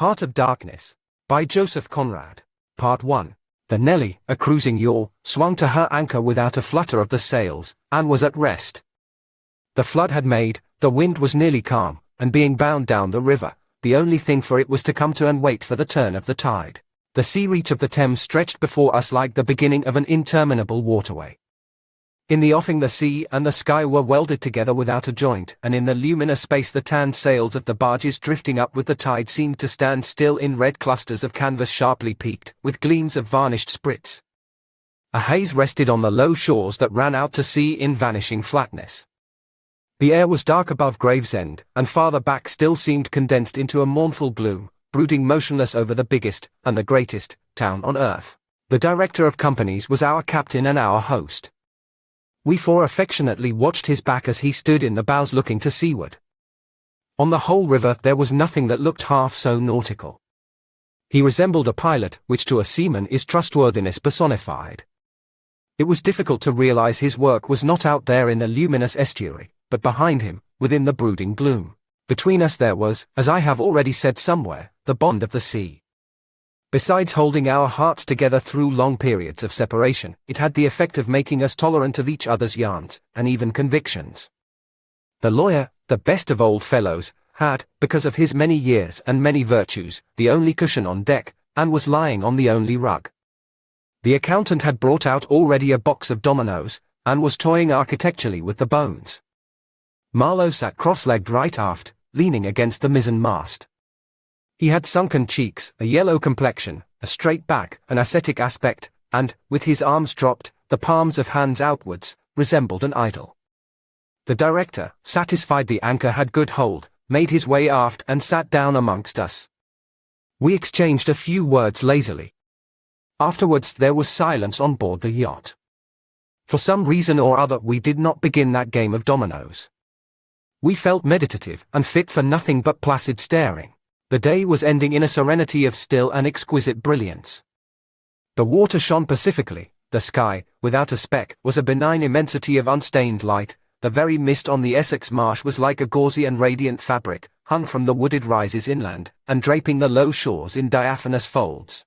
Heart of Darkness, by Joseph Conrad. Part 1. The Nelly, a cruising yawl, swung to her anchor without a flutter of the sails, and was at rest. The flood had made, the wind was nearly calm, and being bound down the river, the only thing for it was to come to and wait for the turn of the tide. The sea reach of the Thames stretched before us like the beginning of an interminable waterway. In the offing the sea and the sky were welded together without a joint, and in the luminous space the tanned sails of the barges drifting up with the tide seemed to stand still in red clusters of canvas sharply peaked, with gleams of varnished sprits. A haze rested on the low shores that ran out to sea in vanishing flatness. The air was dark above Gravesend, and farther back still seemed condensed into a mournful gloom, brooding motionless over the biggest, and the greatest, town on earth. The director of companies was our captain and our host. We four affectionately watched his back as he stood in the bows looking to seaward. On the whole river there was nothing that looked half so nautical. He resembled a pilot, which to a seaman is trustworthiness personified. It was difficult to realize his work was not out there in the luminous estuary, but behind him, within the brooding gloom. Between us there was, as I have already said somewhere, the bond of the sea. Besides holding our hearts together through long periods of separation, it had the effect of making us tolerant of each other's yarns, and even convictions. The lawyer, the best of old fellows, had, because of his many years and many virtues, the only cushion on deck, and was lying on the only rug. The accountant had brought out already a box of dominoes, and was toying architecturally with the bones. Marlow sat cross-legged right aft, leaning against the mizzen mast. He had sunken cheeks, a yellow complexion, a straight back, an ascetic aspect, and, with his arms dropped, the palms of hands outwards, resembled an idol. The director, satisfied the anchor had good hold, made his way aft and sat down amongst us. We exchanged a few words lazily. Afterwards there was silence on board the yacht. For some reason or other we did not begin that game of dominoes. We felt meditative and fit for nothing but placid staring. The day was ending in a serenity of still and exquisite brilliance. The water shone pacifically, the sky, without a speck, was a benign immensity of unstained light, the very mist on the Essex marsh was like a gauzy and radiant fabric, hung from the wooded rises inland, and draping the low shores in diaphanous folds.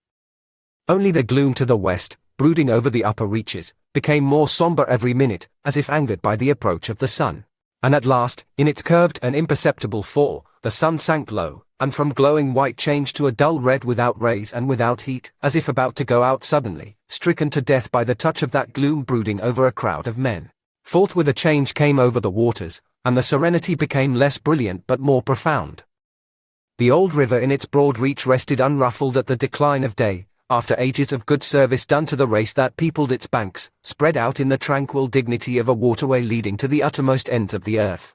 Only the gloom to the west, brooding over the upper reaches, became more sombre every minute, as if angered by the approach of the sun. And at last, in its curved and imperceptible fall, the sun sank low, and from glowing white changed to a dull red without rays and without heat, as if about to go out suddenly, stricken to death by the touch of that gloom brooding over a crowd of men. Forthwith a change came over the waters, and the serenity became less brilliant but more profound. The old river in its broad reach rested unruffled at the decline of day, after ages of good service done to the race that peopled its banks, spread out in the tranquil dignity of a waterway leading to the uttermost ends of the earth.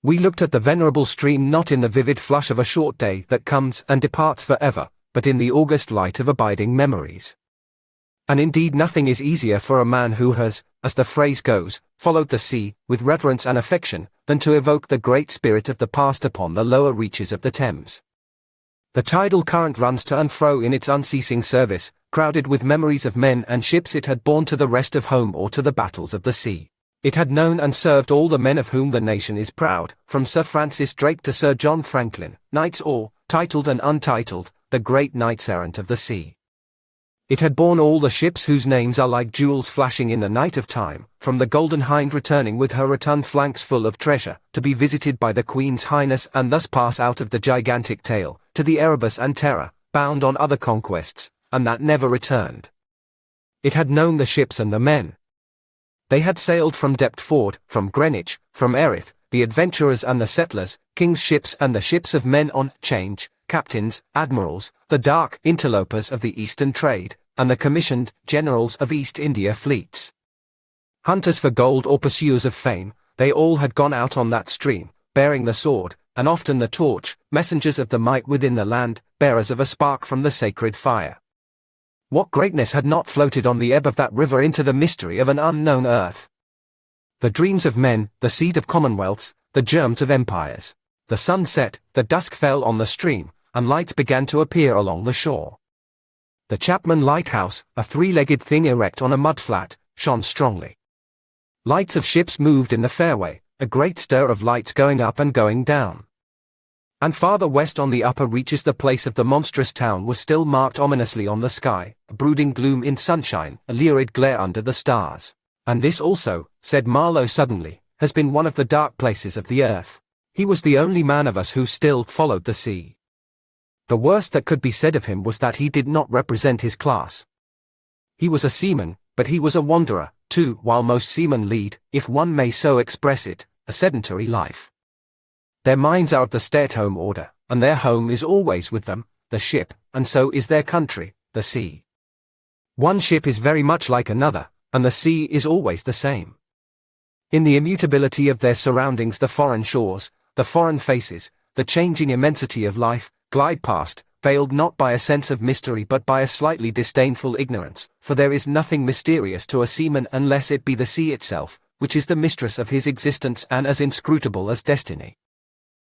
We looked at the venerable stream not in the vivid flush of a short day that comes and departs forever, but in the august light of abiding memories. And indeed nothing is easier for a man who has, as the phrase goes, followed the sea, with reverence and affection, than to evoke the great spirit of the past upon the lower reaches of the Thames. The tidal current runs to and fro in its unceasing service, crowded with memories of men and ships it had borne to the rest of home or to the battles of the sea. It had known and served all the men of whom the nation is proud, from Sir Francis Drake to Sir John Franklin, knights all, titled and untitled, the great knights-errant of the sea. It had borne all the ships whose names are like jewels flashing in the night of time, from the Golden Hind returning with her rotund flanks full of treasure, to be visited by the Queen's Highness and thus pass out of the gigantic tale, to the Erebus and Terror, bound on other conquests, and that never returned. It had known the ships and the men. They had sailed from Deptford, from Greenwich, from Erith, the adventurers and the settlers, king's ships and the ships of men on 'change, captains, admirals, the dark interlopers of the Eastern trade, and the commissioned generals of East India fleets. Hunters for gold or pursuers of fame, they all had gone out on that stream, bearing the sword, and often the torch, messengers of the might within the land, bearers of a spark from the sacred fire. What greatness had not floated on the ebb of that river into the mystery of an unknown earth? The dreams of men, the seed of commonwealths, the germs of empires. The sun set, the dusk fell on the stream, and lights began to appear along the shore. The Chapman Lighthouse, a three-legged thing erect on a mudflat, shone strongly. Lights of ships moved in the fairway, a great stir of lights going up and going down. And farther west on the upper reaches the place of the monstrous town was still marked ominously on the sky, a brooding gloom in sunshine, a lurid glare under the stars. And this also, said Marlow suddenly, has been one of the dark places of the earth. He was the only man of us who still followed the sea. The worst that could be said of him was that he did not represent his class. He was a seaman, but he was a wanderer, too, while most seamen lead, if one may so express it, a sedentary life. Their minds are of the stay-at-home order, and their home is always with them, the ship, and so is their country, the sea. One ship is very much like another, and the sea is always the same. In the immutability of their surroundings, the foreign shores, the foreign faces, the changing immensity of life, glide past, veiled not by a sense of mystery but by a slightly disdainful ignorance, for there is nothing mysterious to a seaman unless it be the sea itself, which is the mistress of his existence and as inscrutable as destiny.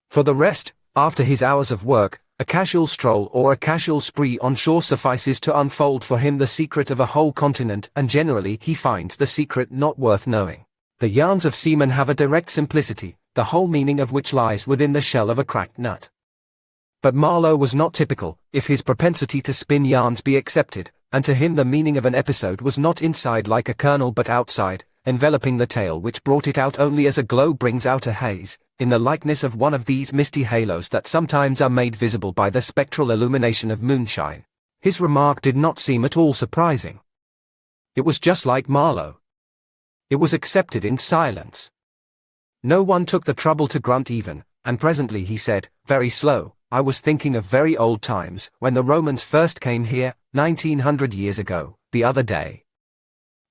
For the rest, after his hours of work, a casual stroll or a casual spree on shore suffices to unfold for him the secret of a whole continent, and generally he finds the secret not worth knowing. The yarns of seamen have a direct simplicity, the whole meaning of which lies within the shell of a cracked nut. But Marlow was not typical, if his propensity to spin yarns be accepted, and to him the meaning of an episode was not inside like a kernel but outside, enveloping the tale which brought it out only as a glow brings out a haze, in the likeness of one of these misty halos that sometimes are made visible by the spectral illumination of moonshine. His remark did not seem at all surprising. It was just like Marlow. It was accepted in silence. No one took the trouble to grunt even, and presently he said, very slow, I was thinking of very old times, when the Romans first came here, 1900 years ago, the other day.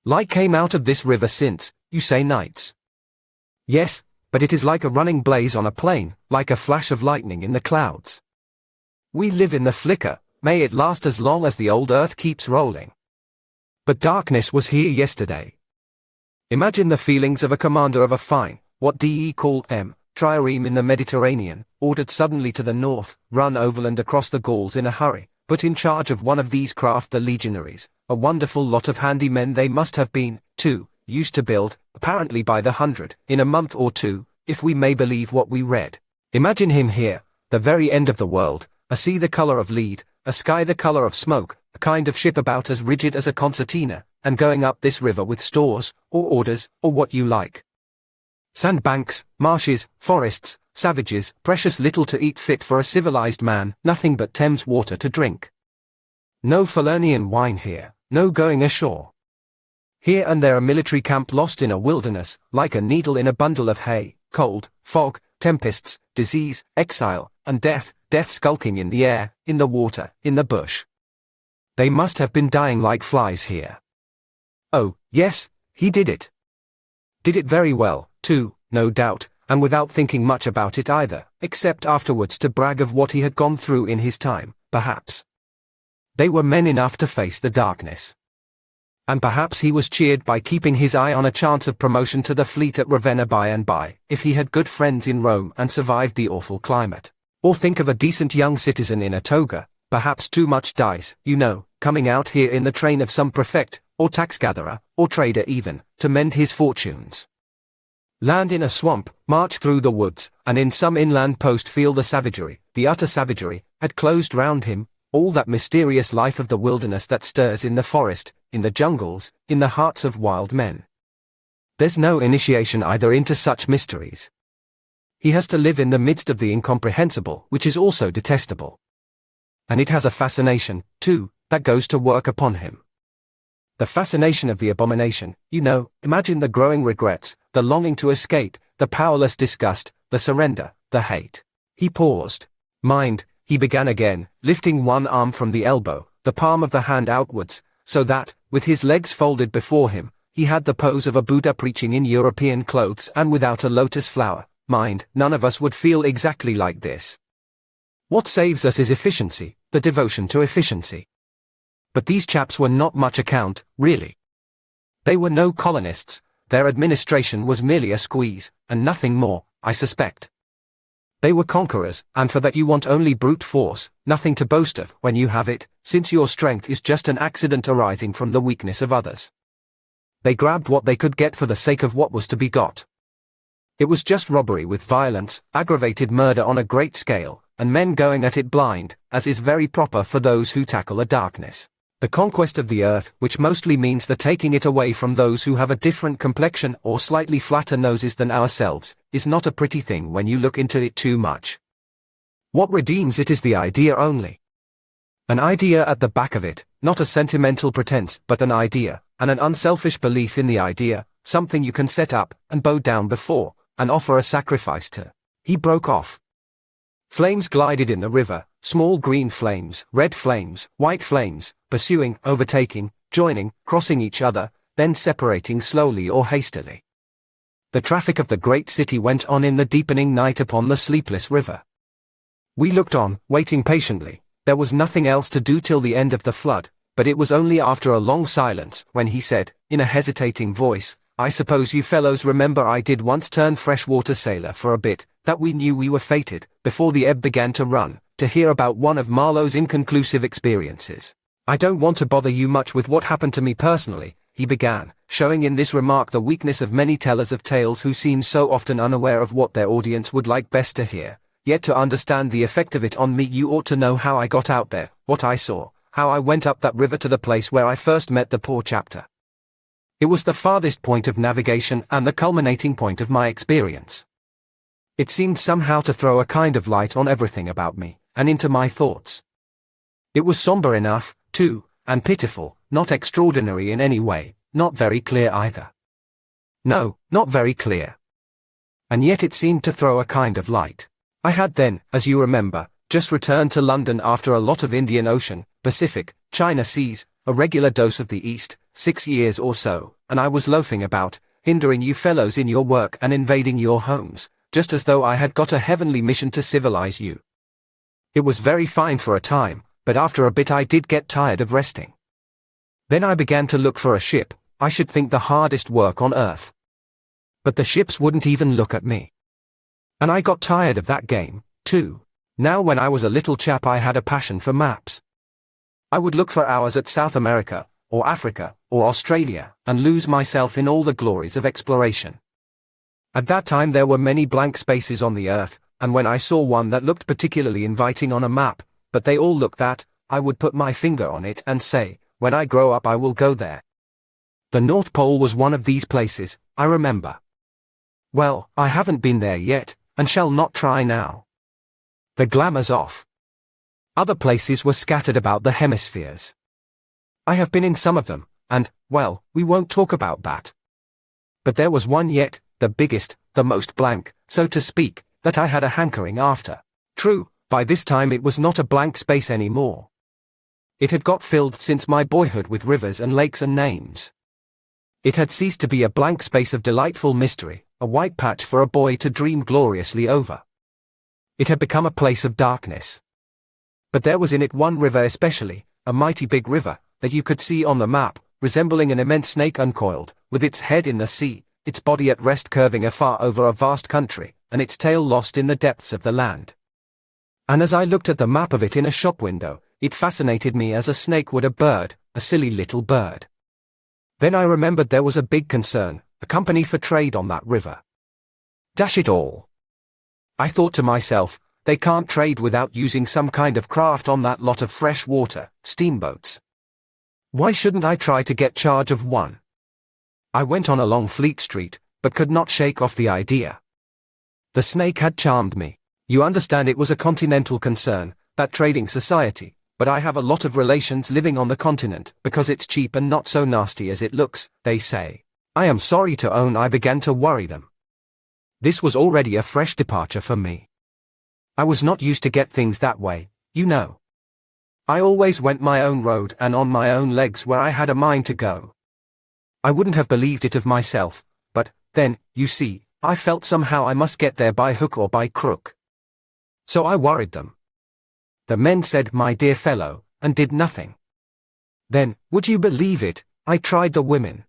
Light came out of this river since, you say nights. Yes, but it is like a running blaze on a plain, like a flash of lightning in the clouds. We live in the flicker, may it last as long as the old earth keeps rolling. But darkness was here yesterday. Imagine the feelings of a commander of a fine, what do ye call trireme in the Mediterranean, ordered suddenly to the north, run overland across the Gauls in a hurry, put in charge of one of these craft the legionaries, a wonderful lot of handy men they must have been, too, used to build, apparently by the hundred, in a month or two, if we may believe what we read. Imagine him here, the very end of the world, a sea the color of lead, a sky the color of smoke, a kind of ship about as rigid as a concertina, and going up this river with stores, or orders, or what you like. Sandbanks, marshes, forests, savages, precious little to eat fit for a civilized man, nothing but Thames water to drink. No Falernian wine here, no going ashore. Here and there a military camp lost in a wilderness, like a needle in a bundle of hay, cold, fog, tempests, disease, exile, and death skulking in the air, in the water, in the bush. They must have been dying like flies here. Oh, yes, he did it. Did it very well, too, no doubt, and without thinking much about it either, except afterwards to brag of what he had gone through in his time, perhaps. They were men enough to face the darkness. And perhaps he was cheered by keeping his eye on a chance of promotion to the fleet at Ravenna by and by, if he had good friends in Rome and survived the awful climate. Or think of a decent young citizen in a toga, perhaps too much dice, you know, coming out here in the train of some prefect, or tax-gatherer, or trader even, to mend his fortunes. Land in a swamp, march through the woods, and in some inland post feel the savagery, the utter savagery, had closed round him, all that mysterious life of the wilderness that stirs in the forest, in the jungles, in the hearts of wild men. There's no initiation either into such mysteries. He has to live in the midst of the incomprehensible, which is also detestable. And it has a fascination, too, that goes to work upon him. The fascination of the abomination, you know, imagine the growing regrets, the longing to escape, the powerless disgust, the surrender, the hate. He paused. Mind, he began again, lifting one arm from the elbow, the palm of the hand outwards, so that, with his legs folded before him, he had the pose of a Buddha preaching in European clothes and without a lotus flower. Mind, none of us would feel exactly like this. What saves us is efficiency, the devotion to efficiency. But these chaps were not much account, really. They were no colonists, their administration was merely a squeeze, and nothing more, I suspect. They were conquerors, and for that you want only brute force, nothing to boast of when you have it, since your strength is just an accident arising from the weakness of others. They grabbed what they could get for the sake of what was to be got. It was just robbery with violence, aggravated murder on a great scale, and men going at it blind, as is very proper for those who tackle a darkness. The conquest of the earth, which mostly means the taking it away from those who have a different complexion or slightly flatter noses than ourselves, is not a pretty thing when you look into it too much. What redeems it is the idea only. An idea at the back of it, not a sentimental pretense, but an idea, and an unselfish belief in the idea, something you can set up, and bow down before, and offer a sacrifice to. He broke off. Flames glided in the river, small green flames, red flames, white flames, pursuing, overtaking, joining, crossing each other, then separating slowly or hastily. The traffic of the great city went on in the deepening night upon the sleepless river. We looked on, waiting patiently. There was nothing else to do till the end of the flood, but it was only after a long silence, when he said, in a hesitating voice, "I suppose you fellows remember I did once turn freshwater sailor for a bit, that we knew we were fated, before the ebb began to run, to hear about one of Marlow's inconclusive experiences. I don't want to bother you much with what happened to me personally," he began, showing in this remark the weakness of many tellers of tales who seem so often unaware of what their audience would like best to hear. "Yet to understand the effect of it on me you ought to know how I got out there, what I saw, how I went up that river to the place where I first met the poor chapter. It was the farthest point of navigation and the culminating point of my experience. It seemed somehow to throw a kind of light on everything about me, and into my thoughts. It was somber enough, too, and pitiful, not extraordinary in any way, not very clear either. No, not very clear. And yet it seemed to throw a kind of light. I had then, as you remember, just returned to London after a lot of Indian Ocean, Pacific, China seas, a regular dose of the East, 6 years or so, and I was loafing about, hindering you fellows in your work and invading your homes, just as though I had got a heavenly mission to civilize you. It was very fine for a time, but after a bit I did get tired of resting. Then I began to look for a ship, I should think the hardest work on earth. But the ships wouldn't even look at me. And I got tired of that game, too. Now when I was a little chap I had a passion for maps. I would look for hours at South America, or Africa, or Australia, and lose myself in all the glories of exploration. At that time there were many blank spaces on the earth, and when I saw one that looked particularly inviting on a map, but they all looked that, I would put my finger on it and say, when I grow up I will go there. The North Pole was one of these places, I remember. Well, I haven't been there yet, and shall not try now. The glamour's off. Other places were scattered about the hemispheres. I have been in some of them, and, well, we won't talk about that. But there was one yet, the biggest, the most blank, so to speak, that I had a hankering after. True, by this time it was not a blank space any more. It had got filled since my boyhood with rivers and lakes and names. It had ceased to be a blank space of delightful mystery, a white patch for a boy to dream gloriously over. It had become a place of darkness. But there was in it one river especially, a mighty big river, that you could see on the map, resembling an immense snake uncoiled, with its head in the sea, its body at rest curving afar over a vast country, and its tail lost in the depths of the land. And as I looked at the map of it in a shop window, it fascinated me as a snake would a bird, a silly little bird. Then I remembered there was a big concern, a company for trade on that river. Dash it all! I thought to myself, they can't trade without using some kind of craft on that lot of fresh water, steamboats. Why shouldn't I try to get charge of one? I went on along Fleet Street, but could not shake off the idea. The snake had charmed me. You understand it was a continental concern, that trading society, but I have a lot of relations living on the continent, because it's cheap and not so nasty as it looks, they say. I am sorry to own I began to worry them. This was already a fresh departure for me. I was not used to get things that way, you know. I always went my own road and on my own legs where I had a mind to go. I wouldn't have believed it of myself, but, then, you see, I felt somehow I must get there by hook or by crook. So I worried them. The men said, my dear fellow, and did nothing. Then, would you believe it, I tried the women.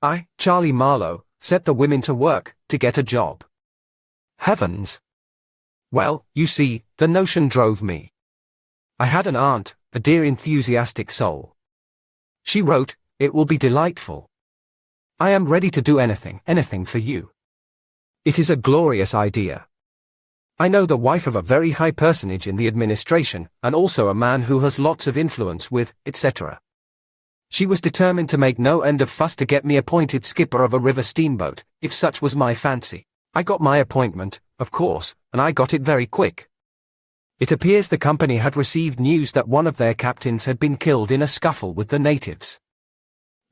I, Charlie Marlow, set the women to work, to get a job. Heavens! Well, you see, the notion drove me. I had an aunt, a dear enthusiastic soul. She wrote, it will be delightful. I am ready to do anything for you. It is a glorious idea. I know the wife of a very high personage in the administration, and also a man who has lots of influence with, etc. She was determined to make no end of fuss to get me appointed skipper of a river steamboat, if such was my fancy. I got my appointment, of course, and I got it very quick. It appears the company had received news that one of their captains had been killed in a scuffle with the natives.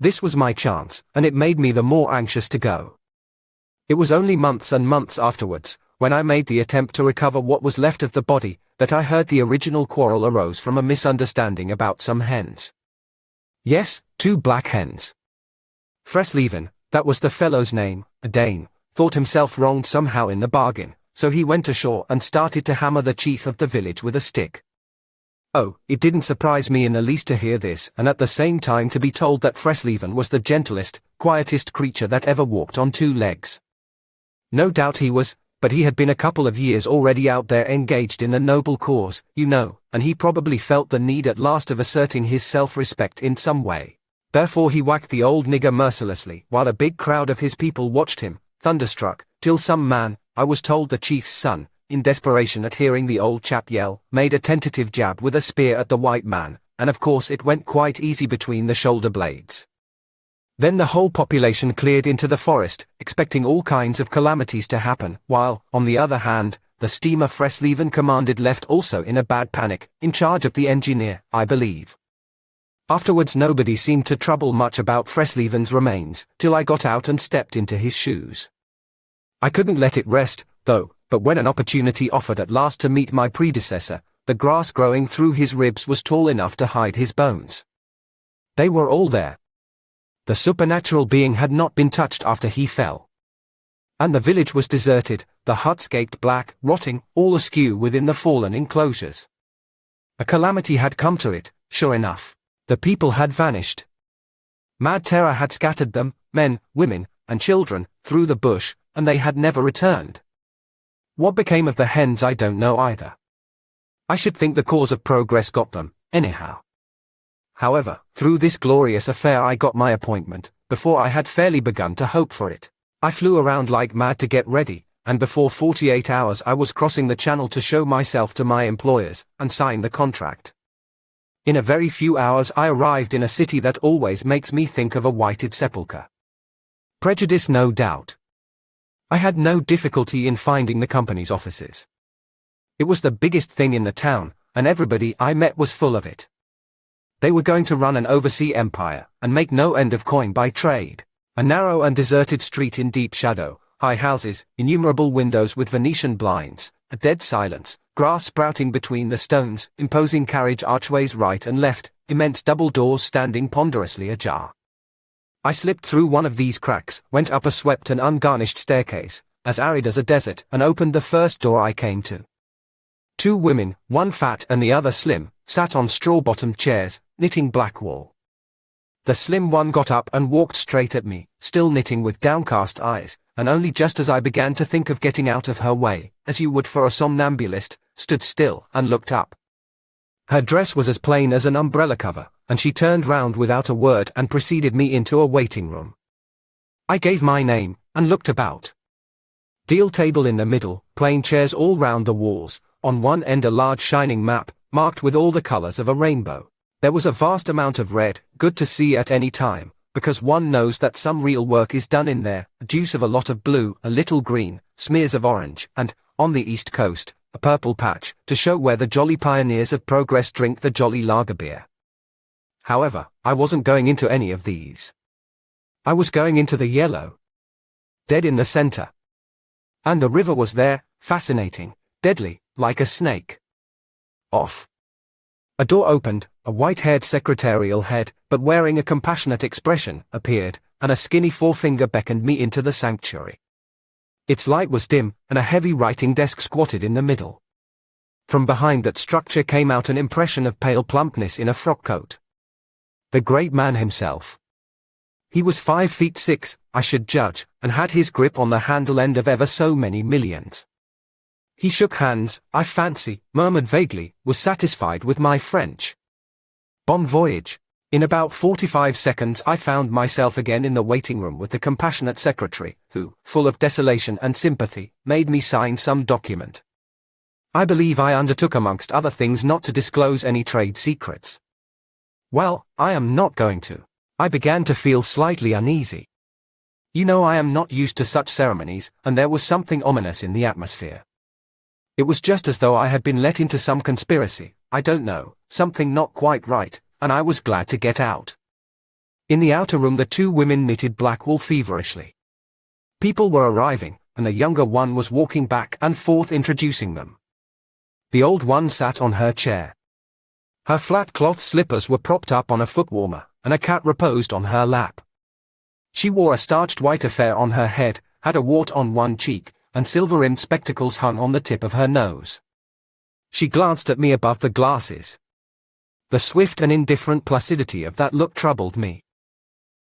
This was my chance, and it made me the more anxious to go. It was only months and months afterwards, when I made the attempt to recover what was left of the body, that I heard the original quarrel arose from a misunderstanding about some hens. Yes, 2 black hens. Fresleven, that was the fellow's name, a Dane, thought himself wronged somehow in the bargain, so he went ashore and started to hammer the chief of the village with a stick. Oh, it didn't surprise me in the least to hear this, and at the same time to be told that Fresleven was the gentlest, quietest creature that ever walked on 2 legs. No doubt he was, but he had been a couple of years already out there engaged in the noble cause, you know, and he probably felt the need at last of asserting his self-respect in some way. Therefore he whacked the old nigger mercilessly, while a big crowd of his people watched him, thunderstruck, till some man, I was told the chief's son, in desperation at hearing the old chap yell, made a tentative jab with a spear at the white man, and of course it went quite easy between the shoulder blades. Then the whole population cleared into the forest, expecting all kinds of calamities to happen, while, on the other hand, the steamer Fresleven commanded left also in a bad panic, in charge of the engineer, I believe. Afterwards nobody seemed to trouble much about Fresleven's remains, till I got out and stepped into his shoes. I couldn't let it rest, though, but when an opportunity offered at last to meet my predecessor, the grass growing through his ribs was tall enough to hide his bones. They were all there. The supernatural being had not been touched after he fell. And the village was deserted, the huts gaped black, rotting, all askew within the fallen enclosures. A calamity had come to it, sure enough. The people had vanished. Mad terror had scattered them, men, women, and children, through the bush, and they had never returned. What became of the hens I don't know either. I should think the cause of progress got them, anyhow. However, through this glorious affair I got my appointment, before I had fairly begun to hope for it. I flew around like mad to get ready, and before 48 hours I was crossing the channel to show myself to my employers, and sign the contract. In a very few hours I arrived in a city that always makes me think of a whited sepulchre. Prejudice, no doubt. I had no difficulty in finding the company's offices. It was the biggest thing in the town, and everybody I met was full of it. They were going to run an oversea empire, and make no end of coin by trade. A narrow and deserted street in deep shadow, high houses, innumerable windows with Venetian blinds, a dead silence, grass sprouting between the stones, imposing carriage archways right and left, immense double doors standing ponderously ajar. I slipped through one of these cracks, went up a swept and ungarnished staircase, as arid as a desert, and opened the first door I came to. 2 women, one fat and the other slim, sat on straw-bottomed chairs, knitting black wool. The slim one got up and walked straight at me, still knitting with downcast eyes, and only just as I began to think of getting out of her way, as you would for a somnambulist, stood still and looked up. Her dress was as plain as an umbrella cover, and she turned round without a word and preceded me into a waiting room. I gave my name, and looked about. Deal table in the middle, plain chairs all round the walls, on one end a large shining map, marked with all the colors of a rainbow. There was a vast amount of red, good to see at any time, because one knows that some real work is done in there, a deuce of a lot of blue, a little green, smears of orange, and, on the east coast, a purple patch, to show where the jolly pioneers of progress drink the jolly lager beer. However, I wasn't going into any of these. I was going into the yellow. Dead in the center. And the river was there, fascinating, deadly, like a snake. Off. A door opened, a white-haired secretarial head, but wearing a compassionate expression, appeared, and a skinny forefinger beckoned me into the sanctuary. Its light was dim, and a heavy writing desk squatted in the middle. From behind that structure came out an impression of pale plumpness in a frock coat. The great man himself. He was 5'6", I should judge, and had his grip on the handle end of ever so many millions. He shook hands, I fancy, murmured vaguely, was satisfied with my French. Bon voyage. In about 45 seconds I found myself again in the waiting room with the compassionate secretary, who, full of desolation and sympathy, made me sign some document. I believe I undertook amongst other things not to disclose any trade secrets. Well, I am not going to. I began to feel slightly uneasy. You know, I am not used to such ceremonies, and there was something ominous in the atmosphere. It was just as though I had been let into some conspiracy, I don't know, something not quite right, and I was glad to get out. In the outer room the two women knitted Blackwool feverishly. People were arriving, and the younger one was walking back and forth introducing them. The old one sat on her chair. Her flat cloth slippers were propped up on a foot warmer, and a cat reposed on her lap. She wore a starched white affair on her head, had a wart on one cheek, and silver-rimmed spectacles hung on the tip of her nose. She glanced at me above the glasses. The swift and indifferent placidity of that look troubled me.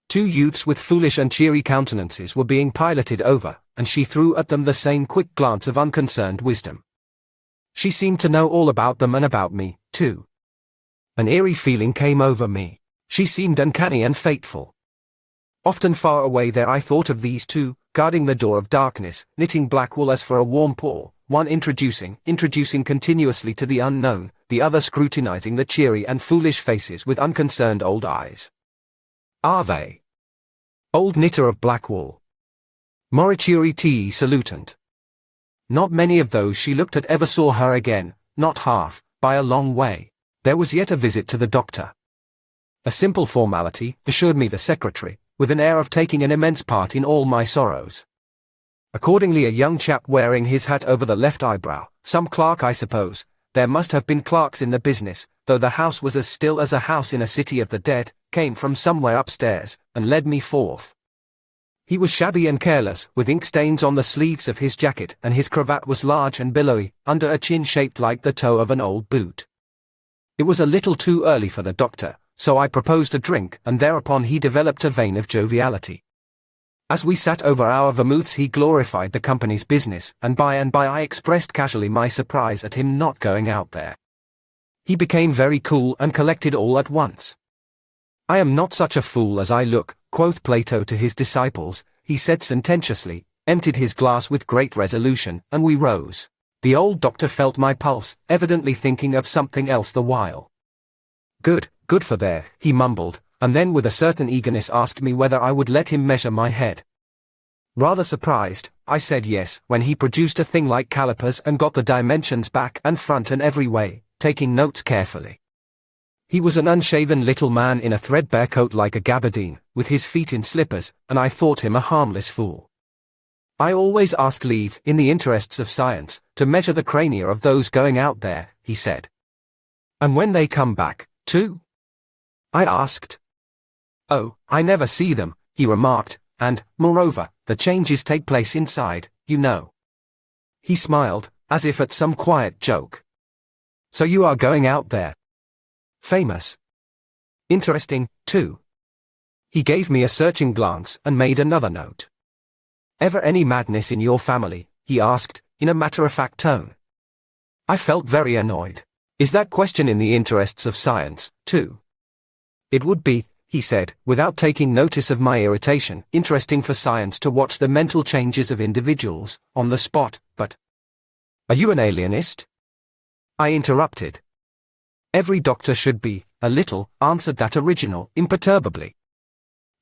Two youths with foolish and cheery countenances were being piloted over, and she threw at them the same quick glance of unconcerned wisdom. She seemed to know all about them and about me, too. An eerie feeling came over me. She seemed uncanny and fateful. Often far away there I thought of these two, guarding the door of darkness, knitting Blackwool as for a warm paw, one introducing continuously to the unknown, the other scrutinizing the cheery and foolish faces with unconcerned old eyes. Are they? Old knitter of Blackwool. Morituri te salutant. Not many of those she looked at ever saw her again, not half, by a long way. There was yet a visit to the doctor. A simple formality, assured me the secretary, with an air of taking an immense part in all my sorrows. Accordingly a young chap wearing his hat over the left eyebrow, some clerk I suppose, there must have been clerks in the business, though the house was as still as a house in a city of the dead, came from somewhere upstairs, and led me forth. He was shabby and careless, with ink stains on the sleeves of his jacket, and his cravat was large and billowy, under a chin shaped like the toe of an old boot. It was a little too early for the doctor, so I proposed a drink, and thereupon he developed a vein of joviality. As we sat over our vermouths he glorified the company's business, and by I expressed casually my surprise at him not going out there. He became very cool and collected all at once. I am not such a fool as I look, quoth Plato to his disciples, he said sententiously, emptied his glass with great resolution, and we rose. The old doctor felt my pulse, evidently thinking of something else the while. Good for there, he mumbled, and then with a certain eagerness asked me whether I would let him measure my head. Rather surprised, I said yes, when he produced a thing like calipers and got the dimensions back and front and every way, taking notes carefully. He was an unshaven little man in a threadbare coat like a gabardine, with his feet in slippers, and I thought him a harmless fool. I always ask leave, in the interests of science, to measure the crania of those going out there, he said. And when they come back, too? I asked. Oh, I never see them, he remarked, and, moreover, the changes take place inside, you know. He smiled, as if at some quiet joke. So you are going out there? Famous. Interesting, too. He gave me a searching glance and made another note. Ever any madness in your family? He asked, in a matter-of-fact tone. I felt very annoyed. Is that question in the interests of science, too? It would be, he said, without taking notice of my irritation, interesting for science to watch the mental changes of individuals, on the spot, but... Are you an alienist? I interrupted. Every doctor should be, a little, answered that original, imperturbably.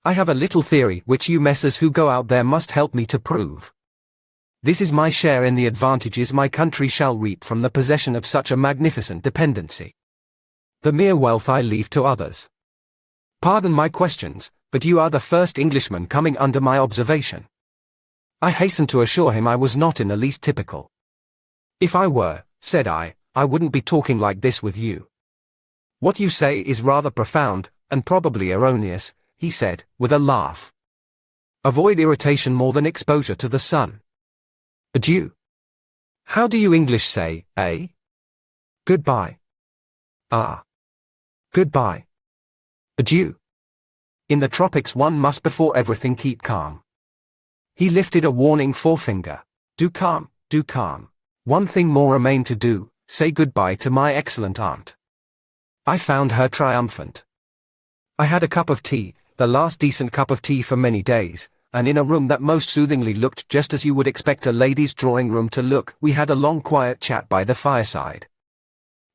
I have a little theory which you messers who go out there must help me to prove. This is my share in the advantages my country shall reap from the possession of such a magnificent dependency. The mere wealth I leave to others. Pardon my questions, but you are the first Englishman coming under my observation. I hastened to assure him I was not in the least typical. If I were, said I wouldn't be talking like this with you. What you say is rather profound, and probably erroneous, he said, with a laugh. Avoid irritation more than exposure to the sun. Adieu. How do you English say, eh? Goodbye. Ah. Goodbye. Adieu. In the tropics one must before everything keep calm. He lifted a warning forefinger. Do calm, do calm. One thing more remained to do, say goodbye to my excellent aunt. I found her triumphant. I had a cup of tea, the last decent cup of tea for many days, and in a room that most soothingly looked just as you would expect a lady's drawing room to look, we had a long quiet chat by the fireside.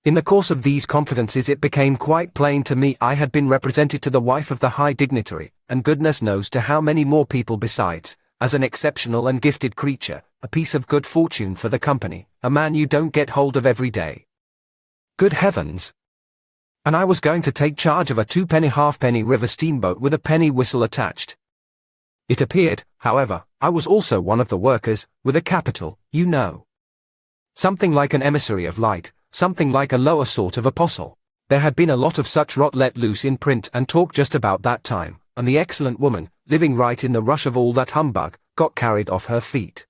In the course of these confidences it became quite plain to me I had been represented to the wife of the high dignitary, and goodness knows to how many more people besides, as an exceptional and gifted creature, a piece of good fortune for the company, a man you don't get hold of every day. Good heavens! And I was going to take charge of a 2-penny halfpenny river steamboat with a penny whistle attached. It appeared, however, I was also one of the workers, with a capital, you know. Something like an emissary of light, something like a lower sort of apostle. There had been a lot of such rot let loose in print and talk just about that time, and the excellent woman, living right in the rush of all that humbug, got carried off her feet.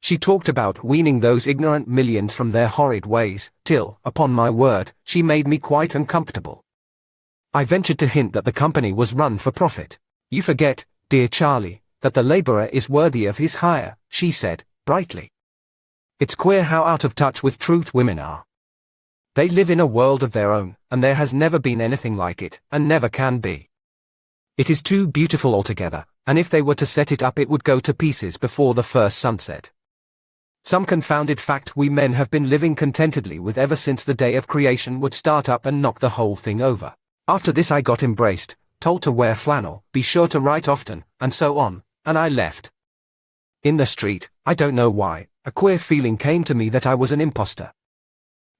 She talked about weaning those ignorant millions from their horrid ways, till, upon my word, she made me quite uncomfortable. I ventured to hint that the company was run for profit. You forget, dear Charlie, that the labourer is worthy of his hire, she said, brightly. It's queer how out of touch with truth women are. They live in a world of their own, and there has never been anything like it, and never can be. It is too beautiful altogether, and if they were to set it up it would go to pieces before the first sunset. Some confounded fact we men have been living contentedly with ever since the day of creation would start up and knock the whole thing over. After this I got embraced, told to wear flannel, be sure to write often, and so on, and I left. In the street, I don't know why, a queer feeling came to me that I was an imposter.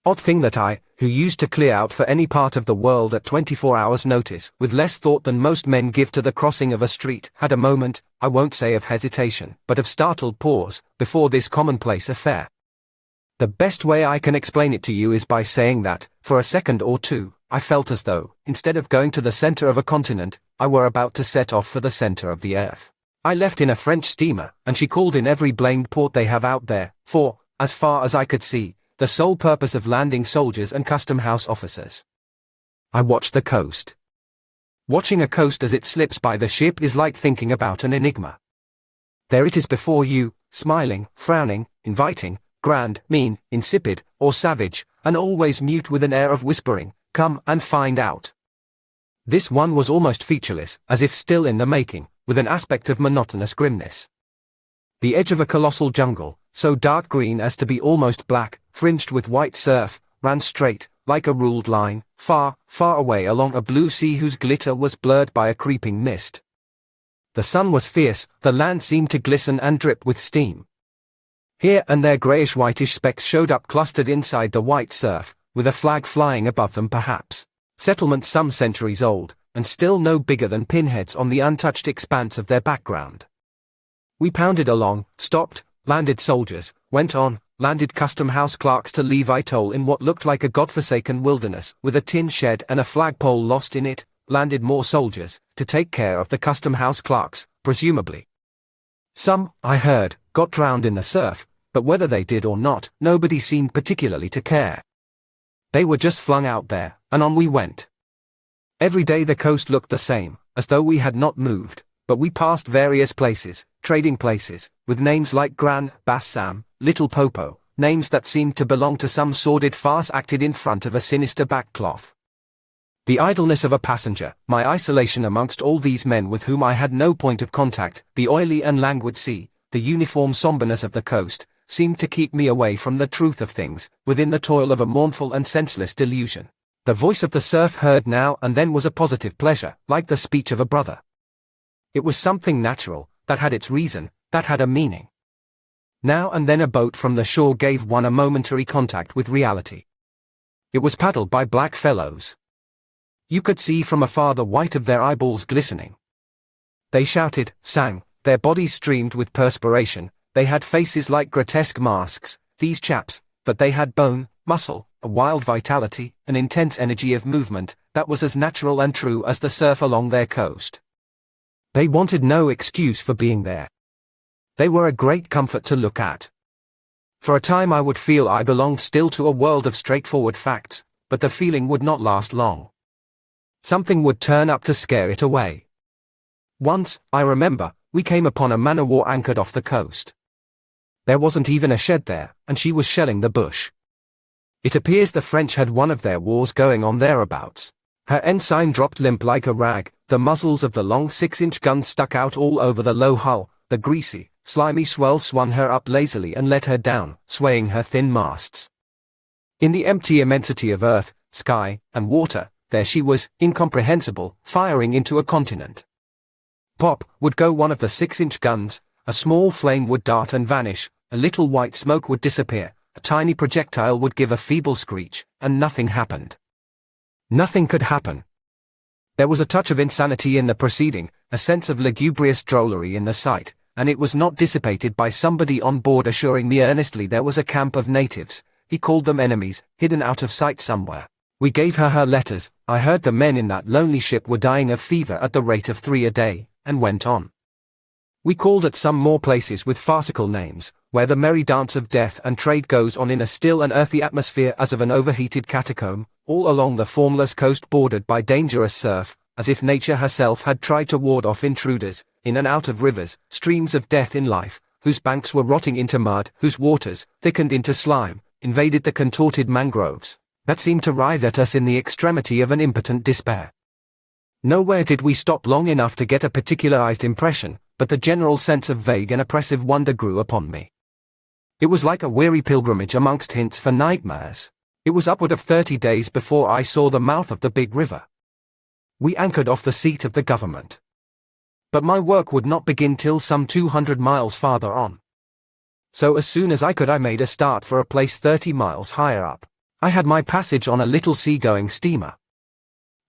Odd thing that I, who used to clear out for any part of the world at 24 hours' notice, with less thought than most men give to the crossing of a street, had a moment, I won't say of hesitation, but of startled pause, before this commonplace affair. The best way I can explain it to you is by saying that, for a second or two, I felt as though, instead of going to the center of a continent, I were about to set off for the center of the earth. I left in a French steamer, and she called in every blamed port they have out there, for, as far as I could see, the sole purpose of landing soldiers and custom house officers. I watched the coast. Watching a coast as it slips by the ship is like thinking about an enigma. There it is before you, smiling, frowning, inviting, grand, mean, insipid, or savage, and always mute with an air of whispering, come and find out. This one was almost featureless, as if still in the making, with an aspect of monotonous grimness. The edge of a colossal jungle, so dark green as to be almost black, fringed with white surf, ran straight, like a ruled line, far, far away along a blue sea whose glitter was blurred by a creeping mist. The sun was fierce, the land seemed to glisten and drip with steam. Here and there greyish-whitish specks showed up clustered inside the white surf, with a flag flying above them perhaps. Settlements some centuries old, and still no bigger than pinheads on the untouched expanse of their background. We pounded along, stopped, landed soldiers, went on, landed custom house clerks to leave toll in what looked like a godforsaken wilderness, with a tin shed and a flagpole lost in it, landed more soldiers, to take care of the custom house clerks, presumably. Some, I heard, got drowned in the surf, but whether they did or not, nobody seemed particularly to care. They were just flung out there, and on we went. Every day the coast looked the same, as though we had not moved, but we passed various places, trading places, with names like Gran, Bassam, Little Popo, names that seemed to belong to some sordid farce acted in front of a sinister backcloth. The idleness of a passenger, my isolation amongst all these men with whom I had no point of contact, the oily and languid sea, the uniform somberness of the coast, seemed to keep me away from the truth of things, within the toil of a mournful and senseless delusion. The voice of the surf heard now and then was a positive pleasure, like the speech of a brother. It was something natural, that had its reason, that had a meaning. Now and then a boat from the shore gave one a momentary contact with reality. It was paddled by black fellows. You could see from afar the white of their eyeballs glistening. They shouted, sang, their bodies streamed with perspiration, they had faces like grotesque masks, these chaps, but they had bone, muscle, a wild vitality, an intense energy of movement, that was as natural and true as the surf along their coast. They wanted no excuse for being there. They were a great comfort to look at. For a time I would feel I belonged still to a world of straightforward facts, but the feeling would not last long. Something would turn up to scare it away. Once, I remember, we came upon a man-o-war anchored off the coast. There wasn't even a shed there, and she was shelling the bush. It appears the French had one of their wars going on thereabouts. Her ensign dropped limp like a rag, the muzzles of the long 6-inch guns stuck out all over the low hull, the greasy, slimy swell swung her up lazily and let her down, swaying her thin masts. In the empty immensity of earth, sky, and water, there she was, incomprehensible, firing into a continent. Pop would go one of the 6-inch guns, a small flame would dart and vanish, a little white smoke would disappear, a tiny projectile would give a feeble screech, and nothing happened. Nothing could happen. There was a touch of insanity in the proceeding, a sense of lugubrious drollery in the sight, and it was not dissipated by somebody on board assuring me earnestly there was a camp of natives, he called them enemies, hidden out of sight somewhere. We gave her letters, I heard the men in that lonely ship were dying of fever at the rate of 3 a day, and went on. We called at some more places with farcical names, where the merry dance of death and trade goes on in a still and earthy atmosphere as of an overheated catacomb, all along the formless coast bordered by dangerous surf, as if nature herself had tried to ward off intruders, in and out of rivers, streams of death in life, whose banks were rotting into mud, whose waters, thickened into slime, invaded the contorted mangroves, that seemed to writhe at us in the extremity of an impotent despair. Nowhere did we stop long enough to get a particularized impression, but the general sense of vague and oppressive wonder grew upon me. It was like a weary pilgrimage amongst hints for nightmares. It was upward of 30 days before I saw the mouth of the big river. We anchored off the seat of the government. But my work would not begin till some 200 miles farther on. So as soon as I could I made a start for a place 30 miles higher up. I had my passage on a little sea-going steamer.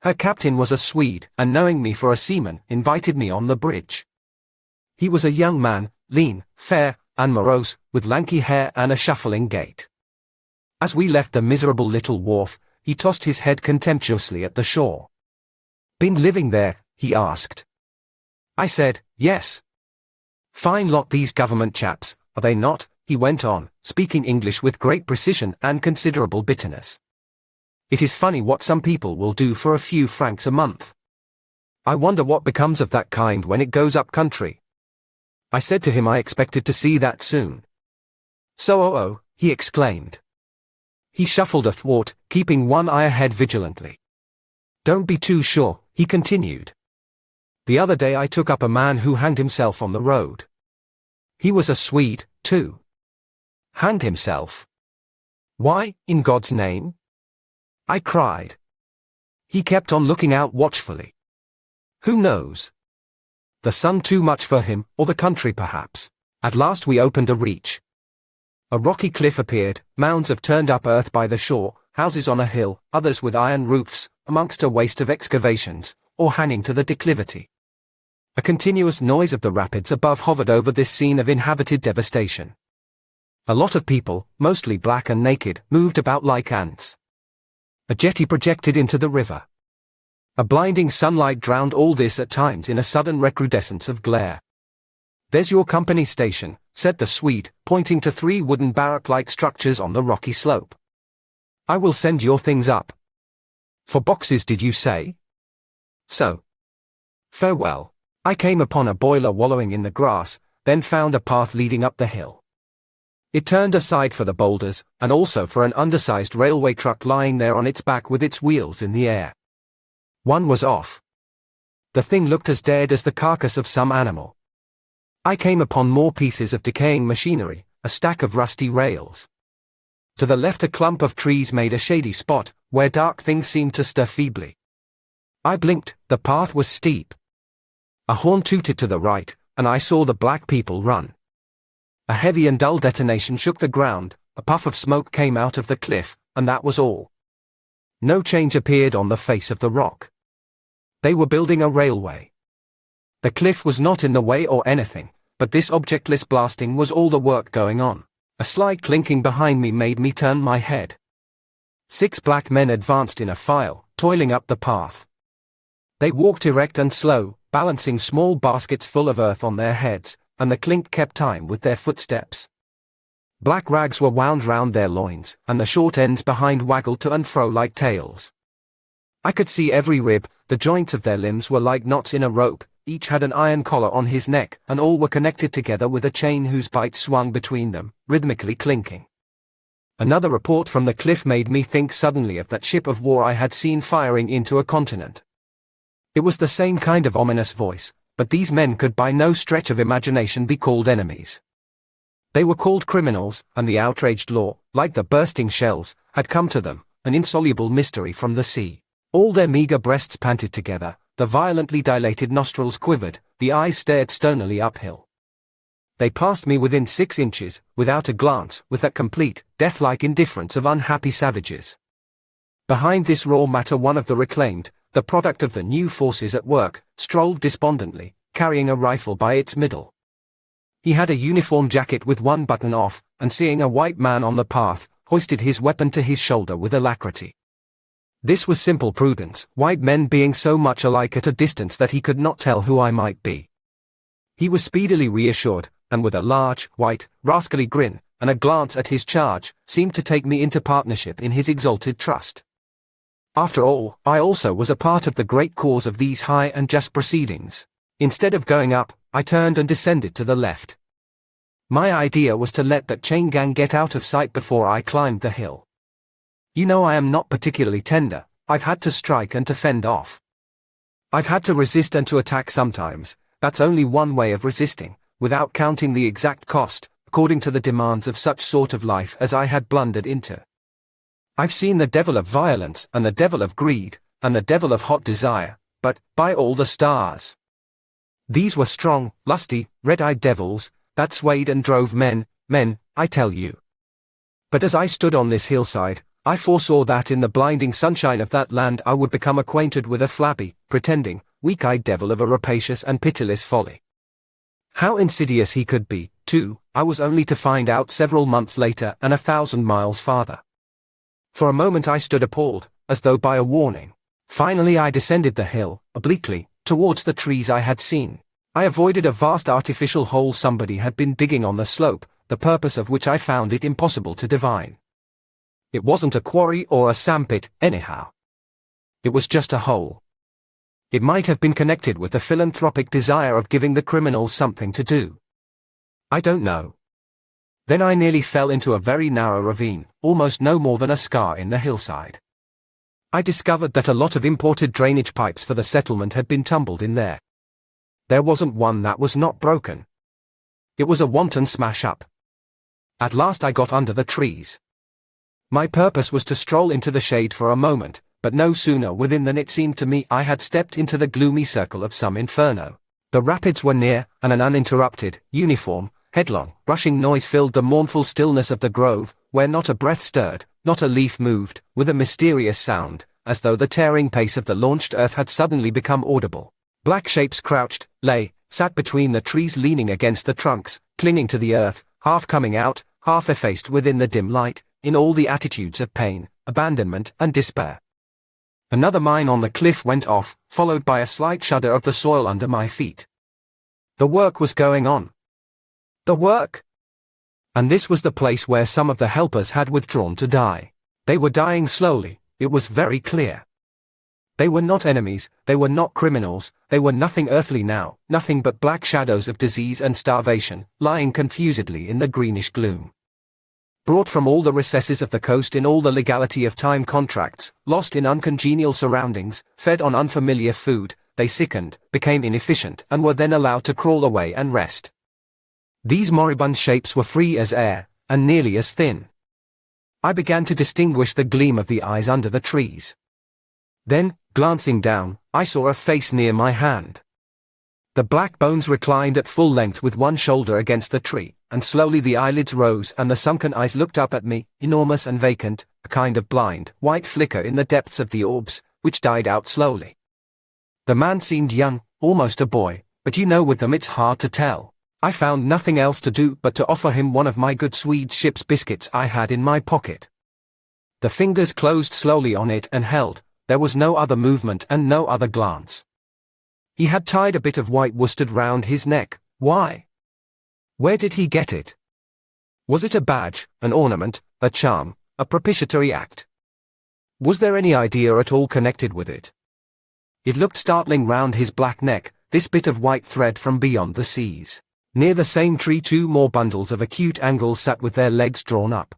Her captain was a Swede, and knowing me for a seaman, invited me on the bridge. He was a young man, lean, fair, and morose, with lanky hair and a shuffling gait. As we left the miserable little wharf, he tossed his head contemptuously at the shore. "Been living there?" he asked. I said, "Yes." "Fine lot these government chaps, are they not?" he went on, speaking English with great precision and considerable bitterness. "It is funny what some people will do for a few francs a month. I wonder what becomes of that kind when it goes up country." I said to him I expected to see that soon. "So, he exclaimed. He shuffled athwart, keeping one eye ahead vigilantly. "Don't be too sure," he continued. "The other day I took up a man who hanged himself on the road. He was a Swede, too." "Hanged himself? Why, in God's name?" I cried. He kept on looking out watchfully. Who knows? The sun too much for him, or the country perhaps. At last we opened a reach. A rocky cliff appeared, mounds of turned-up earth by the shore, houses on a hill, others with iron roofs, amongst a waste of excavations, or hanging to the declivity. A continuous noise of the rapids above hovered over this scene of inhabited devastation. A lot of people, mostly black and naked, moved about like ants. A jetty projected into the river. A blinding sunlight drowned all this at times in a sudden recrudescence of glare. "There's your company station," said the Swede, pointing to 3 wooden barrack-like structures on the rocky slope. "I will send your things up." "For boxes did you say?" "So. Farewell." I came upon a boiler wallowing in the grass, then found a path leading up the hill. It turned aside for the boulders, and also for an undersized railway truck lying there on its back with its wheels in the air. One was off. The thing looked as dead as the carcass of some animal. I came upon more pieces of decaying machinery, a stack of rusty rails. To the left a clump of trees made a shady spot, where dark things seemed to stir feebly. I blinked, the path was steep. A horn tooted to the right, and I saw the black people run. A heavy and dull detonation shook the ground, a puff of smoke came out of the cliff, and that was all. No change appeared on the face of the rock. They were building a railway. The cliff was not in the way or anything, but this objectless blasting was all the work going on. A slight clinking behind me made me turn my head. 6 black men advanced in a file, toiling up the path. They walked erect and slow, balancing small baskets full of earth on their heads, and the clink kept time with their footsteps. Black rags were wound round their loins, and the short ends behind waggled to and fro like tails. I could see every rib, the joints of their limbs were like knots in a rope, each had an iron collar on his neck, and all were connected together with a chain whose bight swung between them, rhythmically clinking. Another report from the cliff made me think suddenly of that ship of war I had seen firing into a continent. It was the same kind of ominous voice, but these men could by no stretch of imagination be called enemies. They were called criminals, and the outraged law, like the bursting shells, had come to them, an insoluble mystery from the sea. All their meager breasts panted together, the violently dilated nostrils quivered, the eyes stared stonily uphill. They passed me within 6 inches, without a glance, with that complete, death-like indifference of unhappy savages. Behind this raw matter one of the reclaimed, the product of the new forces at work, strolled despondently, carrying a rifle by its middle. He had a uniform jacket with one button off, and seeing a white man on the path, hoisted his weapon to his shoulder with alacrity. This was simple prudence, white men being so much alike at a distance that he could not tell who I might be. He was speedily reassured, and with a large, white, rascally grin, and a glance at his charge, seemed to take me into partnership in his exalted trust. After all, I also was a part of the great cause of these high and just proceedings. Instead of going up, I turned and descended to the left. My idea was to let that chain gang get out of sight before I climbed the hill. You know I am not particularly tender, I've had to strike and to fend off. I've had to resist and to attack sometimes, that's only one way of resisting, without counting the exact cost, according to the demands of such sort of life as I had blundered into. I've seen the devil of violence, and the devil of greed, and the devil of hot desire, but, by all the stars! These were strong, lusty, red-eyed devils, that swayed and drove men, I tell you. But as I stood on this hillside, I foresaw that in the blinding sunshine of that land I would become acquainted with a flabby, pretending, weak-eyed devil of a rapacious and pitiless folly. How insidious he could be, too, I was only to find out several months later and 1,000 miles farther. For a moment I stood appalled, as though by a warning. Finally I descended the hill, obliquely, towards the trees I had seen. I avoided a vast artificial hole somebody had been digging on the slope, the purpose of which I found it impossible to divine. It wasn't a quarry or a sandpit, anyhow. It was just a hole. It might have been connected with the philanthropic desire of giving the criminals something to do. I don't know. Then I nearly fell into a very narrow ravine, almost no more than a scar in the hillside. I discovered that a lot of imported drainage pipes for the settlement had been tumbled in there. There wasn't one that was not broken. It was a wanton smash-up. At last I got under the trees. My purpose was to stroll into the shade for a moment, but no sooner within than it seemed to me I had stepped into the gloomy circle of some inferno. The rapids were near, and an uninterrupted, uniform, headlong, rushing noise filled the mournful stillness of the grove, where not a breath stirred, not a leaf moved, with a mysterious sound, as though the tearing pace of the launched earth had suddenly become audible. Black shapes crouched, sat between the trees leaning against the trunks, clinging to the earth, half coming out, half effaced within the dim light, in all the attitudes of pain, abandonment, and despair. Another mine on the cliff went off, followed by a slight shudder of the soil under my feet. The work was going on. The work! And this was the place where some of the helpers had withdrawn to die. They were dying slowly, it was very clear. They were not enemies, they were not criminals, they were nothing earthly now, nothing but black shadows of disease and starvation, lying confusedly in the greenish gloom. Brought from all the recesses of the coast in all the legality of time contracts, lost in uncongenial surroundings, fed on unfamiliar food, they sickened, became inefficient, and were then allowed to crawl away and rest. These moribund shapes were free as air, and nearly as thin. I began to distinguish the gleam of the eyes under the trees. Then, glancing down, I saw a face near my hand. The black bones reclined at full length with one shoulder against the tree, and slowly the eyelids rose and the sunken eyes looked up at me, enormous and vacant, a kind of blind, white flicker in the depths of the orbs, which died out slowly. The man seemed young, almost a boy, but you know with them it's hard to tell. I found nothing else to do but to offer him one of my good Swede ship's biscuits I had in my pocket. The fingers closed slowly on it and held. There was no other movement and no other glance. He had tied a bit of white worsted round his neck. Why? Where did he get it? Was it a badge, an ornament, a charm, a propitiatory act? Was there any idea at all connected with it? It looked startling round his black neck, this bit of white thread from beyond the seas. Near the same tree 2 more bundles of acute angles sat with their legs drawn up.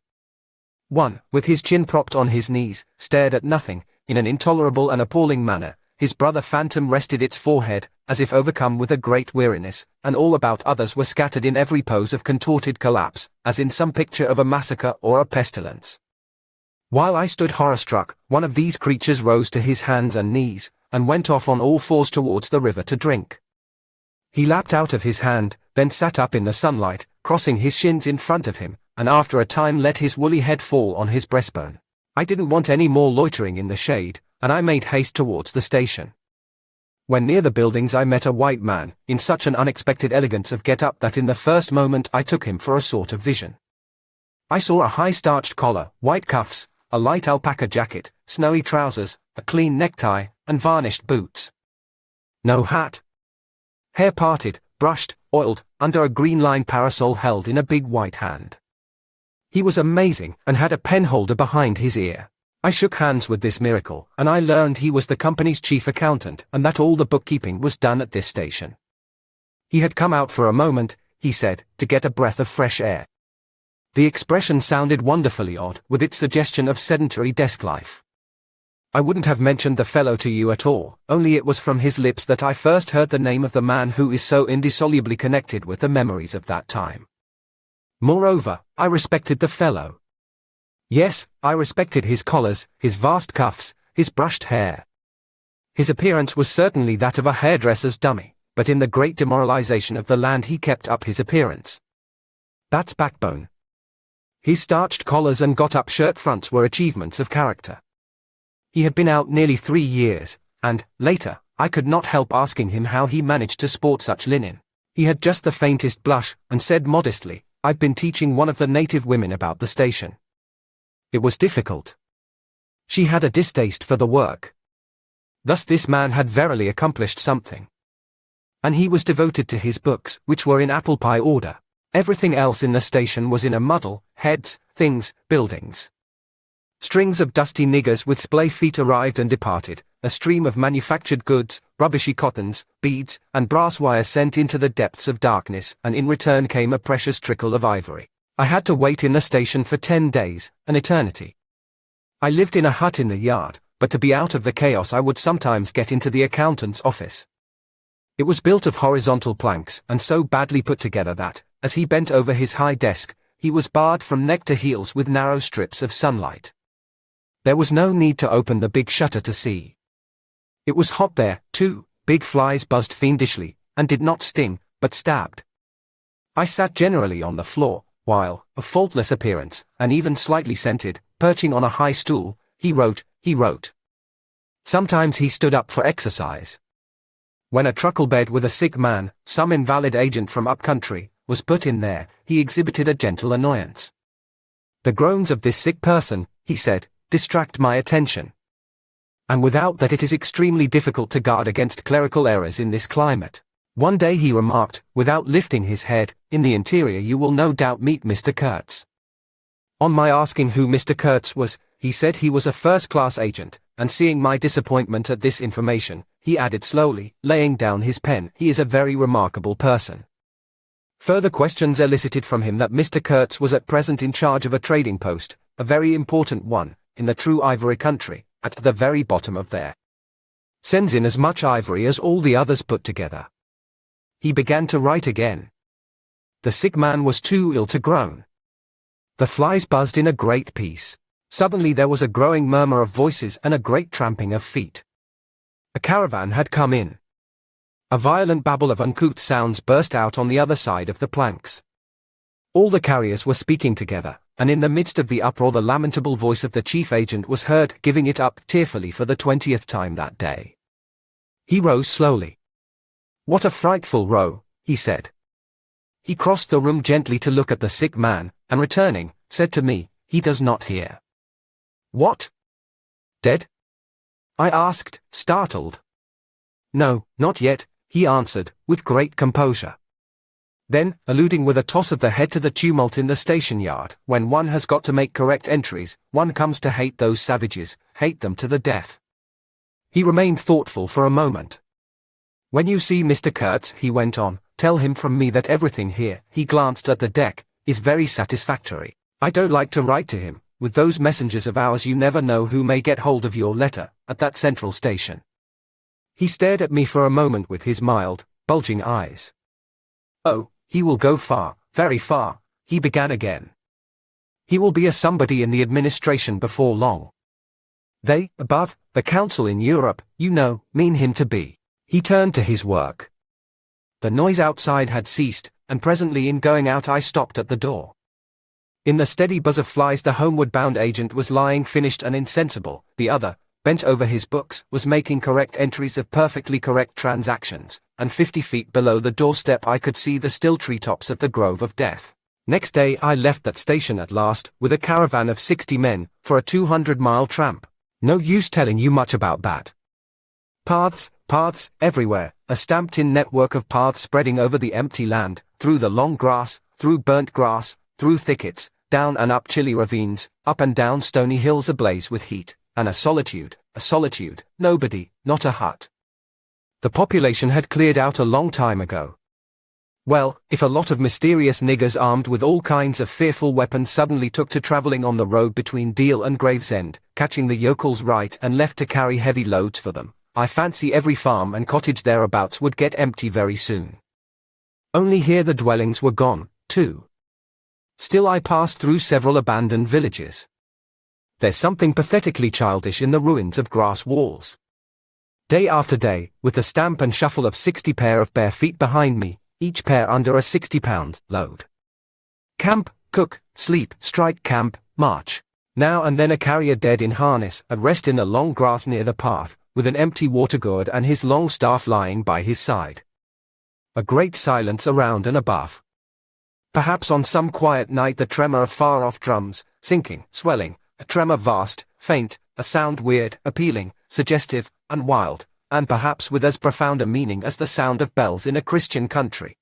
One, with his chin propped on his knees, stared at nothing, in an intolerable and appalling manner. His brother phantom rested its forehead, as if overcome with a great weariness, and all about others were scattered in every pose of contorted collapse, as in some picture of a massacre or a pestilence. While I stood horror-struck, one of these creatures rose to his hands and knees, and went off on all fours towards the river to drink. He lapped out of his hand, then sat up in the sunlight, crossing his shins in front of him, and after a time let his woolly head fall on his breastbone. I didn't want any more loitering in the shade, and I made haste towards the station. When near the buildings I met a white man, in such an unexpected elegance of get-up that in the first moment I took him for a sort of vision. I saw a high starched collar, white cuffs, a light alpaca jacket, snowy trousers, a clean necktie, and varnished boots. No hat. Hair parted, brushed, oiled, under a green-lined parasol held in a big white hand. He was amazing, and had a penholder behind his ear. I shook hands with this miracle, and I learned he was the company's chief accountant, and that all the bookkeeping was done at this station. He had come out for a moment, he said, to get a breath of fresh air. The expression sounded wonderfully odd, with its suggestion of sedentary desk life. I wouldn't have mentioned the fellow to you at all, only it was from his lips that I first heard the name of the man who is so indissolubly connected with the memories of that time. Moreover, I respected the fellow. Yes, I respected his collars, his vast cuffs, his brushed hair. His appearance was certainly that of a hairdresser's dummy, but in the great demoralization of the land he kept up his appearance. That's backbone. His starched collars and got-up shirt fronts were achievements of character. He had been out nearly 3 years, and, later, I could not help asking him how he managed to sport such linen. He had just the faintest blush, and said modestly, "I've been teaching one of the native women about the station." It was difficult. She had a distaste for the work. Thus this man had verily accomplished something. And he was devoted to his books, which were in apple pie order. Everything else in the station was in a muddle: heads, things, buildings. Strings of dusty niggers with splay feet arrived and departed, a stream of manufactured goods, rubbishy cottons, beads, and brass wire sent into the depths of darkness, and in return came a precious trickle of ivory. I had to wait in the station for 10 days, an eternity. I lived in a hut in the yard, but to be out of the chaos I would sometimes get into the accountant's office. It was built of horizontal planks, and so badly put together that, as he bent over his high desk, he was barred from neck to heels with narrow strips of sunlight. There was no need to open the big shutter to see. It was hot there, too. Big flies buzzed fiendishly, and did not sting, but stabbed. I sat generally on the floor, while, of faultless appearance, and even slightly scented, perching on a high stool, he wrote. Sometimes he stood up for exercise. When a truckle bed with a sick man, some invalid agent from up-country, was put in there, he exhibited a gentle annoyance. "The groans of this sick person," he said, "distract my attention. And without that it is extremely difficult to guard against clerical errors in this climate." One day he remarked, without lifting his head, "In the interior you will no doubt meet Mr. Kurtz." On my asking who Mr. Kurtz was, he said he was a first-class agent, and seeing my disappointment at this information, he added slowly, laying down his pen, "He is a very remarkable person." Further questions elicited from him that Mr. Kurtz was at present in charge of a trading post, a very important one, in the true ivory country, at the very bottom of there. Sends in as much ivory as all the others put together. He began to write again. The sick man was too ill to groan. The flies buzzed in a great peace. Suddenly there was a growing murmur of voices and a great tramping of feet. A caravan had come in. A violent babble of uncouth sounds burst out on the other side of the planks. All the carriers were speaking together, and in the midst of the uproar the lamentable voice of the chief agent was heard, giving it up tearfully for the 20th time that day. He rose slowly. "What a frightful row," he said. He crossed the room gently to look at the sick man, and returning, said to me, "He does not hear." "What? Dead?" I asked, startled. "No, not yet," he answered, with great composure. Then, alluding with a toss of the head to the tumult in the station yard, "When one has got to make correct entries, one comes to hate those savages, hate them to the death." He remained thoughtful for a moment. "When you see Mr. Kurtz," he went on, "tell him from me that everything here," he glanced at the deck, "is very satisfactory. I don't like to write to him, with those messengers of ours you never know who may get hold of your letter, at that central station. He stared at me for a moment with his mild, bulging eyes. Oh, he will go far, very far, he began again. He will be a somebody in the administration before long. They, above, the council in Europe, you know, mean him to be. He turned to his work. The noise outside had ceased, and presently in going out I stopped at the door. In the steady buzz of flies the homeward-bound agent was lying finished and insensible, the other, bent over his books, was making correct entries of perfectly correct transactions, and 50 feet below the doorstep I could see the still treetops of the Grove of Death. Next day I left that station at last, with a caravan of 60 men, for a 200-mile tramp. No use telling you much about that. Paths, everywhere, a stamped-in network of paths spreading over the empty land, through the long grass, through burnt grass, through thickets, down and up chilly ravines, up and down stony hills ablaze with heat, and a solitude, nobody, not a hut. The population had cleared out a long time ago. Well, if a lot of mysterious niggers armed with all kinds of fearful weapons suddenly took to travelling on the road between Deal and Gravesend, catching the yokels right and left to carry heavy loads for them, I fancy every farm and cottage thereabouts would get empty very soon. Only here the dwellings were gone, too. Still I passed through several abandoned villages. There's something pathetically childish in the ruins of grass walls. Day after day, with the stamp and shuffle of 60 pair of bare feet behind me, each pair under a 60-pound load. Camp, cook, sleep, strike camp, march. Now and then a carrier dead in harness, at rest in the long grass near the path, with an empty water-gourd and his long staff lying by his side. A great silence around and above. Perhaps on some quiet night the tremor of far-off drums, sinking, swelling, a tremor vast, faint, a sound weird, appealing, suggestive, and wild, and perhaps with as profound a meaning as the sound of bells in a Christian country.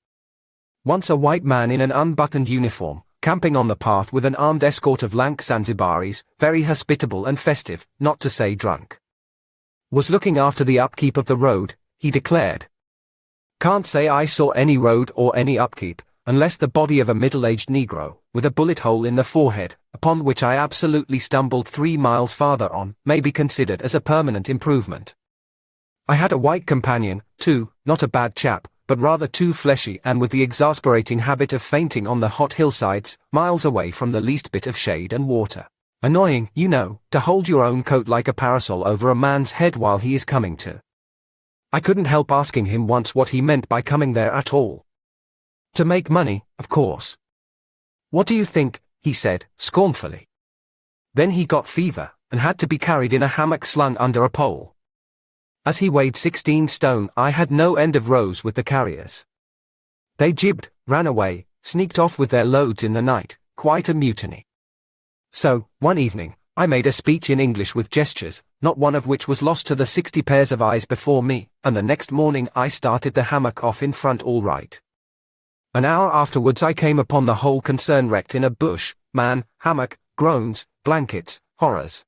Once a white man in an unbuttoned uniform, camping on the path with an armed escort of lank Zanzibaris, very hospitable and festive, not to say drunk, was looking after the upkeep of the road, he declared. Can't say I saw any road or any upkeep, unless the body of a middle-aged Negro, with a bullet hole in the forehead, upon which I absolutely stumbled 3 miles farther on, may be considered as a permanent improvement. I had a white companion, too, not a bad chap, but rather too fleshy and with the exasperating habit of fainting on the hot hillsides, miles away from the least bit of shade and water. Annoying, you know, to hold your own coat like a parasol over a man's head while he is coming to. I couldn't help asking him once what he meant by coming there at all. To make money, of course. What do you think, he said, scornfully. Then he got fever, and had to be carried in a hammock slung under a pole. As he weighed 16 stone, I had no end of rows with the carriers. They jibbed, ran away, sneaked off with their loads in the night, quite a mutiny. So, one evening, I made a speech in English with gestures, not one of which was lost to the 60 pairs of eyes before me, and the next morning I started the hammock off in front all right. An hour afterwards I came upon the whole concern wrecked in a bush, man, hammock, groans, blankets, horrors.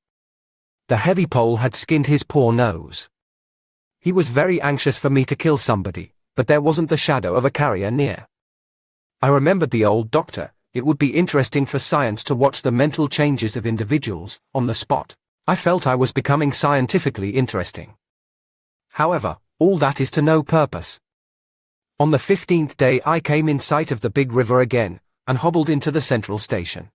The heavy pole had skinned his poor nose. He was very anxious for me to kill somebody, but there wasn't the shadow of a carrier near. I remembered the old doctor. It would be interesting for science to watch the mental changes of individuals, on the spot. I felt I was becoming scientifically interesting. However, all that is to no purpose. On the 15th day I came in sight of the big river again, and hobbled into the central station.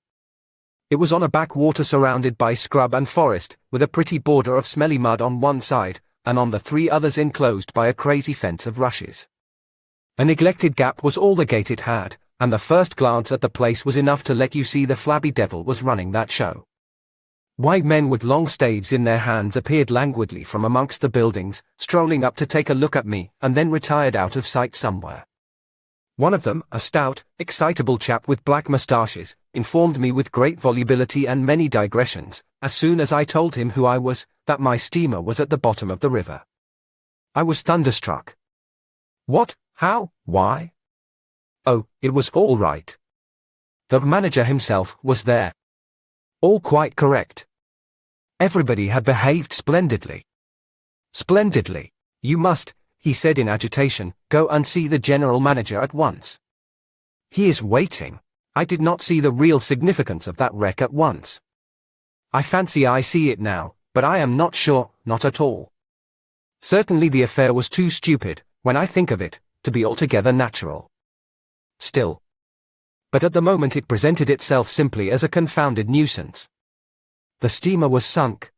It was on a backwater surrounded by scrub and forest, with a pretty border of smelly mud on one side, and on the 3 others enclosed by a crazy fence of rushes. A neglected gap was all the gate it had, and the first glance at the place was enough to let you see the flabby devil was running that show. White men with long staves in their hands appeared languidly from amongst the buildings, strolling up to take a look at me, and then retired out of sight somewhere. One of them, a stout, excitable chap with black moustaches, informed me with great volubility and many digressions, as soon as I told him who I was, that my steamer was at the bottom of the river. I was thunderstruck. What? How? Why? Oh, it was all right. The manager himself was there. All quite correct. Everybody had behaved splendidly. Splendidly. You must, he said in agitation, go and see the general manager at once. He is waiting. I did not see the real significance of that wreck at once. I fancy I see it now, but I am not sure, not at all. Certainly the affair was too stupid, when I think of it, to be altogether natural. Still. But at the moment it presented itself simply as a confounded nuisance. The steamer was sunk.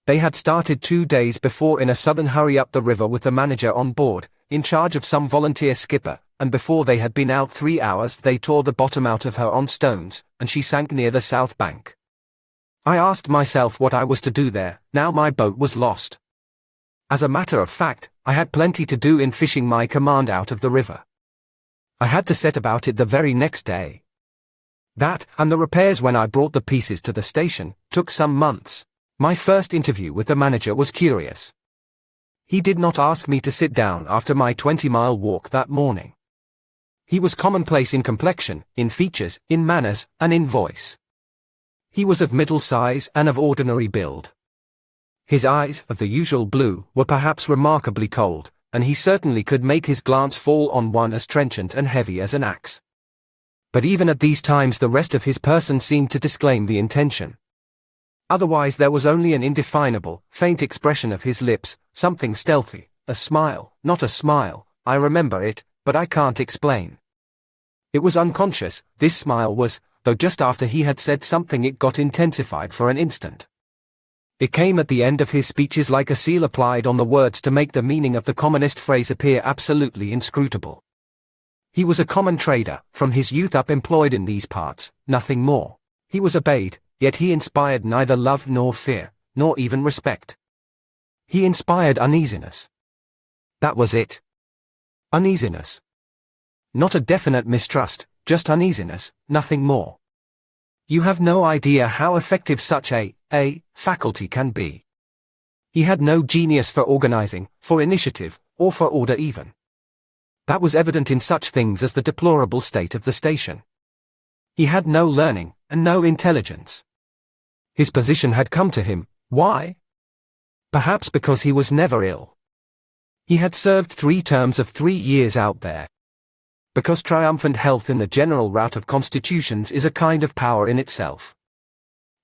They had started 2 days before in a sudden hurry up the river with the manager on board, in charge of some volunteer skipper, and before they had been out 3 hours they tore the bottom out of her on stones, and she sank near the south bank. I asked myself what I was to do there, now my boat was lost. As a matter of fact, I had plenty to do in fishing my command out of the river. I had to set about it the very next day. That, and the repairs when I brought the pieces to the station, took some months. My first interview with the manager was curious. He did not ask me to sit down after my 20-mile walk that morning. He was commonplace in complexion, in features, in manners, and in voice. He was of middle size and of ordinary build. His eyes, of the usual blue, were perhaps remarkably cold, and he certainly could make his glance fall on one as trenchant and heavy as an axe. But even at these times the rest of his person seemed to disclaim the intention. Otherwise there was only an indefinable, faint expression of his lips, something stealthy, a smile, not a smile, I remember it, but I can't explain. It was unconscious, this smile was, though just after he had said something it got intensified for an instant. It came at the end of his speeches like a seal applied on the words to make the meaning of the commonest phrase appear absolutely inscrutable. He was a common trader, from his youth up employed in these parts, nothing more. He was obeyed, yet he inspired neither love nor fear, nor even respect. He inspired uneasiness. That was it. Uneasiness. Not a definite mistrust, just uneasiness, nothing more. You have no idea how effective such a faculty can be. He had no genius for organizing, for initiative, or for order even. That was evident in such things as the deplorable state of the station. He had no learning, and no intelligence. His position had come to him, why? Perhaps because he was never ill. He had served 3 terms of 3 years out there. Because triumphant health in the general rout of constitutions is a kind of power in itself.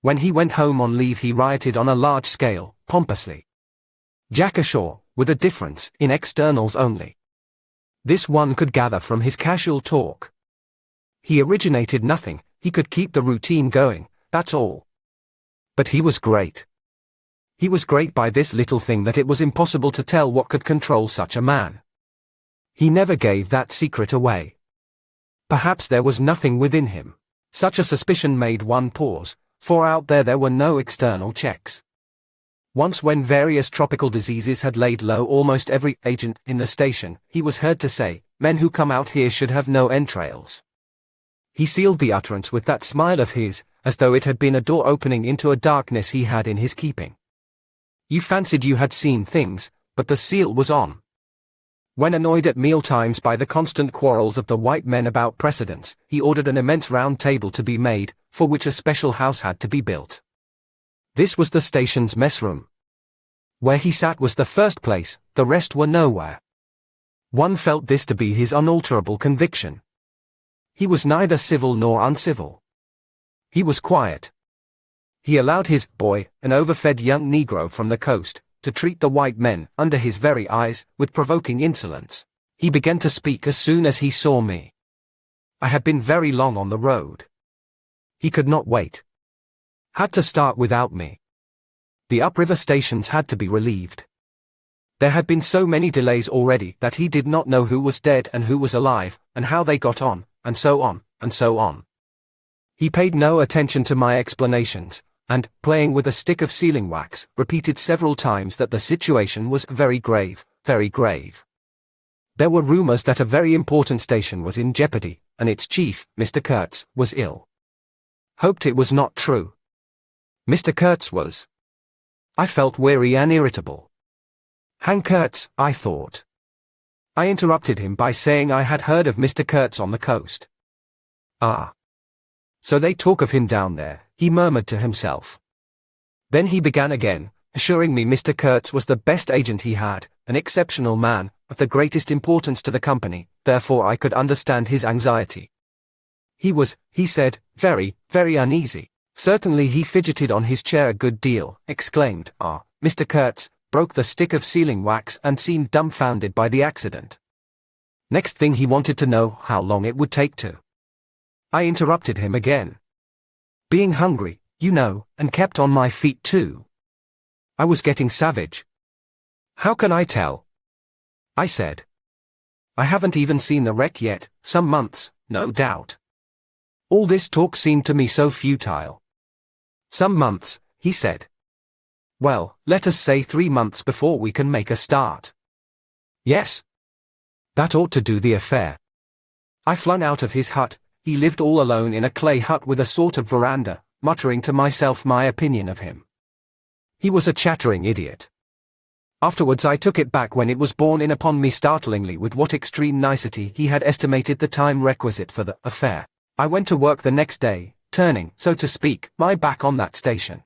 When he went home on leave he rioted on a large scale, pompously. Jack ashore, with a difference, in externals only. This one could gather from his casual talk. He originated nothing, he could keep the routine going, that's all. But he was great. He was great by this little thing that it was impossible to tell what could control such a man. He never gave that secret away. Perhaps there was nothing within him. Such a suspicion made one pause, for out there were no external checks. Once when various tropical diseases had laid low almost every agent in the station, he was heard to say, "Men who come out here should have no entrails." He sealed the utterance with that smile of his, as though it had been a door opening into a darkness he had in his keeping. You fancied you had seen things, but the seal was on. When annoyed at mealtimes by the constant quarrels of the white men about precedence, he ordered an immense round table to be made, for which a special house had to be built. This was the station's mess room. Where he sat was the first place, the rest were nowhere. One felt this to be his unalterable conviction. He was neither civil nor uncivil. He was quiet. He allowed his boy, an overfed young Negro from the coast, to treat the white men, under his very eyes, with provoking insolence. He began to speak as soon as he saw me. I had been very long on the road. He could not wait. Had to start without me. The upriver stations had to be relieved. There had been so many delays already that he did not know who was dead and who was alive, and how they got on, and so on, and so on. He paid no attention to my explanations, and, playing with a stick of sealing wax, repeated several times that the situation was very grave, very grave. There were rumors that a very important station was in jeopardy, and its chief, Mr. Kurtz, was ill. Hoped it was not true. Mr. Kurtz was. I felt weary and irritable. Hang Kurtz, I thought. I interrupted him by saying I had heard of Mr. Kurtz on the coast. Ah. So they talk of him down there, he murmured to himself. Then he began again, assuring me Mr. Kurtz was the best agent he had, an exceptional man, of the greatest importance to the company, therefore I could understand his anxiety. He was, he said, very, very uneasy. Certainly he fidgeted on his chair a good deal, exclaimed, "Ah, Mr. Kurtz," broke the stick of sealing wax and seemed dumbfounded by the accident. Next thing he wanted to know how long it would take to. I interrupted him again. Being hungry, you know, and kept on my feet too. I was getting savage. "How can I tell?" I said. "I haven't even seen the wreck yet, some months, no doubt." All this talk seemed to me so futile. "Some months," he said. "Well, let us say 3 months before we can make a start." "Yes. That ought to do the affair." I flung out of his hut. He lived all alone in a clay hut with a sort of veranda, muttering to myself my opinion of him. He was a chattering idiot. Afterwards I took it back when it was borne in upon me startlingly with what extreme nicety he had estimated the time requisite for the affair. I went to work the next day, turning, so to speak, my back on that station.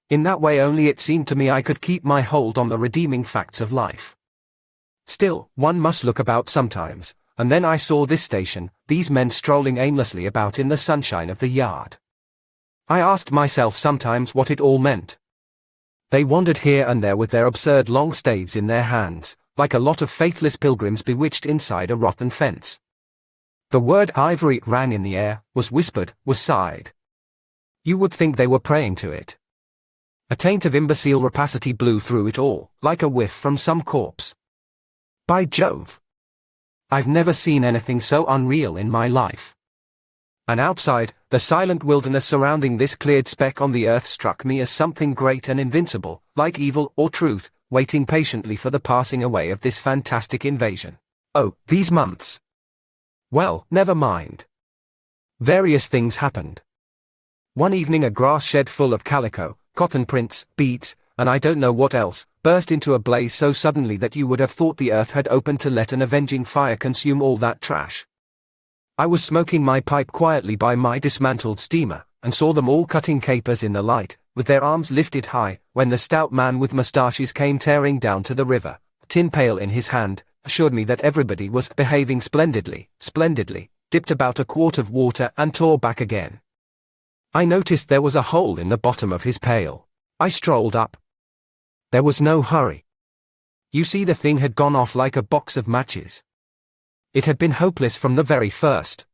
In that way only it seemed to me I could keep my hold on the redeeming facts of life. Still, one must look about sometimes, and then I saw this station, these men strolling aimlessly about in the sunshine of the yard. I asked myself sometimes what it all meant. They wandered here and there with their absurd long staves in their hands, like a lot of faithless pilgrims bewitched inside a rotten fence. The word ivory rang in the air, was whispered, was sighed. You would think they were praying to it. A taint of imbecile rapacity blew through it all, like a whiff from some corpse. By Jove! I've never seen anything so unreal in my life. And outside, the silent wilderness surrounding this cleared speck on the earth struck me as something great and invincible, like evil or truth, waiting patiently for the passing away of this fantastic invasion. Oh, these months! Well, never mind. Various things happened. One evening a grass shed full of calico, cotton prints, beads, and I don't know what else, burst into a blaze so suddenly that you would have thought the earth had opened to let an avenging fire consume all that trash. I was smoking my pipe quietly by my dismantled steamer, and saw them all cutting capers in the light, with their arms lifted high, when the stout man with moustaches came tearing down to the river, a tin pail in his hand, assured me that everybody was behaving splendidly, dipped about a quart of water and tore back again. I noticed there was a hole in the bottom of his pail. I strolled up. There was no hurry. You see, the thing had gone off like a box of matches. It had been hopeless from the very first.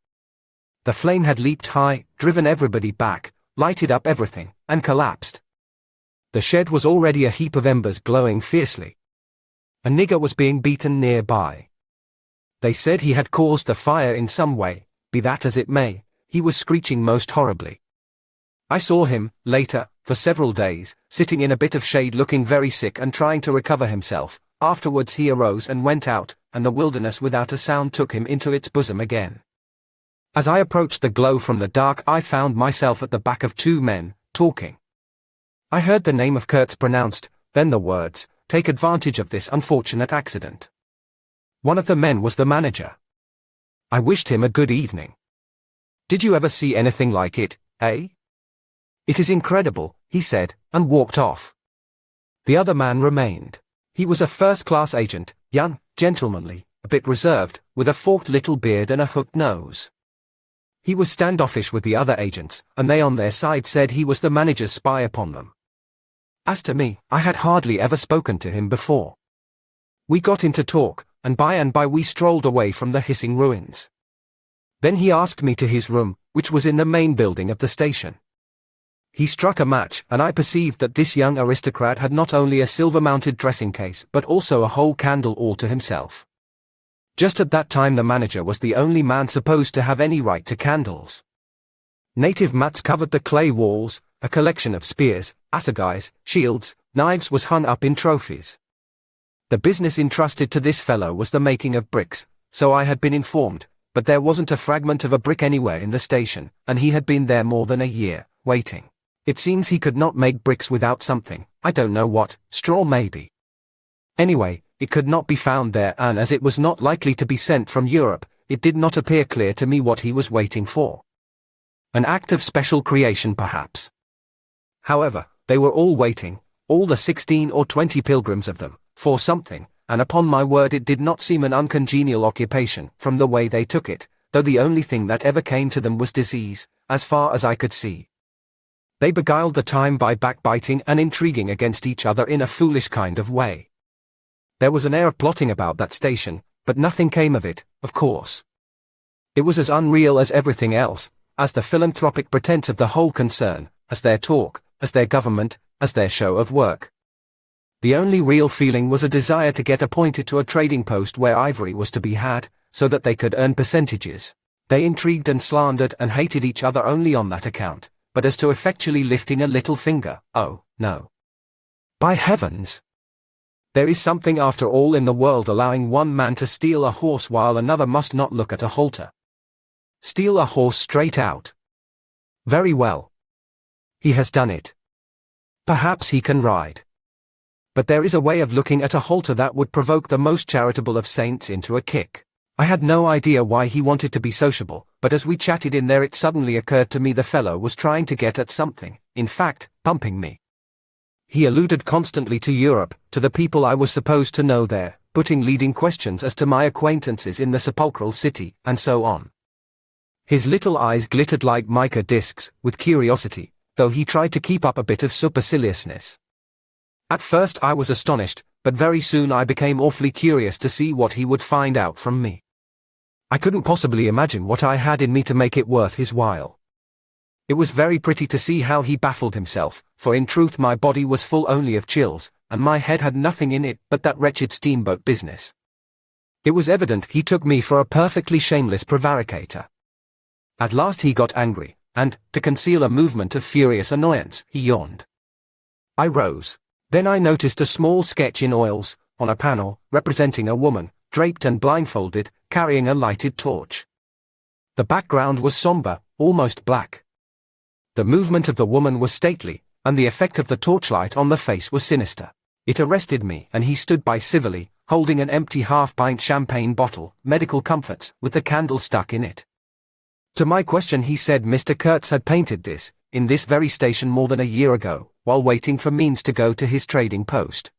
The flame had leaped high, driven everybody back, lighted up everything, and collapsed. The shed was already a heap of embers glowing fiercely. A nigger was being beaten nearby. They said he had caused the fire in some way, be that as it may, he was screeching most horribly. I saw him, later, for several days, sitting in a bit of shade looking very sick and trying to recover himself. Afterwards he arose and went out, and the wilderness without a sound took him into its bosom again. As I approached the glow from the dark I found myself at the back of 2 men, talking. I heard the name of Kurtz pronounced, then the words, "Take advantage of this unfortunate accident." One of the men was the manager. I wished him a good evening. "Did you ever see anything like it, eh?" "It is incredible," he said, and walked off. The other man remained. He was a first-class agent, young, gentlemanly, a bit reserved, with a forked little beard and a hooked nose. He was standoffish with the other agents, and they on their side said he was the manager's spy upon them. As to me, I had hardly ever spoken to him before. We got into talk, and by we strolled away from the hissing ruins. Then he asked me to his room, which was in the main building of the station. He struck a match, and I perceived that this young aristocrat had not only a silver-mounted dressing case but also a whole candle all to himself. Just at that time the manager was the only man supposed to have any right to candles. Native mats covered the clay walls, a collection of spears, assegais, shields, knives was hung up in trophies. The business entrusted to this fellow was the making of bricks, so I had been informed, but there wasn't a fragment of a brick anywhere in the station, and he had been there more than a year, waiting. It seems he could not make bricks without something, I don't know what, straw maybe. Anyway, it could not be found there, and as it was not likely to be sent from Europe, it did not appear clear to me what he was waiting for. An act of special creation perhaps. However, they were all waiting, all the 16 or 20 pilgrims of them, for something, and upon my word it did not seem an uncongenial occupation, from the way they took it, though the only thing that ever came to them was disease, as far as I could see. They beguiled the time by backbiting and intriguing against each other in a foolish kind of way. There was an air of plotting about that station, but nothing came of it, of course. It was as unreal as everything else, as the philanthropic pretense of the whole concern, as their talk, as their government, as their show of work. The only real feeling was a desire to get appointed to a trading post where ivory was to be had, so that they could earn percentages. They intrigued and slandered and hated each other only on that account, but as to effectually lifting a little finger, oh, no. By heavens! There is something after all in the world allowing one man to steal a horse while another must not look at a halter. Steal a horse straight out. Very well. He has done it. Perhaps he can ride. But there is a way of looking at a halter that would provoke the most charitable of saints into a kick. I had no idea why he wanted to be sociable, but as we chatted in there it suddenly occurred to me the fellow was trying to get at something, in fact, pumping me. He alluded constantly to Europe, to the people I was supposed to know there, putting leading questions as to my acquaintances in the sepulchral city, and so on. His little eyes glittered like mica discs, with curiosity, though he tried to keep up a bit of superciliousness. At first I was astonished, but very soon I became awfully curious to see what he would find out from me. I couldn't possibly imagine what I had in me to make it worth his while. It was very pretty to see how he baffled himself, for in truth my body was full only of chills, and my head had nothing in it but that wretched steamboat business. It was evident he took me for a perfectly shameless prevaricator. At last he got angry, and, to conceal a movement of furious annoyance, he yawned. I rose. Then I noticed a small sketch in oils, on a panel, representing a woman, draped and blindfolded, carrying a lighted torch. The background was somber, almost black. The movement of the woman was stately, and the effect of the torchlight on the face was sinister. It arrested me, and he stood by civilly, holding an empty half-pint champagne bottle, medical comforts, with the candle stuck in it. To my question he said Mr. Kurtz had painted this, in this very station more than a year ago, while waiting for means to go to his trading post.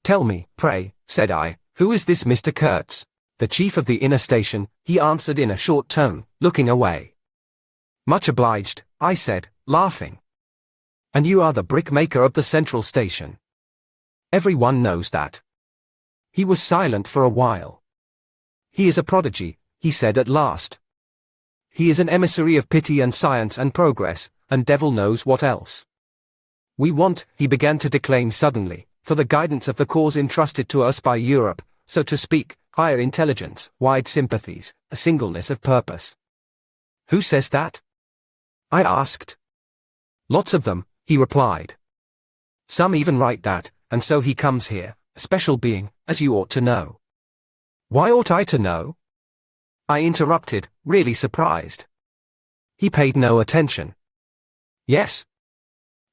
Tell me, pray, said I, who is this Mr. Kurtz? The chief of the inner station, he answered in a short tone, looking away. Much obliged, I said, laughing. And you are the brickmaker of the central station. Everyone knows that. He was silent for a while. He is a prodigy, he said at last. He is an emissary of pity and science and progress, and devil knows what else. We want, he began to declaim suddenly, for the guidance of the cause entrusted to us by Europe, so to speak, higher intelligence, wide sympathies, a singleness of purpose. Who says that? I asked. Lots of them, he replied. Some even write that, and so he comes here, a special being, as you ought to know. Why ought I to know? I interrupted, really surprised. He paid no attention. Yes.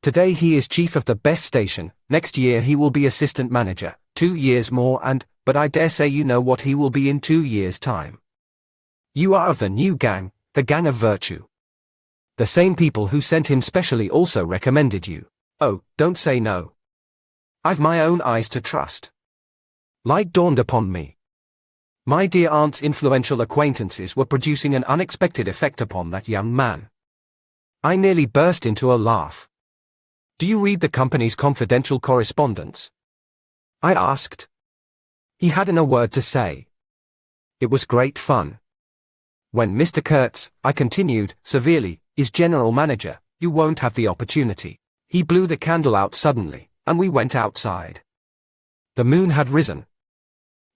Today he is chief of the best station, next year he will be assistant manager, 2 years more but I dare say you know what he will be in 2 years' time. You are of the new gang, the gang of virtue. The same people who sent him specially also recommended you. Oh, don't say no. I've my own eyes to trust. Light dawned upon me. My dear aunt's influential acquaintances were producing an unexpected effect upon that young man. I nearly burst into a laugh. Do you read the company's confidential correspondence? I asked. He hadn't a word to say. It was great fun. When Mr. Kurtz, I continued, severely, is general manager, you won't have the opportunity. He blew the candle out suddenly, and we went outside. The moon had risen.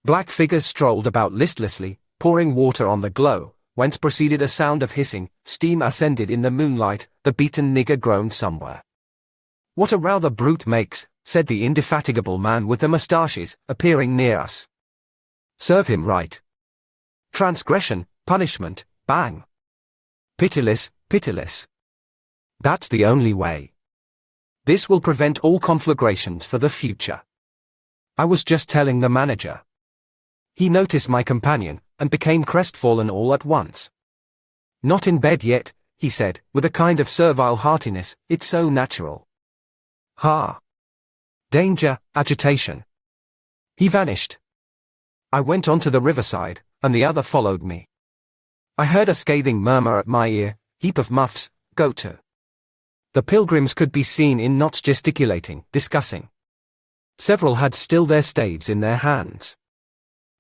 Black figures strolled about listlessly, pouring water on the glow, whence proceeded a sound of hissing, steam ascended in the moonlight, the beaten nigger groaned somewhere. What a row the brute makes, said the indefatigable man with the moustaches, appearing near us. Serve him right. Transgression, punishment, bang. Pitiless, pitiless. That's the only way. This will prevent all conflagrations for the future. I was just telling the manager. He noticed my companion, and became crestfallen all at once. Not in bed yet, he said, with a kind of servile heartiness, it's so natural. Ha! Danger, agitation. He vanished. I went on to the riverside, and the other followed me. I heard a scathing murmur at my ear, heap of muffs, go to. The pilgrims could be seen in knots gesticulating, discussing. Several had still their staves in their hands.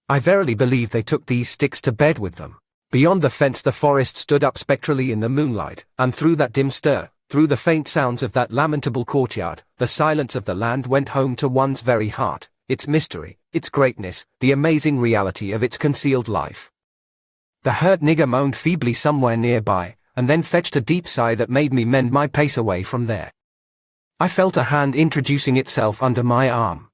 I verily believe they took these sticks to bed with them. Beyond the fence the forest stood up spectrally in the moonlight, and through that dim stir, through the faint sounds of that lamentable courtyard, the silence of the land went home to one's very heart, its mystery, its greatness, the amazing reality of its concealed life. The hurt nigger moaned feebly somewhere nearby, and then fetched a deep sigh that made me mend my pace away from there. I felt a hand introducing itself under my arm.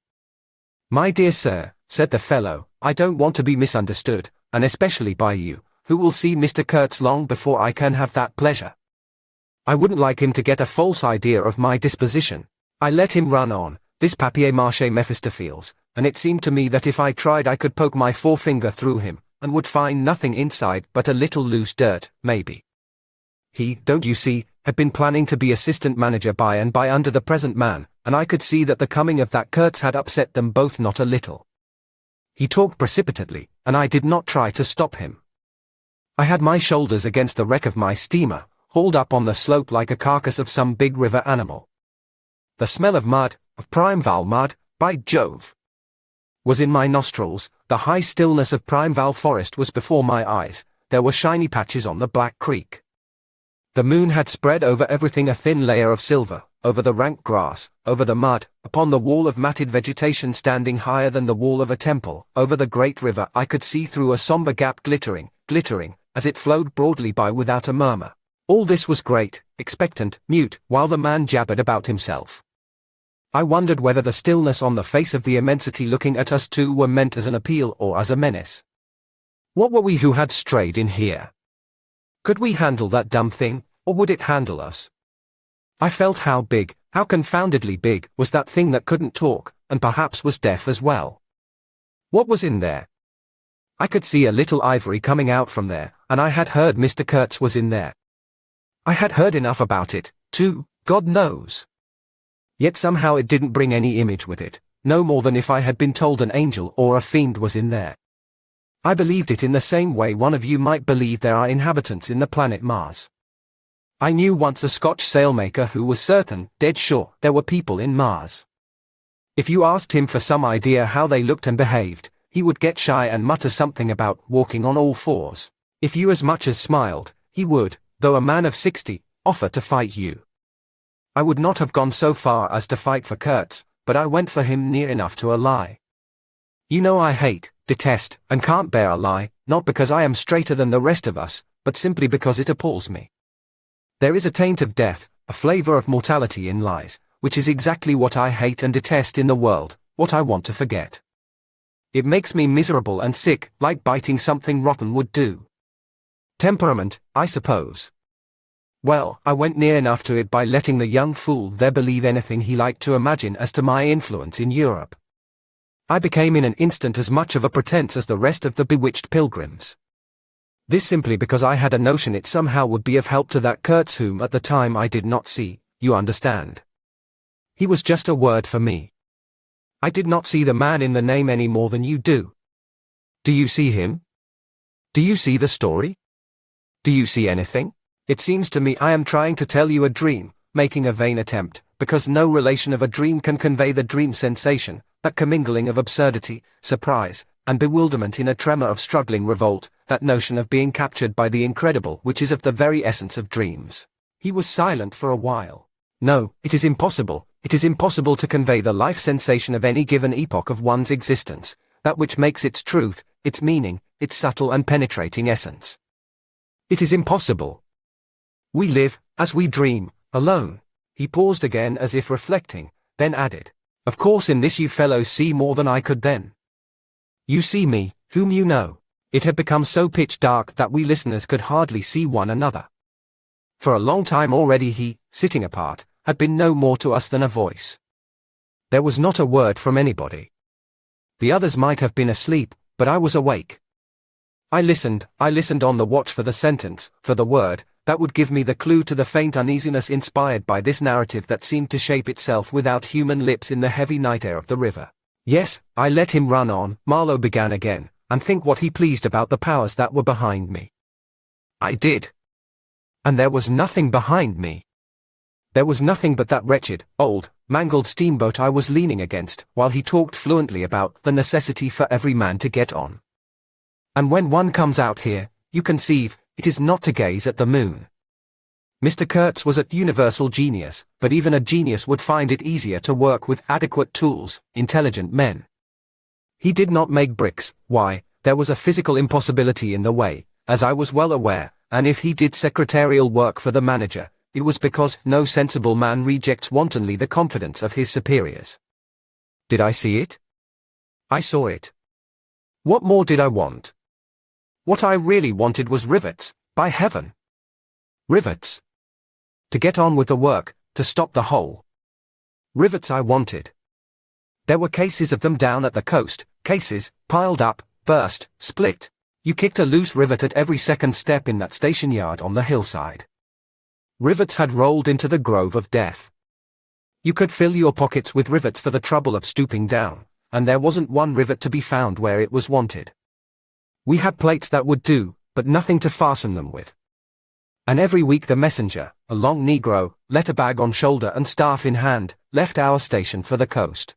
"My dear sir," said the fellow, "I don't want to be misunderstood, and especially by you, who will see Mr. Kurtz long before I can have that pleasure. I wouldn't like him to get a false idea of my disposition." I let him run on, this papier-mâché Mephistopheles, and it seemed to me that if I tried I could poke my forefinger through him, and would find nothing inside but a little loose dirt, maybe. He, don't you see, had been planning to be assistant manager by and by under the present man, and I could see that the coming of that Kurtz had upset them both not a little. He talked precipitately, and I did not try to stop him. I had my shoulders against the wreck of my steamer, hauled up on the slope like a carcass of some big river animal. The smell of mud, of Primeval mud, by Jove, was in my nostrils. The high stillness of Primeval forest was before my eyes. There were shiny patches on the Black Creek. The moon had spread over everything a thin layer of silver, over the rank grass, over the mud, upon the wall of matted vegetation standing higher than the wall of a temple, over the great river I could see through a somber gap glittering, as it flowed broadly by without a murmur. All this was great, expectant, mute, while the man jabbered about himself. I wondered whether the stillness on the face of the immensity looking at us two were meant as an appeal or as a menace. What were we who had strayed in here? Could we handle that dumb thing, or would it handle us? I felt how big, how confoundedly big, was that thing that couldn't talk, and perhaps was deaf as well. What was in there? I could see a little ivory coming out from there, and I had heard Mr. Kurtz was in there. I had heard enough about it, too, God knows. Yet somehow it didn't bring any image with it, no more than if I had been told an angel or a fiend was in there. I believed it in the same way one of you might believe there are inhabitants in the planet Mars. I knew once a Scotch sailmaker who was certain, dead sure, there were people in Mars. If you asked him for some idea how they looked and behaved, he would get shy and mutter something about walking on all fours. If you as much as smiled, he would, though a man of 60, offer to fight you. I would not have gone so far as to fight for Kurtz, but I went for him near enough to a lie. You know I hate, detest, and can't bear a lie, not because I am straighter than the rest of us, but simply because it appalls me. There is a taint of death, a flavor of mortality in lies, which is exactly what I hate and detest in the world, what I want to forget. It makes me miserable and sick, like biting something rotten would do. Temperament, I suppose. Well, I went near enough to it by letting the young fool there believe anything he liked to imagine as to my influence in Europe. I became in an instant as much of a pretense as the rest of the bewitched pilgrims. This simply because I had a notion it somehow would be of help to that Kurtz whom at the time I did not see, you understand. He was just a word for me. I did not see the man in the name any more than you do. Do you see him? Do you see the story? Do you see anything? It seems to me I am trying to tell you a dream, making a vain attempt, because no relation of a dream can convey the dream sensation, that commingling of absurdity, surprise, and bewilderment in a tremor of struggling revolt, that notion of being captured by the incredible which is of the very essence of dreams. He was silent for a while. No, it is impossible to convey the life sensation of any given epoch of one's existence, that which makes its truth, its meaning, its subtle and penetrating essence. It is impossible. We live, as we dream, alone. He paused again as if reflecting, then added, "Of course in this you fellows see more than I could then. You see me, whom you know." It had become so pitch dark that we listeners could hardly see one another. For a long time already he, sitting apart, had been no more to us than a voice. There was not a word from anybody. The others might have been asleep, but I was awake. I listened on the watch for the sentence, for the word, that would give me the clue to the faint uneasiness inspired by this narrative that seemed to shape itself without human lips in the heavy night air of the river. Yes, I let him run on, Marlow began again, and think what he pleased about the powers that were behind me. I did. And there was nothing behind me. There was nothing but that wretched, old, mangled steamboat I was leaning against, while he talked fluently about the necessity for every man to get on. And when one comes out here, you conceive, it is not to gaze at the moon. Mr. Kurtz was a universal genius, but even a genius would find it easier to work with adequate tools, intelligent men. He did not make bricks. Why? There was a physical impossibility in the way, as I was well aware, and if he did secretarial work for the manager, it was because no sensible man rejects wantonly the confidence of his superiors. Did I see it? I saw it. What more did I want? What I really wanted was rivets, by heaven. Rivets. To get on with the work, to stop the hole. Rivets I wanted. There were cases of them down at the coast, cases, piled up, burst, split. You kicked a loose rivet at every second step in that station yard on the hillside. Rivets had rolled into the grove of death. You could fill your pockets with rivets for the trouble of stooping down, and there wasn't one rivet to be found where it was wanted. We had plates that would do, but nothing to fasten them with. And every week the messenger, a long Negro, letterbag on shoulder and staff in hand, left our station for the coast.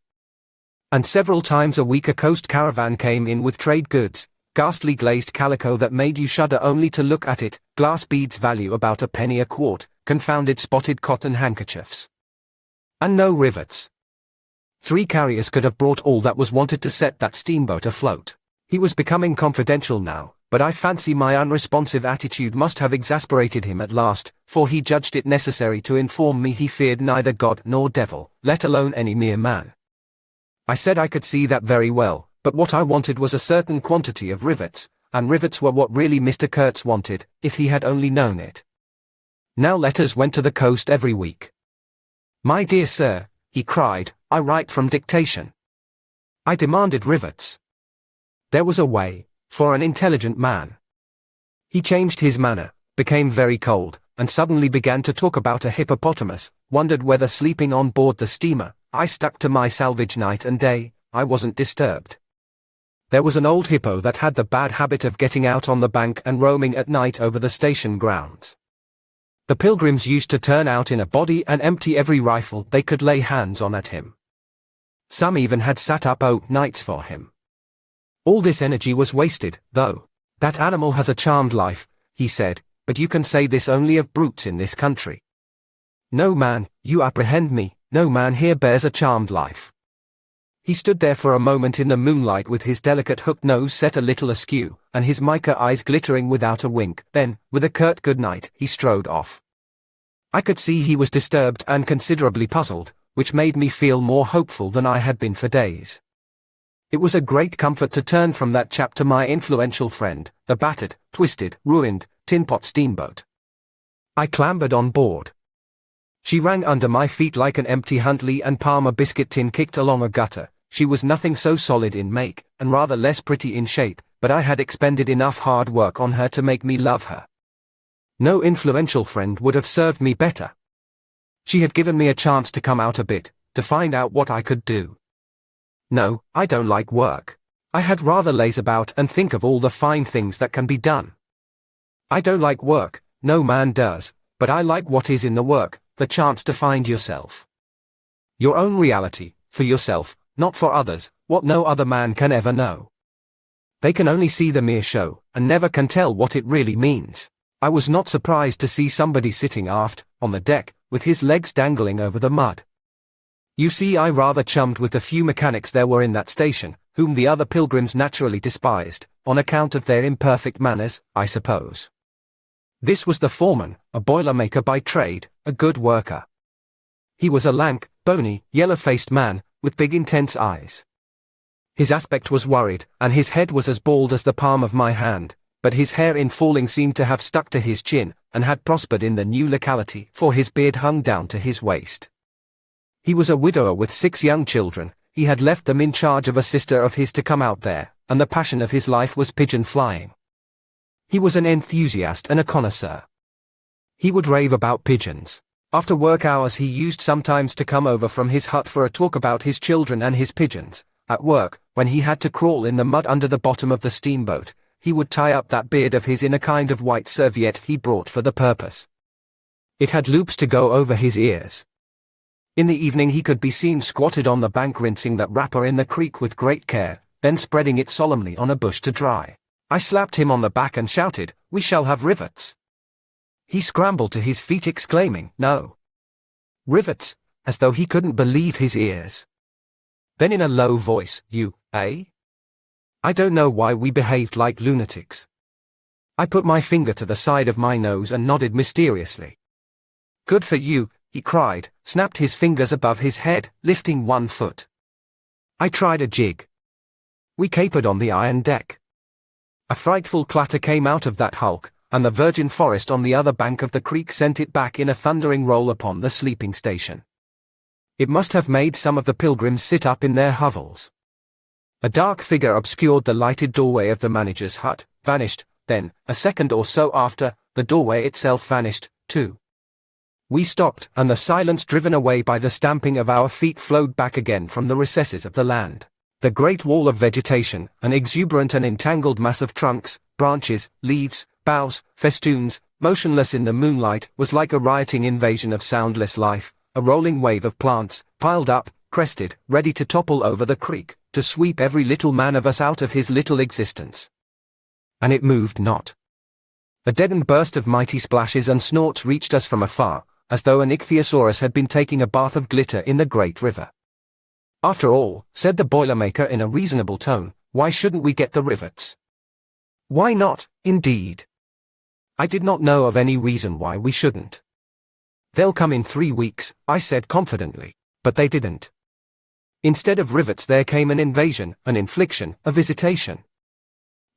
And several times a week a coast caravan came in with trade goods, ghastly glazed calico that made you shudder only to look at it, glass beads value about a penny a quart, confounded spotted cotton handkerchiefs. And no rivets. 3 carriers could have brought all that was wanted to set that steamboat afloat. He was becoming confidential now, but I fancy my unresponsive attitude must have exasperated him at last, for he judged it necessary to inform me he feared neither God nor devil, let alone any mere man. I said I could see that very well, but what I wanted was a certain quantity of rivets, and rivets were what really Mr. Kurtz wanted, if he had only known it. Now letters went to the coast every week. "My dear sir," he cried, "I write from dictation." I demanded rivets. There was a way, for an intelligent man. He changed his manner, became very cold, and suddenly began to talk about a hippopotamus, wondered whether sleeping on board the steamer. I stuck to my salvage night and day, I wasn't disturbed. There was an old hippo that had the bad habit of getting out on the bank and roaming at night over the station grounds. The pilgrims used to turn out in a body and empty every rifle they could lay hands on at him. Some even had sat up nights for him. All this energy was wasted, though. That animal has a charmed life, he said, but you can say this only of brutes in this country. No man, you apprehend me, no man here bears a charmed life. He stood there for a moment in the moonlight with his delicate hooked nose set a little askew, and his mica eyes glittering without a wink, then, with a curt good night, he strode off. I could see he was disturbed and considerably puzzled, which made me feel more hopeful than I had been for days. It was a great comfort to turn from that chap to my influential friend, the battered, twisted, ruined, tin-pot steamboat. I clambered on board. She rang under my feet like an empty Huntley and Palmer biscuit tin kicked along a gutter. She was nothing so solid in make, and rather less pretty in shape, but I had expended enough hard work on her to make me love her. No influential friend would have served me better. She had given me a chance to come out a bit, to find out what I could do. No, I don't like work. I had rather laze about and think of all the fine things that can be done. I don't like work, no man does, but I like what is in the work, the chance to find yourself. Your own reality, for yourself, not for others, what no other man can ever know. They can only see the mere show, and never can tell what it really means. I was not surprised to see somebody sitting aft, on the deck, with his legs dangling over the mud. You see, I rather chummed with the few mechanics there were in that station, whom the other pilgrims naturally despised, on account of their imperfect manners, I suppose. This was the foreman, a boiler-maker by trade, a good worker. He was a lank, bony, yellow-faced man, with big intense eyes. His aspect was worried, and his head was as bald as the palm of my hand, but his hair in falling seemed to have stuck to his chin, and had prospered in the new locality, for his beard hung down to his waist. He was a widower with 6 young children. He had left them in charge of a sister of his to come out there, and the passion of his life was pigeon flying. He was an enthusiast and a connoisseur. He would rave about pigeons. After work hours he used sometimes to come over from his hut for a talk about his children and his pigeons. At work, when he had to crawl in the mud under the bottom of the steamboat, he would tie up that beard of his in a kind of white serviette he brought for the purpose. It had loops to go over his ears. In the evening he could be seen squatted on the bank rinsing that wrapper in the creek with great care, then spreading it solemnly on a bush to dry. I slapped him on the back and shouted, "We shall have rivets." He scrambled to his feet exclaiming, "No. Rivets," as though he couldn't believe his ears. Then in a low voice, "You, eh?" I don't know why we behaved like lunatics. I put my finger to the side of my nose and nodded mysteriously. "Good for you," he cried, snapped his fingers above his head, lifting one foot. I tried a jig. We capered on the iron deck. A frightful clatter came out of that hulk, and the virgin forest on the other bank of the creek sent it back in a thundering roll upon the sleeping station. It must have made some of the pilgrims sit up in their hovels. A dark figure obscured the lighted doorway of the manager's hut, vanished, then, a second or so after, the doorway itself vanished, too. We stopped, and the silence driven away by the stamping of our feet flowed back again from the recesses of the land. The great wall of vegetation, an exuberant and entangled mass of trunks, branches, leaves, boughs, festoons, motionless in the moonlight, was like a rioting invasion of soundless life, a rolling wave of plants, piled up, crested, ready to topple over the creek, to sweep every little man of us out of his little existence. And it moved not. A deadened burst of mighty splashes and snorts reached us from afar, as though an ichthyosaurus had been taking a bath of glitter in the great river. "After all," said the boilermaker in a reasonable tone, "why shouldn't we get the rivets?" Why not, indeed? I did not know of any reason why we shouldn't. "They'll come in 3 weeks," I said confidently, but they didn't. Instead of rivets there came an invasion, an infliction, a visitation.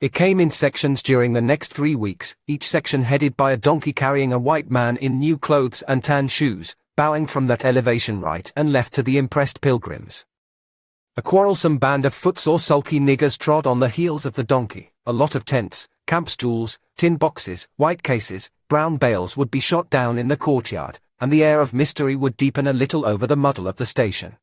It came in sections during the next 3 weeks, each section headed by a donkey carrying a white man in new clothes and tan shoes, bowing from that elevation right and left to the impressed pilgrims. A quarrelsome band of foots or sulky niggers trod on the heels of the donkey. A lot of tents, camp stools, tin boxes, white cases, brown bales would be shot down in the courtyard, and the air of mystery would deepen a little over the muddle of the station.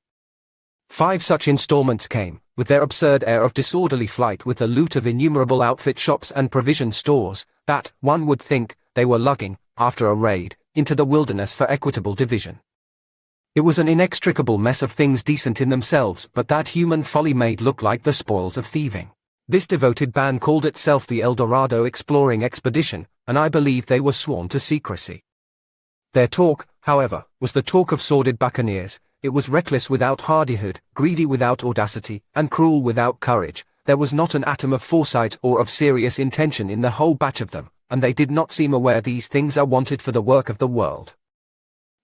5 such installments came, with their absurd air of disorderly flight with the loot of innumerable outfit shops and provision stores, that, one would think, they were lugging, after a raid, into the wilderness for equitable division. It was an inextricable mess of things decent in themselves, but that human folly made look like the spoils of thieving. This devoted band called itself the El Dorado Exploring Expedition, and I believe they were sworn to secrecy. Their talk, however, was the talk of sordid buccaneers. It was reckless without hardihood, greedy without audacity, and cruel without courage. There was not an atom of foresight or of serious intention in the whole batch of them, and they did not seem aware these things are wanted for the work of the world.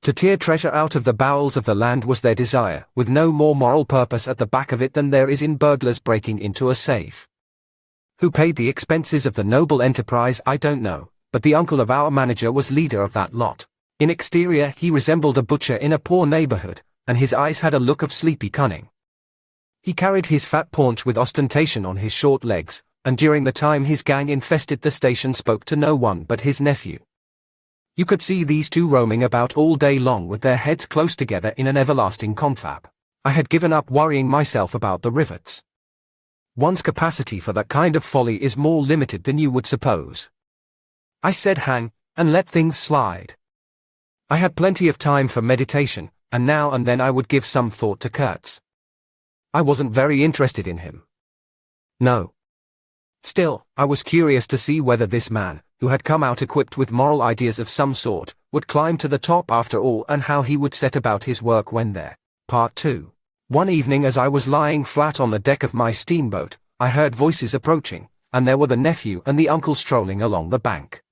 To tear treasure out of the bowels of the land was their desire, with no more moral purpose at the back of it than there is in burglars breaking into a safe. Who paid the expenses of the noble enterprise I don't know, but the uncle of our manager was leader of that lot. In exterior he resembled a butcher in a poor neighborhood, and his eyes had a look of sleepy cunning. He carried his fat paunch with ostentation on his short legs, and during the time his gang infested the station spoke to no one but his nephew. You could see these two roaming about all day long with their heads close together in an everlasting confab. I had given up worrying myself about the rivets. One's capacity for that kind of folly is more limited than you would suppose. I said hang, and let things slide. I had plenty of time for meditation, and now and then I would give some thought to Kurtz. I wasn't very interested in him. No. Still, I was curious to see whether this man, who had come out equipped with moral ideas of some sort, would climb to the top after all, and how he would set about his work when there. Part 2. One evening as I was lying flat on the deck of my steamboat, I heard voices approaching, and there were the nephew and the uncle strolling along the bank.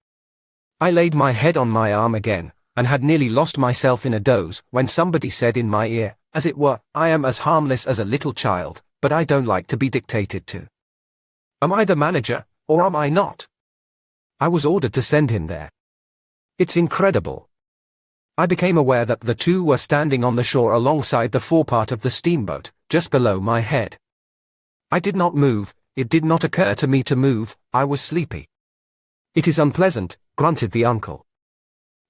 I laid my head on my arm again, and had nearly lost myself in a doze, when somebody said in my ear, as it were, "I am as harmless as a little child, but I don't like to be dictated to. Am I the manager, or am I not? I was ordered to send him there. It's incredible." I became aware that the two were standing on the shore alongside the forepart of the steamboat, just below my head. I did not move. It did not occur to me to move. I was sleepy. "It is unpleasant," grunted the uncle.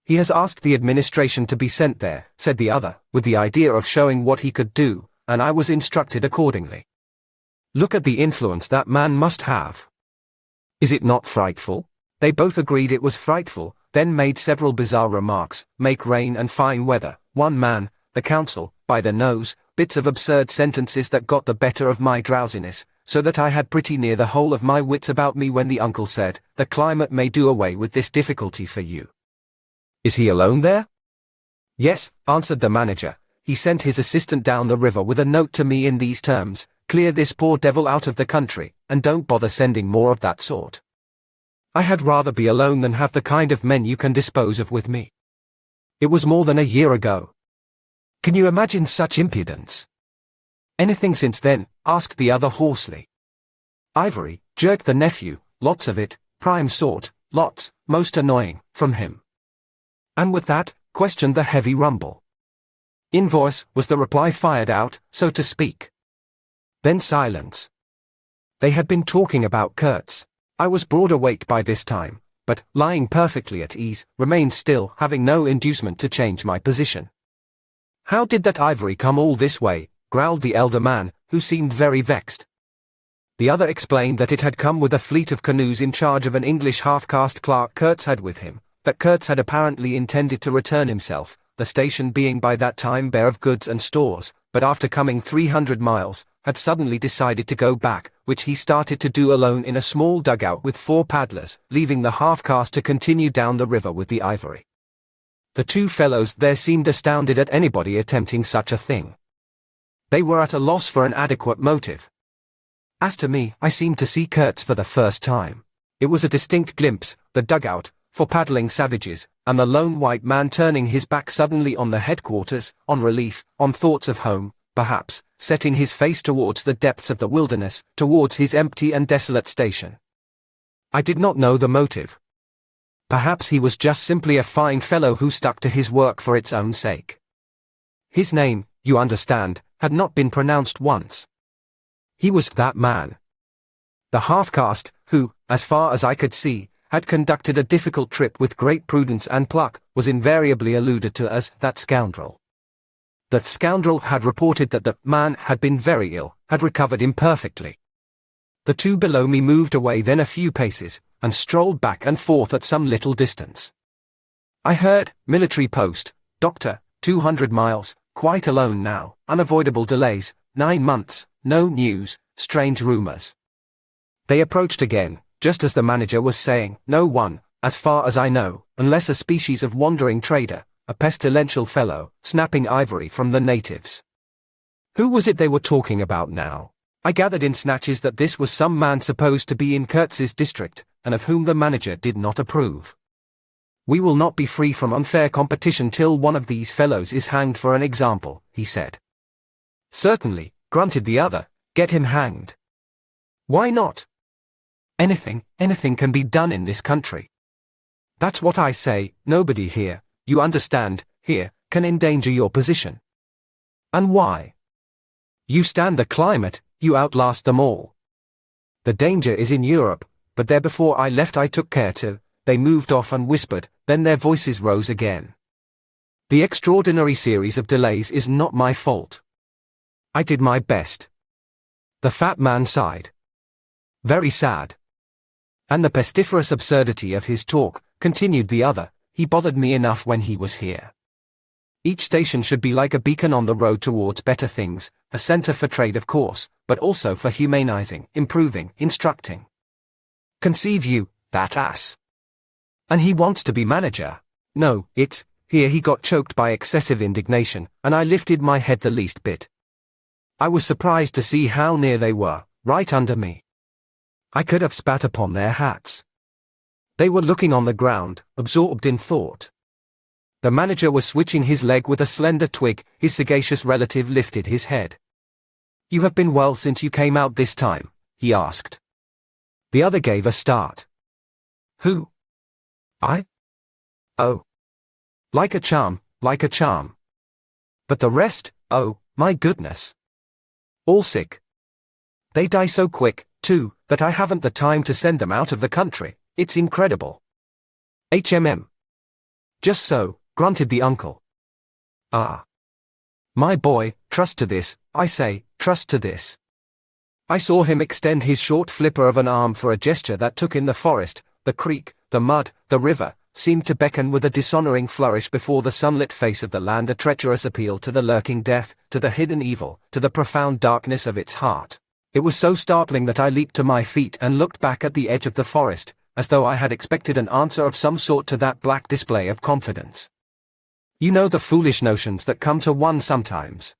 "He has asked the administration to be sent there," said the other, with the idea of showing what he could do, and I was instructed accordingly. Look at the influence that man must have. Is it not frightful? They both agreed it was frightful, then made several bizarre remarks, make rain and fine weather, one man, the council, by the nose, bits of absurd sentences that got the better of my drowsiness, so that I had pretty near the whole of my wits about me when the uncle said, "The climate may do away with this difficulty for you." "Is he alone there?" "Yes," answered the manager. "He sent his assistant down the river with a note to me in these terms: clear this poor devil out of the country, and don't bother sending more of that sort. I had rather be alone than have the kind of men you can dispose of with me." It was more than a year ago. Can you imagine such impudence? "Anything since then?" asked the other hoarsely. "Ivory," jerked the nephew, "lots of it, prime sort, lots, most annoying, from him." "And with that?" questioned the heavy rumble. "Invoice," was the reply, fired out, so to speak. Then silence. They had been talking about Kurtz. I was broad awake by this time, but, lying perfectly at ease, remained still, having no inducement to change my position. "How did that ivory come all this way?" growled the elder man, who seemed very vexed. The other explained that it had come with a fleet of canoes in charge of an English half-caste clerk Kurtz had with him, that Kurtz had apparently intended to return himself, the station being by that time bare of goods and stores, but after coming 300 miles, had suddenly decided to go back, which he started to do alone in a small dugout with 4 paddlers, leaving the half-caste to continue down the river with the ivory. The two fellows there seemed astounded at anybody attempting such a thing. They were at a loss for an adequate motive. As to me, I seemed to see Kurtz for the first time. It was a distinct glimpse, the dugout, for paddling savages, and the lone white man turning his back suddenly on the headquarters, on relief, on thoughts of home, perhaps, setting his face towards the depths of the wilderness, towards his empty and desolate station. I did not know the motive. Perhaps he was just simply a fine fellow who stuck to his work for its own sake. His name, you understand, had not been pronounced once. He was that man. The half-caste, who, as far as I could see, had conducted a difficult trip with great prudence and pluck, was invariably alluded to as that scoundrel. The scoundrel had reported that the man had been very ill, had recovered imperfectly. The two below me moved away then a few paces, and strolled back and forth at some little distance. I heard, military post, doctor, 200 miles, quite alone now, unavoidable delays, 9 months, no news, strange rumors. They approached again, just as the manager was saying, no one, as far as I know, unless a species of wandering trader, a pestilential fellow, snapping ivory from the natives. Who was it they were talking about now? I gathered in snatches that this was some man supposed to be in Kurtz's district, and of whom the manager did not approve. "We will not be free from unfair competition till one of these fellows is hanged for an example," he said. "Certainly," grunted the other, "get him hanged." "Why not? Anything can be done in this country." "That's what I say, nobody here, you understand, here, can endanger your position." "And why?" "You stand the climate, you outlast them all. The danger is in Europe, but there before I left I took care to." They moved off and whispered, then their voices rose again. "The extraordinary series of delays is not my fault. I did my best." The fat man sighed. "Very sad." "And the pestiferous absurdity of his talk," continued the other, "he bothered me enough when he was here. Each station should be like a beacon on the road towards better things, a center for trade of course, but also for humanizing, improving, instructing. Conceive you, that ass. And he wants to be manager. No, it's," here he got choked by excessive indignation, and I lifted my head the least bit. I was surprised to see how near they were, right under me. I could have spat upon their hats. They were looking on the ground, absorbed in thought. The manager was switching his leg with a slender twig, his sagacious relative lifted his head. "You have been well since you came out this time?" he asked. The other gave a start. "Who? I? Oh. Like a charm, like a charm. But the rest, oh, my goodness. All sick. They die so quick, too, that I haven't the time to send them out of the country, it's incredible." "HMM. Just so," grunted the uncle. "Ah. My boy, trust to this, I say, trust to this." I saw him extend his short flipper of an arm for a gesture that took in the forest, the creek, the mud, the river, seemed to beckon with a dishonoring flourish before the sunlit face of the land, a treacherous appeal to the lurking death, to the hidden evil, to the profound darkness of its heart. It was so startling that I leaped to my feet and looked back at the edge of the forest, as though I had expected an answer of some sort to that black display of confidence. You know the foolish notions that come to one sometimes.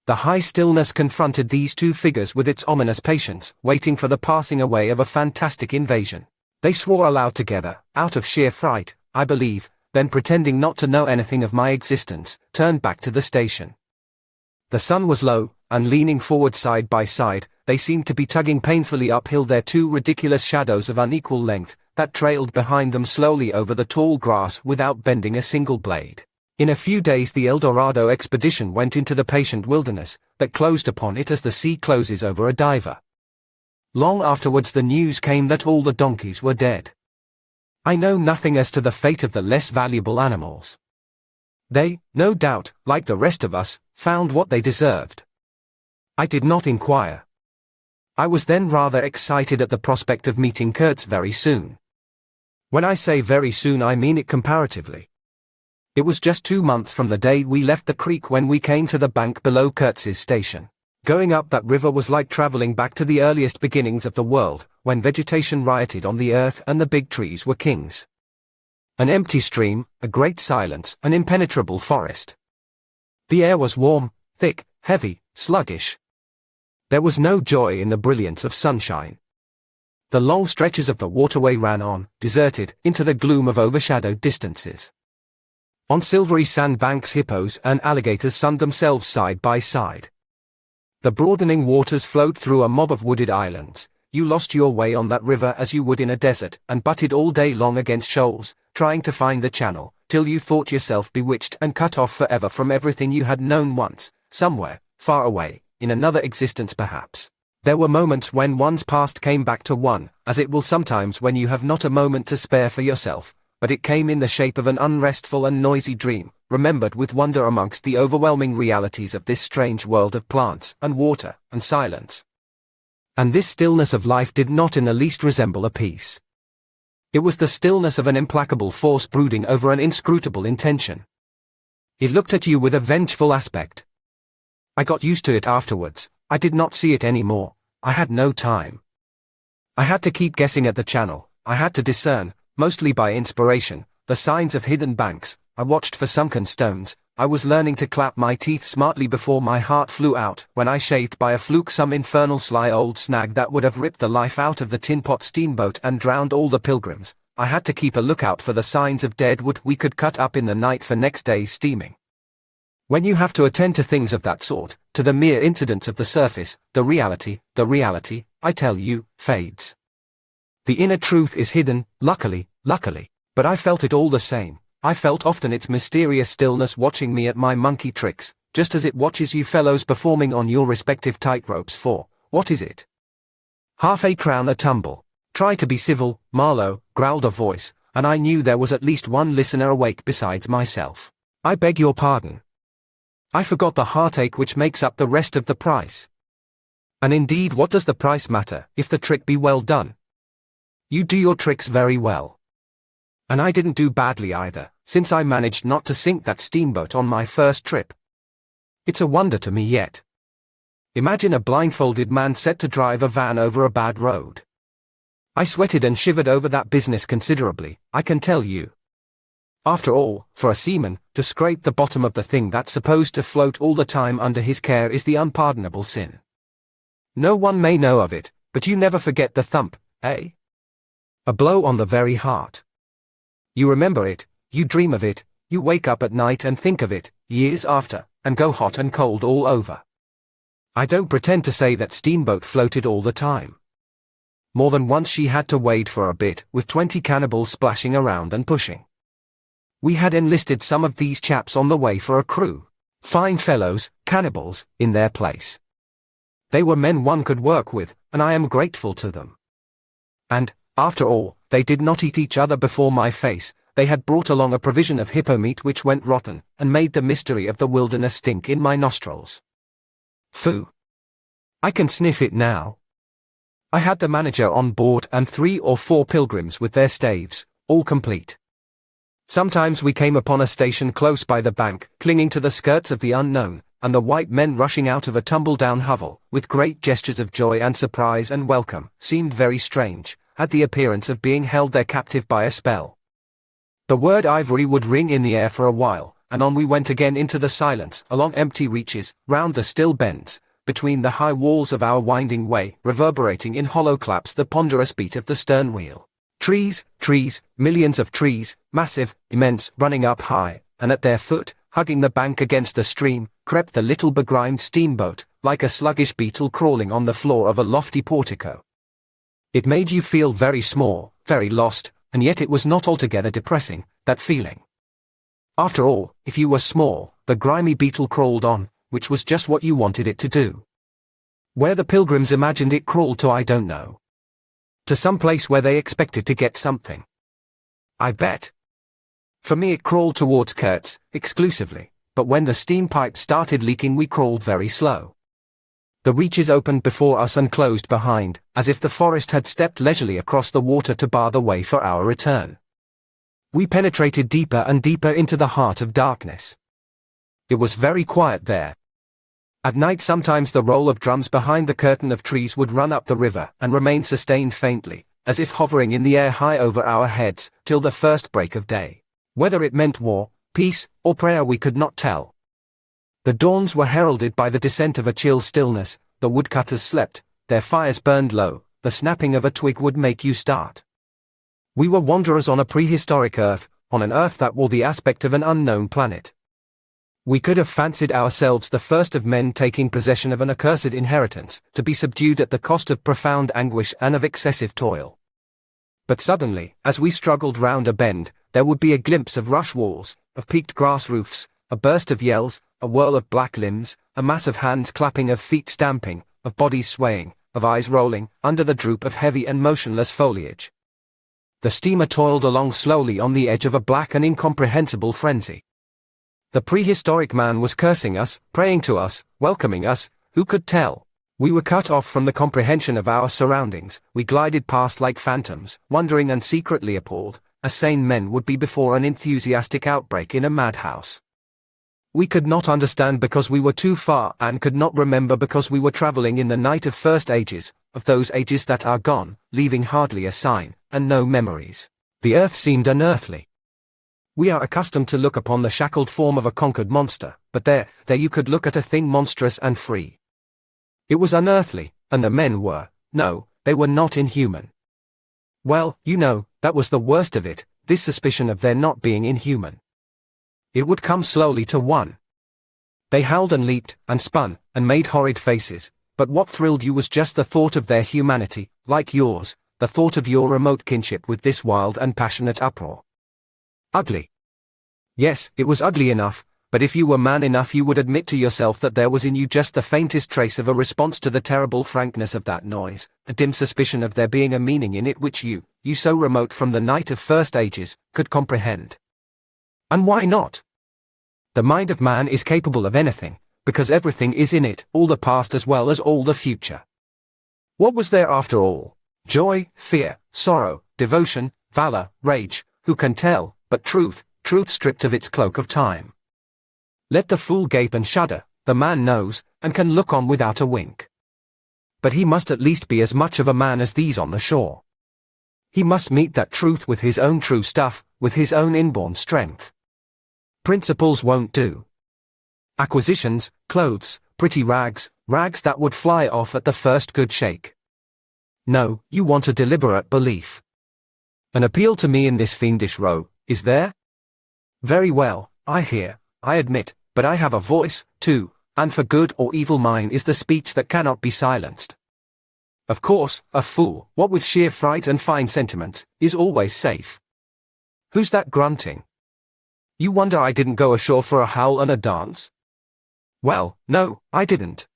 The high stillness confronted these two figures with its ominous patience, waiting for the passing away of a fantastic invasion. They swore aloud together, out of sheer fright, I believe, then pretending not to know anything of my existence, turned back to the station. The sun was low, and leaning forward side by side, they seemed to be tugging painfully uphill, their two ridiculous shadows of unequal length, that trailed behind them slowly over the tall grass without bending a single blade. In a few days the El Dorado expedition went into the patient wilderness, that closed upon it as the sea closes over a diver. Long afterwards the news came that all the donkeys were dead. I know nothing as to the fate of the less valuable animals. They, no doubt, like the rest of us, found what they deserved. I did not inquire. I was then rather excited at the prospect of meeting Kurtz very soon. When I say very soon I mean it comparatively. It was just 2 months from the day we left the creek when we came to the bank below Kurtz's station. Going up that river was like traveling back to the earliest beginnings of the world, when vegetation rioted on the earth and the big trees were kings. An empty stream, a great silence, an impenetrable forest. The air was warm, thick, heavy, sluggish. There was no joy in the brilliance of sunshine. The long stretches of the waterway ran on, deserted, into the gloom of overshadowed distances. On silvery sandbanks hippos and alligators sunned themselves side by side. The broadening waters flowed through a mob of wooded islands. You lost your way on that river as you would in a desert, and butted all day long against shoals, trying to find the channel, till you thought yourself bewitched and cut off forever from everything you had known once, somewhere, far away, in another existence perhaps. There were moments when one's past came back to one, as it will sometimes when you have not a moment to spare for yourself, but it came in the shape of an unrestful and noisy dream, remembered with wonder amongst the overwhelming realities of this strange world of plants, and water, and silence. And this stillness of life did not in the least resemble a peace. It was the stillness of an implacable force brooding over an inscrutable intention. It looked at you with a vengeful aspect. I got used to it afterwards. I did not see it any more. I had no time. I had to keep guessing at the channel. I had to discern, mostly by inspiration, the signs of hidden banks. I watched for sunken stones. I was learning to clap my teeth smartly before my heart flew out, when I shaved by a fluke some infernal sly old snag that would have ripped the life out of the tin pot steamboat and drowned all the pilgrims. I had to keep a lookout for the signs of dead wood we could cut up in the night for next day's steaming. When you have to attend to things of that sort, to the mere incidents of the surface, the reality, I tell you, fades. The inner truth is hidden, luckily, but I felt it all the same. I felt often its mysterious stillness watching me at my monkey tricks, just as it watches you fellows performing on your respective tightropes for, what is it? Half a crown a tumble. Try to be civil, Marlow, growled a voice, and I knew there was at least one listener awake besides myself. I beg your pardon. I forgot the heartache which makes up the rest of the price. And indeed, what does the price matter, if the trick be well done? You do your tricks very well. And I didn't do badly either, since I managed not to sink that steamboat on my first trip. It's a wonder to me yet. Imagine a blindfolded man set to drive a van over a bad road. I sweated and shivered over that business considerably, I can tell you. After all, for a seaman, to scrape the bottom of the thing that's supposed to float all the time under his care is the unpardonable sin. No one may know of it, but you never forget the thump, eh? A blow on the very heart. You remember it, you dream of it, you wake up at night and think of it, years after, and go hot and cold all over. I don't pretend to say that steamboat floated all the time. More than once she had to wade for a bit, with 20 cannibals splashing around and pushing. We had enlisted some of these chaps on the way for a crew. Fine fellows, cannibals, in their place. They were men one could work with, and I am grateful to them. And, after all, they did not eat each other before my face. They had brought along a provision of hippo meat which went rotten, and made the mystery of the wilderness stink in my nostrils. Phoo! I can sniff it now. I had the manager on board and 3 or 4 pilgrims with their staves, all complete. Sometimes we came upon a station close by the bank, clinging to the skirts of the unknown, and the white men rushing out of a tumble-down hovel, with great gestures of joy and surprise and welcome, seemed very strange, had the appearance of being held there captive by a spell. The word ivory would ring in the air for a while, and on we went again into the silence, along empty reaches, round the still bends, between the high walls of our winding way, reverberating in hollow claps the ponderous beat of the stern wheel. Trees, trees, millions of trees, massive, immense, running up high, and at their foot, hugging the bank against the stream, crept the little begrimed steamboat, like a sluggish beetle crawling on the floor of a lofty portico. It made you feel very small, very lost, and yet it was not altogether depressing, that feeling. After all, if you were small, the grimy beetle crawled on, which was just what you wanted it to do. Where the pilgrims imagined it crawled to I don't know. To some place where they expected to get something. I bet. For me it crawled towards Kurtz, exclusively, but when the steam pipe started leaking we crawled very slow. The reaches opened before us and closed behind, as if the forest had stepped leisurely across the water to bar the way for our return. We penetrated deeper and deeper into the heart of darkness. It was very quiet there. At night sometimes the roll of drums behind the curtain of trees would run up the river and remain sustained faintly, as if hovering in the air high over our heads, till the first break of day. Whether it meant war, peace, or prayer we could not tell. The dawns were heralded by the descent of a chill stillness, the woodcutters slept, their fires burned low, the snapping of a twig would make you start. We were wanderers on a prehistoric earth, on an earth that wore the aspect of an unknown planet. We could have fancied ourselves the first of men taking possession of an accursed inheritance, to be subdued at the cost of profound anguish and of excessive toil. But suddenly, as we struggled round a bend, there would be a glimpse of rush walls, of peaked grass roofs, a burst of yells, a whirl of black limbs, a mass of hands clapping, of feet stamping, of bodies swaying, of eyes rolling, under the droop of heavy and motionless foliage. The steamer toiled along slowly on the edge of a black and incomprehensible frenzy. The prehistoric man was cursing us, praying to us, welcoming us, who could tell? We were cut off from the comprehension of our surroundings, we glided past like phantoms, wondering and secretly appalled, as sane men would be before an enthusiastic outbreak in a madhouse. We could not understand because we were too far, and could not remember because we were traveling in the night of first ages, of those ages that are gone, leaving hardly a sign, and no memories. The earth seemed unearthly. We are accustomed to look upon the shackled form of a conquered monster, but there you could look at a thing monstrous and free. It was unearthly, and the men were, no, they were not inhuman. Well, you know, that was the worst of it, this suspicion of their not being inhuman. It would come slowly to one. They howled and leaped, and spun, and made horrid faces, but what thrilled you was just the thought of their humanity, like yours, the thought of your remote kinship with this wild and passionate uproar. Ugly. Yes, it was ugly enough, but if you were man enough you would admit to yourself that there was in you just the faintest trace of a response to the terrible frankness of that noise, a dim suspicion of there being a meaning in it which you so remote from the night of first ages, could comprehend. And why not? The mind of man is capable of anything, because everything is in it, all the past as well as all the future. What was there after all? Joy, fear, sorrow, devotion, valor, rage, who can tell? But truth stripped of its cloak of time. Let the fool gape and shudder, the man knows, and can look on without a wink. But he must at least be as much of a man as these on the shore. He must meet that truth with his own true stuff, with his own inborn strength. Principles won't do. Acquisitions, clothes, pretty rags that would fly off at the first good shake. No, you want a deliberate belief. An appeal to me in this fiendish row, is there? Very well, I hear, I admit, but I have a voice, too, and for good or evil mine is the speech that cannot be silenced. Of course, a fool, what with sheer fright and fine sentiments, is always safe. Who's that grunting? You wonder I didn't go ashore for a howl and a dance? Well, no, I didn't.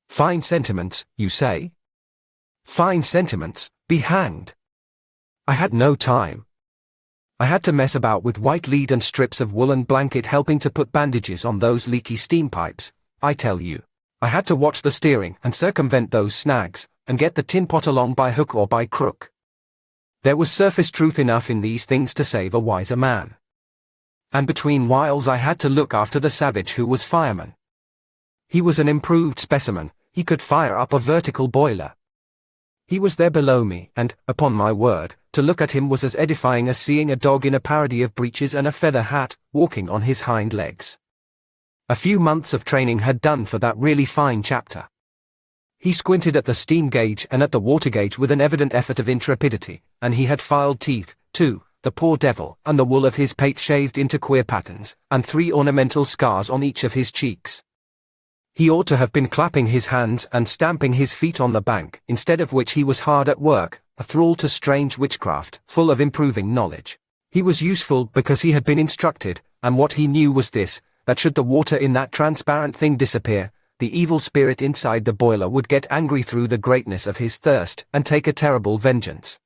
Fine sentiments, you say? Fine sentiments, be hanged. I had no time. I had to mess about with white lead and strips of woolen blanket helping to put bandages on those leaky steam pipes, I tell you. I had to watch the steering and circumvent those snags, and get the tin pot along by hook or by crook. There was surface truth enough in these things to save a wiser man. and between whiles I had to look after the savage who was fireman. He was an improved specimen, he could fire up a vertical boiler. He was there below me, and, upon my word, to look at him was as edifying as seeing a dog in a parody of breeches and a feather hat, walking on his hind legs. A few months of training had done for that really fine chapter. He squinted at the steam gauge and at the water gauge with an evident effort of intrepidity, and he had filed teeth, too, the poor devil, and the wool of his pate shaved into queer patterns, and 3 ornamental scars on each of his cheeks. He ought to have been clapping his hands and stamping his feet on the bank, instead of which he was hard at work, a thrall to strange witchcraft, full of improving knowledge. He was useful because he had been instructed, and what he knew was this, that should the water in that transparent thing disappear, the evil spirit inside the boiler would get angry through the greatness of his thirst and take a terrible vengeance.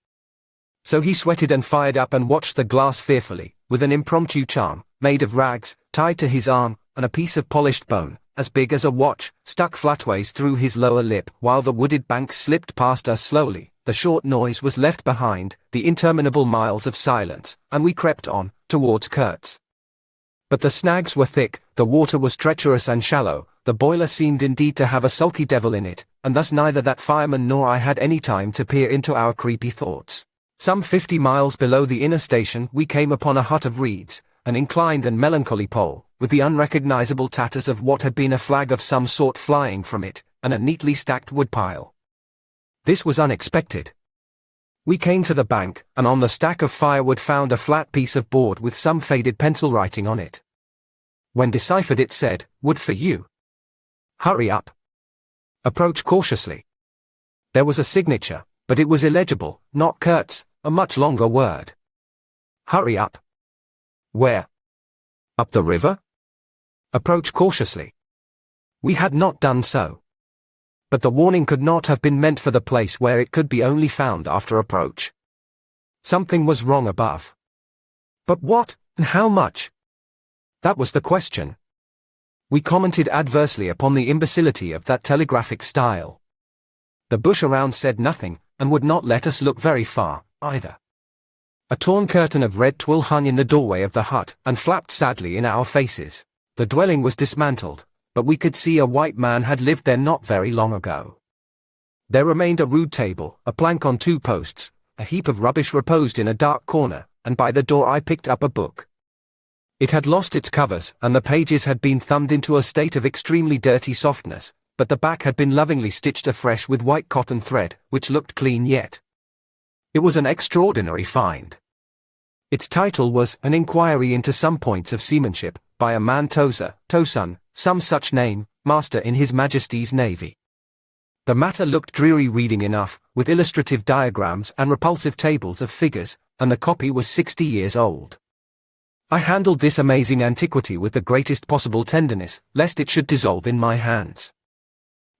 So he sweated and fired up and watched the glass fearfully, with an impromptu charm, made of rags, tied to his arm, and a piece of polished bone, as big as a watch, stuck flatways through his lower lip, while the wooded banks slipped past us slowly, the short noise was left behind, the interminable miles of silence, and we crept on, towards Kurtz. But the snags were thick, the water was treacherous and shallow, the boiler seemed indeed to have a sulky devil in it, and thus neither that fireman nor I had any time to peer into our creepy thoughts. Some 50 miles below the inner station we came upon a hut of reeds, an inclined and melancholy pole, with the unrecognizable tatters of what had been a flag of some sort flying from it, and a neatly stacked woodpile. This was unexpected. We came to the bank, and on the stack of firewood found a flat piece of board with some faded pencil writing on it. When deciphered it said, "Wood for you. Hurry up. Approach cautiously." There was a signature, but it was illegible, not Kurtz, a much longer word. Hurry up. Where? Up the river? Approach cautiously. We had not done so. But the warning could not have been meant for the place where it could be only found after approach. Something was wrong above. But what, and how much? That was the question. We commented adversely upon the imbecility of that telegraphic style. The bush around said nothing, and would not let us look very far, either. A torn curtain of red twill hung in the doorway of the hut, and flapped sadly in our faces. The dwelling was dismantled, but we could see a white man had lived there not very long ago. There remained a rude table, a plank on 2 posts, a heap of rubbish reposed in a dark corner, and by the door I picked up a book. It had lost its covers, and the pages had been thumbed into a state of extremely dirty softness, but the back had been lovingly stitched afresh with white cotton thread, which looked clean yet. It was an extraordinary find. Its title was An Inquiry into Some Points of Seamanship, by a man Tosun, some such name, Master in His Majesty's Navy. The matter looked dreary reading enough, with illustrative diagrams and repulsive tables of figures, and the copy was 60 years old. I handled this amazing antiquity with the greatest possible tenderness, lest it should dissolve in my hands.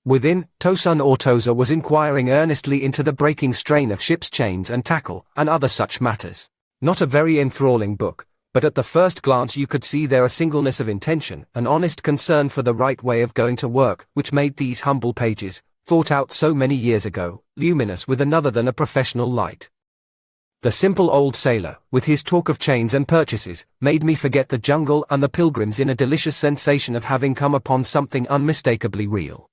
Within, Tosun or Toza was inquiring earnestly into the breaking strain of ship's chains and tackle, and other such matters. Not a very enthralling book, but at the first glance you could see there a singleness of intention, an honest concern for the right way of going to work, which made these humble pages, thought out so many years ago, luminous with another than a professional light. The simple old sailor, with his talk of chains and purchases, made me forget the jungle and the pilgrims in a delicious sensation of having come upon something unmistakably real.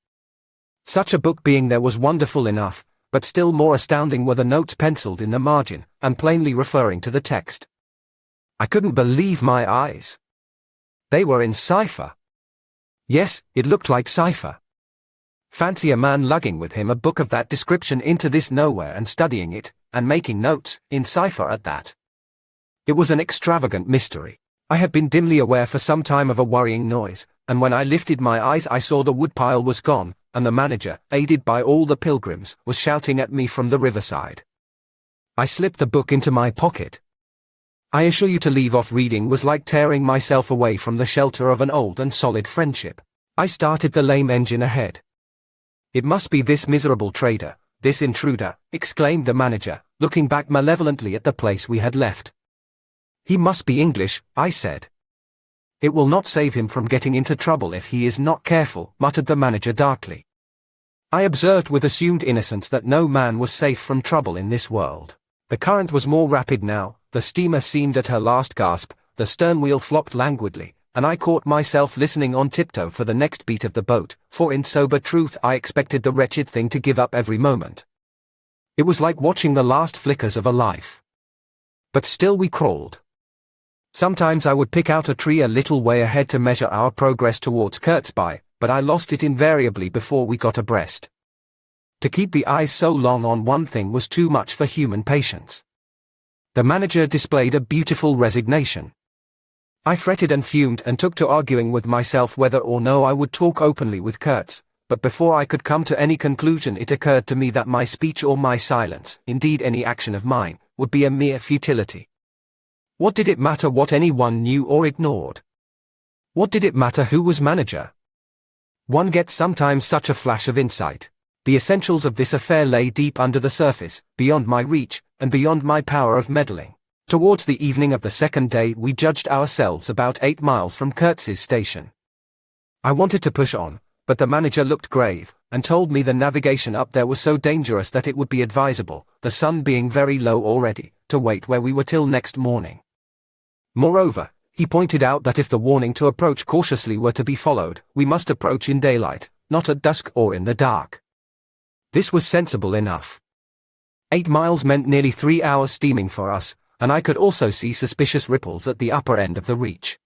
Such a book being there was wonderful enough, but still more astounding were the notes penciled in the margin, and plainly referring to the text. I couldn't believe my eyes. They were in cipher. Yes, it looked like cipher. Fancy a man lugging with him a book of that description into this nowhere and studying it, and making notes, in cipher at that. It was an extravagant mystery. I had been dimly aware for some time of a worrying noise, and when I lifted my eyes I saw the woodpile was gone, and the manager, aided by all the pilgrims, was shouting at me from the riverside. I slipped the book into my pocket. I assure you to leave off reading was like tearing myself away from the shelter of an old and solid friendship. I started the lame engine ahead. It must be this miserable trader, this intruder, exclaimed the manager, looking back malevolently at the place we had left. He must be English, I said. It will not save him from getting into trouble if he is not careful, muttered the manager darkly. I observed with assumed innocence that no man was safe from trouble in this world. The current was more rapid now, the steamer seemed at her last gasp, the stern wheel flopped languidly, and I caught myself listening on tiptoe for the next beat of the boat, for in sober truth I expected the wretched thing to give up every moment. It was like watching the last flickers of a life. But still we crawled. Sometimes I would pick out a tree a little way ahead to measure our progress towards Kurtz by, but I lost it invariably before we got abreast. To keep the eyes so long on one thing was too much for human patience. The manager displayed a beautiful resignation. I fretted and fumed and took to arguing with myself whether or no I would talk openly with Kurtz, but before I could come to any conclusion it occurred to me that my speech or my silence, indeed any action of mine, would be a mere futility. What did it matter what anyone knew or ignored? What did it matter who was manager? One gets sometimes such a flash of insight. The essentials of this affair lay deep under the surface, beyond my reach, and beyond my power of meddling. Towards the evening of the second day we judged ourselves about 8 miles from Kurtz's station. I wanted to push on, but the manager looked grave, and told me the navigation up there was so dangerous that it would be advisable, the sun being very low already, to wait where we were till next morning. Moreover, he pointed out that if the warning to approach cautiously were to be followed, we must approach in daylight, not at dusk or in the dark. This was sensible enough. 8 miles meant nearly 3 hours steaming for us, and I could also see suspicious ripples at the upper end of the reach.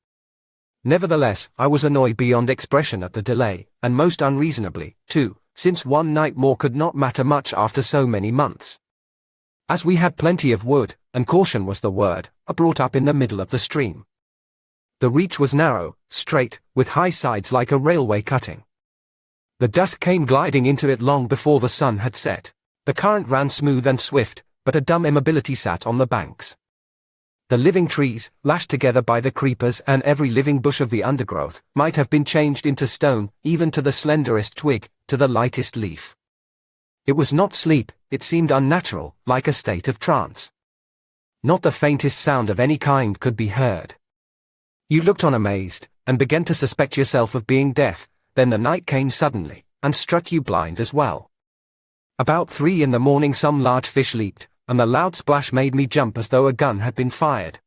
Nevertheless, I was annoyed beyond expression at the delay, and most unreasonably, too, since one night more could not matter much after so many months. As we had plenty of wood, and caution was the word, I brought up in the middle of the stream. The reach was narrow, straight, with high sides like a railway cutting. The dusk came gliding into it long before the sun had set. The current ran smooth and swift, but a dumb immobility sat on the banks. The living trees, lashed together by the creepers and every living bush of the undergrowth, might have been changed into stone, even to the slenderest twig, to the lightest leaf. It was not sleep, it seemed unnatural, like a state of trance. Not the faintest sound of any kind could be heard. You looked on amazed, and began to suspect yourself of being deaf, then the night came suddenly, and struck you blind as well. About 3 in the morning some large fish leaped, and the loud splash made me jump as though a gun had been fired.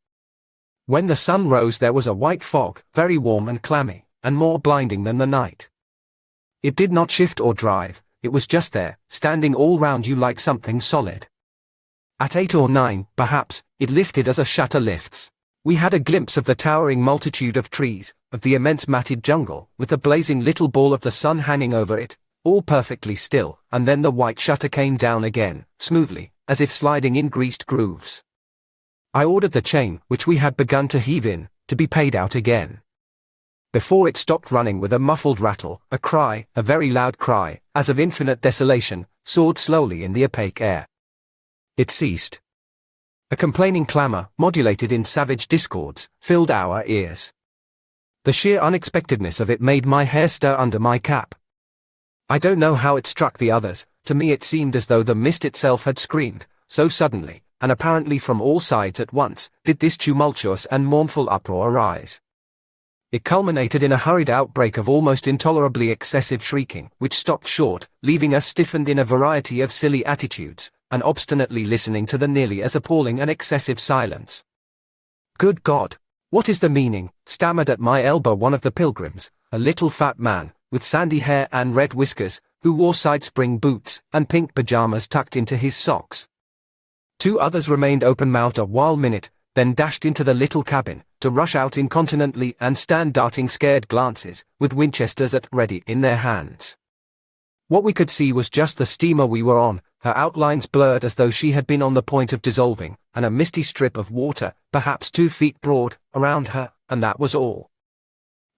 When the sun rose there was a white fog, very warm and clammy, and more blinding than the night. It did not shift or drive, it was just there, standing all round you like something solid. At 8 or 9, perhaps, it lifted as a shutter lifts. We had a glimpse of the towering multitude of trees, of the immense matted jungle, with the blazing little ball of the sun hanging over it, all perfectly still, and then the white shutter came down again, smoothly, as if sliding in greased grooves. I ordered the chain, which we had begun to heave in, to be paid out again. Before it stopped running with a muffled rattle, a cry, a very loud cry, as of infinite desolation, soared slowly in the opaque air. It ceased. A complaining clamor, modulated in savage discords, filled our ears. The sheer unexpectedness of it made my hair stir under my cap. I don't know how it struck the others, to me it seemed as though the mist itself had screamed, so suddenly, and apparently from all sides at once, did this tumultuous and mournful uproar arise. It culminated in a hurried outbreak of almost intolerably excessive shrieking, which stopped short, leaving us stiffened in a variety of silly attitudes, and obstinately listening to the nearly as appalling and excessive silence. "Good God! What is the meaning?" stammered at my elbow one of the pilgrims, a little fat man, with sandy hair and red whiskers, who wore side-spring boots, and pink pajamas tucked into his socks. 2 others remained open-mouthed a while minute, then dashed into the little cabin, to rush out incontinently and stand darting scared glances, with Winchesters at ready in their hands. What we could see was just the steamer we were on, her outlines blurred as though she had been on the point of dissolving, and a misty strip of water, perhaps 2 feet broad, around her, and that was all.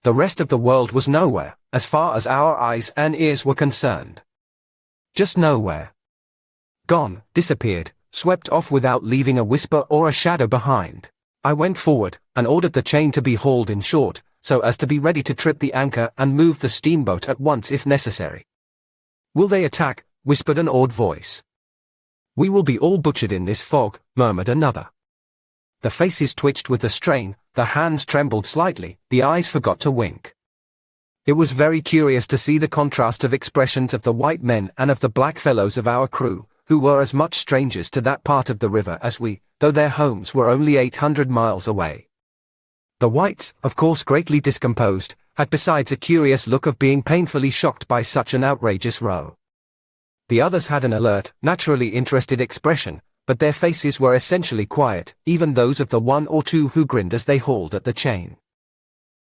The rest of the world was nowhere, as far as our eyes and ears were concerned. Just nowhere. Gone, disappeared, swept off without leaving a whisper or a shadow behind. I went forward, and ordered the chain to be hauled in short, so as to be ready to trip the anchor and move the steamboat at once if necessary. "Will they attack?" whispered an awed voice. "We will be all butchered in this fog," murmured another. The faces twitched with the strain, the hands trembled slightly, the eyes forgot to wink. It was very curious to see the contrast of expressions of the white men and of the black fellows of our crew, who were as much strangers to that part of the river as we, though their homes were only 800 miles away. The whites, of course greatly discomposed, had besides a curious look of being painfully shocked by such an outrageous row. The others had an alert, naturally interested expression, but their faces were essentially quiet, even those of the one or two who grinned as they hauled at the chain.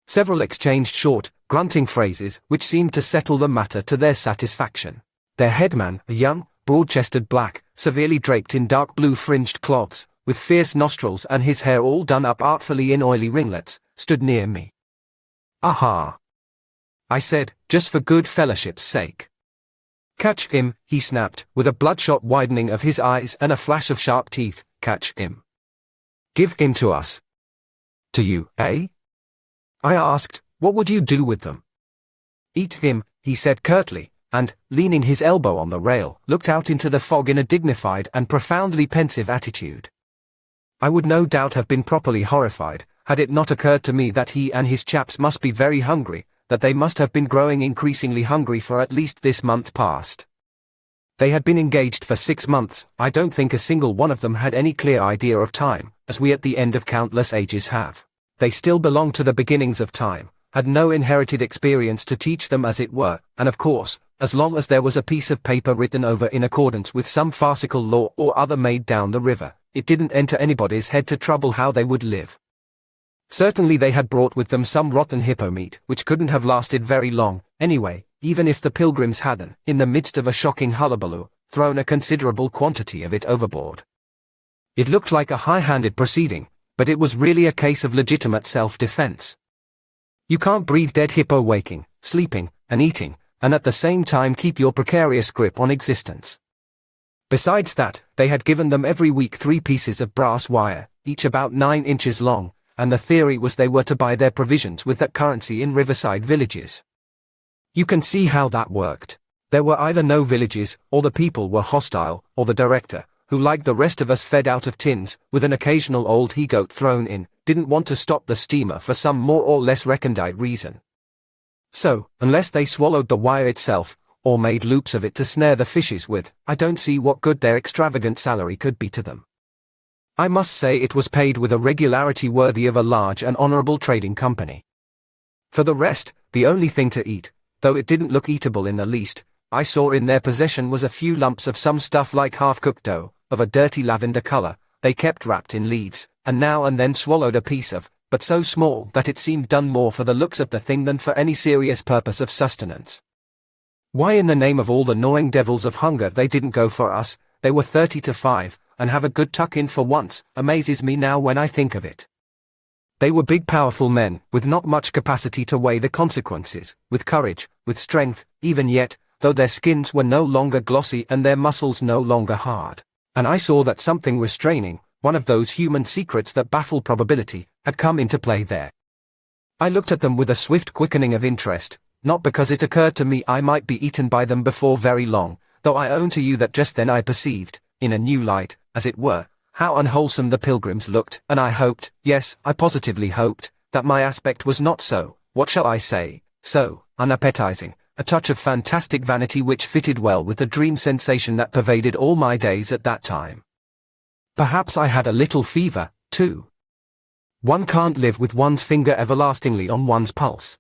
Several exchanged short, grunting phrases, which seemed to settle the matter to their satisfaction. Their headman, a young, broad-chested black, severely draped in dark blue fringed cloths, with fierce nostrils and his hair all done up artfully in oily ringlets, stood near me. "Aha!" I said, just for good fellowship's sake. "Catch him," he snapped, with a bloodshot widening of his eyes and a flash of sharp teeth. "Catch him. Give him to us." "To you, eh?" I asked. "What would you do with them?" "Eat him," he said curtly, and, leaning his elbow on the rail, looked out into the fog in a dignified and profoundly pensive attitude. I would no doubt have been properly horrified, had it not occurred to me that he and his chaps must be very hungry, that they must have been growing increasingly hungry for at least this month past. They had been engaged for 6 months. I don't think a single one of them had any clear idea of time, as we at the end of countless ages have. They still belonged to the beginnings of time, had no inherited experience to teach them as it were, and of course, as long as there was a piece of paper written over in accordance with some farcical law or other made down the river, it didn't enter anybody's head to trouble how they would live. Certainly they had brought with them some rotten hippo meat, which couldn't have lasted very long, anyway, even if the pilgrims hadn't, in the midst of a shocking hullabaloo, thrown a considerable quantity of it overboard. It looked like a high-handed proceeding, but it was really a case of legitimate self-defense. You can't breathe dead hippo waking, sleeping, and eating, and at the same time keep your precarious grip on existence. Besides that, they had given them every week 3 pieces of brass wire, each about 9 inches long, and the theory was they were to buy their provisions with that currency in riverside villages. You can see how that worked. There were either no villages, or the people were hostile, or the director, who like the rest of us fed out of tins, with an occasional old he-goat thrown in, didn't want to stop the steamer for some more or less recondite reason. So, unless they swallowed the wire itself, or made loops of it to snare the fishes with, I don't see what good their extravagant salary could be to them. I must say it was paid with a regularity worthy of a large and honorable trading company. For the rest, the only thing to eat, though it didn't look eatable in the least, I saw in their possession was a few lumps of some stuff like half-cooked dough, of a dirty lavender color, they kept wrapped in leaves, and now and then swallowed a piece of, but so small that it seemed done more for the looks of the thing than for any serious purpose of sustenance. Why in the name of all the gnawing devils of hunger they didn't go for us, they were 30 to 5, and have a good tuck-in for once, amazes me now when I think of it. They were big powerful men, with not much capacity to weigh the consequences, with courage, with strength, even yet, though their skins were no longer glossy and their muscles no longer hard. And I saw that something restraining, one of those human secrets that baffle probability, had come into play there. I looked at them with a swift quickening of interest, not because it occurred to me I might be eaten by them before very long, though I own to you that just then I perceived, in a new light, as it were, how unwholesome the pilgrims looked, and I hoped, yes, I positively hoped, that my aspect was not so, what shall I say, so unappetizing, a touch of fantastic vanity which fitted well with the dream sensation that pervaded all my days at that time. Perhaps I had a little fever, too. One can't live with one's finger everlastingly on one's pulse.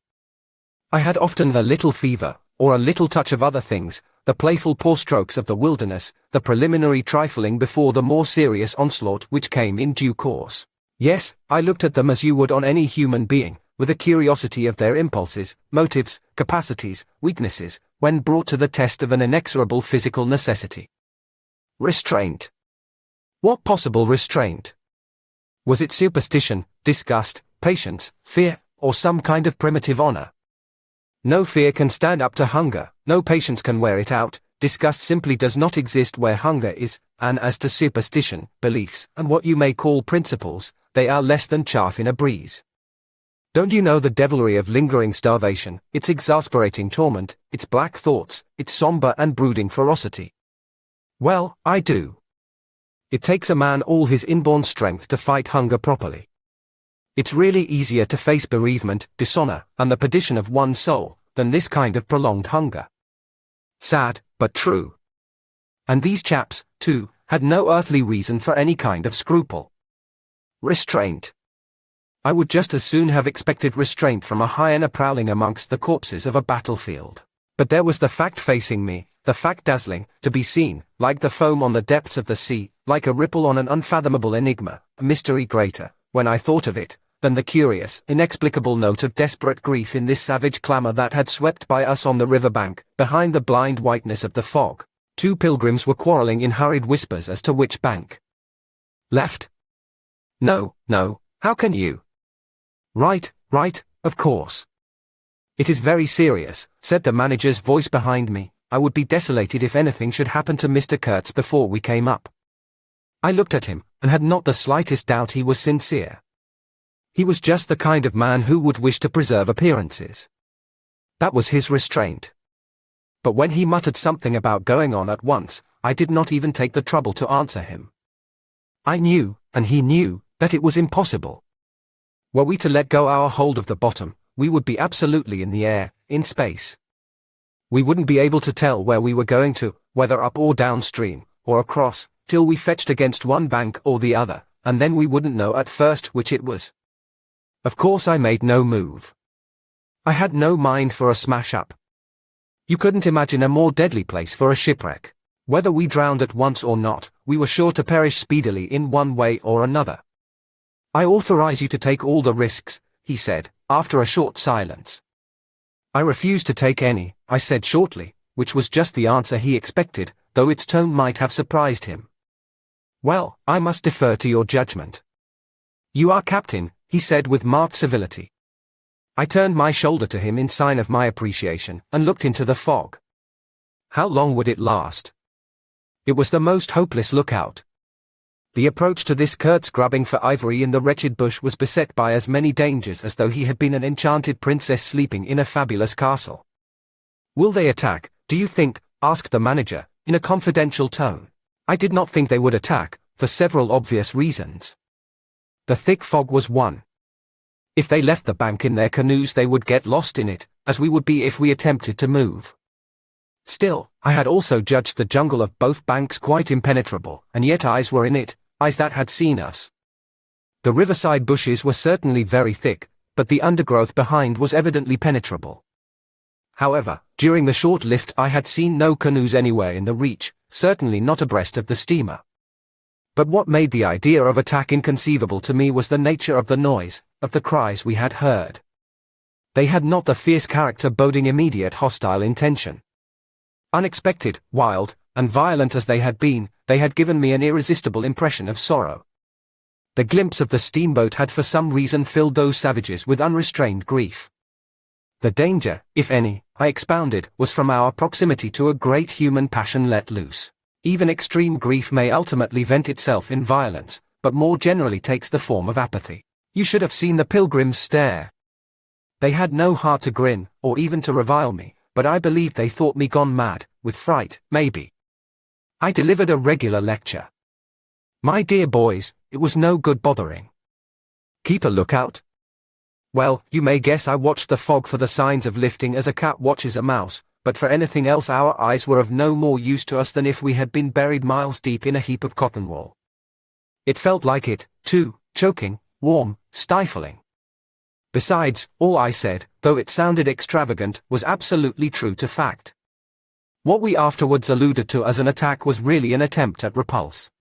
I had often a little fever, or a little touch of other things, the playful paw strokes of the wilderness, the preliminary trifling before the more serious onslaught which came in due course. Yes, I looked at them as you would on any human being, with a curiosity of their impulses, motives, capacities, weaknesses, when brought to the test of an inexorable physical necessity. Restraint. What possible restraint? Was it superstition, disgust, patience, fear, or some kind of primitive honor? No fear can stand up to hunger, no patience can wear it out, disgust simply does not exist where hunger is, and as to superstition, beliefs, and what you may call principles, they are less than chaff in a breeze. Don't you know the devilry of lingering starvation, its exasperating torment, its black thoughts, its somber and brooding ferocity? Well, I do. It takes a man all his inborn strength to fight hunger properly. It's really easier to face bereavement, dishonor, and the perdition of one's soul, than this kind of prolonged hunger. Sad, but true. And these chaps, too, had no earthly reason for any kind of scruple. Restraint. I would just as soon have expected restraint from a hyena prowling amongst the corpses of a battlefield. But there was the fact facing me, the fact dazzling, to be seen, like the foam on the depths of the sea, like a ripple on an unfathomable enigma, a mystery greater, when I thought of it, than the curious, inexplicable note of desperate grief in this savage clamor that had swept by us on the riverbank, behind the blind whiteness of the fog. 2 pilgrims were quarreling in hurried whispers as to which bank. Left? No, no, how can you? Right, of course. It is very serious, said the manager's voice behind me. I would be desolated if anything should happen to Mr. Kurtz before we came up. I looked at him, and had not the slightest doubt he was sincere. He was just the kind of man who would wish to preserve appearances. That was his restraint. But when he muttered something about going on at once, I did not even take the trouble to answer him. I knew, and he knew, that it was impossible. Were we to let go our hold of the bottom, we would be absolutely in the air, in space. We wouldn't be able to tell where we were going to, whether up or downstream, or across, till we fetched against one bank or the other, and then we wouldn't know at first which it was. Of course I made no move. I had no mind for a smash-up. You couldn't imagine a more deadly place for a shipwreck. Whether we drowned at once or not, we were sure to perish speedily in one way or another. I authorize you to take all the risks, he said, after a short silence. I refuse to take any, I said shortly, which was just the answer he expected, though its tone might have surprised him. Well, I must defer to your judgment. You are captain, he said with marked civility. I turned my shoulder to him in sign of my appreciation, and looked into the fog. How long would it last? It was the most hopeless lookout. The approach to this Kurtz grubbing for ivory in the wretched bush was beset by as many dangers as though he had been an enchanted princess sleeping in a fabulous castle. Will they attack, do you think? Asked the manager, in a confidential tone. I did not think they would attack, for several obvious reasons. The thick fog was one. If they left the bank in their canoes they would get lost in it, as we would be if we attempted to move. Still, I had also judged the jungle of both banks quite impenetrable, and yet eyes were in it, eyes that had seen us. The riverside bushes were certainly very thick, but the undergrowth behind was evidently penetrable. However, during the short lift I had seen no canoes anywhere in the reach, certainly not abreast of the steamer. But what made the idea of attack inconceivable to me was the nature of the noise, of the cries we had heard. They had not the fierce character boding immediate hostile intention. Unexpected, wild, and violent as they had been, they had given me an irresistible impression of sorrow. The glimpse of the steamboat had for some reason filled those savages with unrestrained grief. The danger, if any, I expounded, was from our proximity to a great human passion let loose. Even extreme grief may ultimately vent itself in violence, but more generally takes the form of apathy. You should have seen the pilgrims stare. They had no heart to grin, or even to revile me, but I believe they thought me gone mad, with fright, maybe. I delivered a regular lecture. My dear boys, it was no good bothering. Keep a lookout. Well, you may guess I watched the fog for the signs of lifting as a cat watches a mouse, but for anything else our eyes were of no more use to us than if we had been buried miles deep in a heap of cotton wool. It felt like it, too, choking, warm, stifling. Besides, all I said, though it sounded extravagant, was absolutely true to fact. What we afterwards alluded to as an attack was really an attempt at repulse.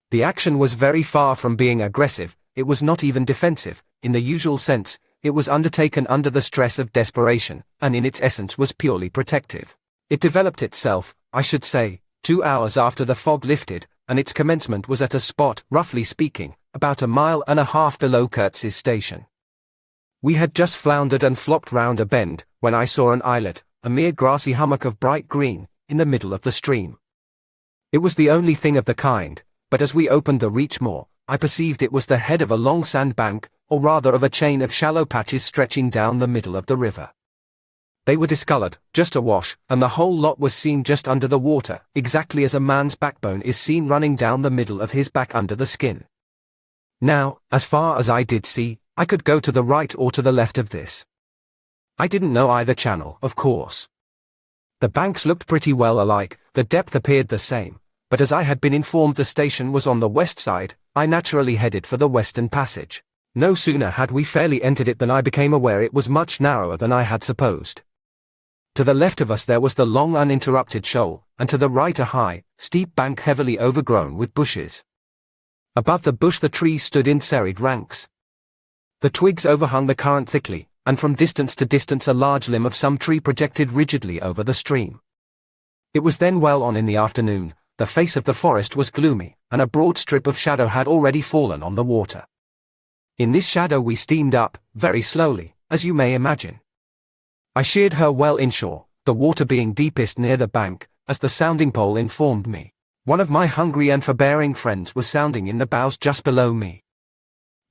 The action was very far from being aggressive, it was not even defensive, in the usual sense, it was undertaken under the stress of desperation, and in its essence was purely protective. It developed itself, I should say, 2 hours after the fog lifted, and its commencement was at a spot, roughly speaking, about 1.5 miles below Kurtz's station. We had just floundered and flopped round a bend, when I saw an islet, a mere grassy hummock of bright green, in the middle of the stream. It was the only thing of the kind, but as we opened the reach more, I perceived it was the head of a long sandbank, or rather of a chain of shallow patches stretching down the middle of the river. They were discolored, just awash, and the whole lot was seen just under the water, exactly as a man's backbone is seen running down the middle of his back under the skin. Now, as far as I did see, I could go to the right or to the left of this. I didn't know either channel, of course. The banks looked pretty well alike, the depth appeared the same, but as I had been informed the station was on the west side, I naturally headed for the western passage. No sooner had we fairly entered it than I became aware it was much narrower than I had supposed. To the left of us there was the long uninterrupted shoal, and to the right a high, steep bank heavily overgrown with bushes. Above the bush the trees stood in serried ranks. The twigs overhung the current thickly, and from distance to distance a large limb of some tree projected rigidly over the stream. It was then well on in the afternoon, the face of the forest was gloomy, and a broad strip of shadow had already fallen on the water. In this shadow we steamed up, very slowly, as you may imagine. I sheered her well inshore, the water being deepest near the bank, as the sounding pole informed me. One of my hungry and forbearing friends was sounding in the bows just below me.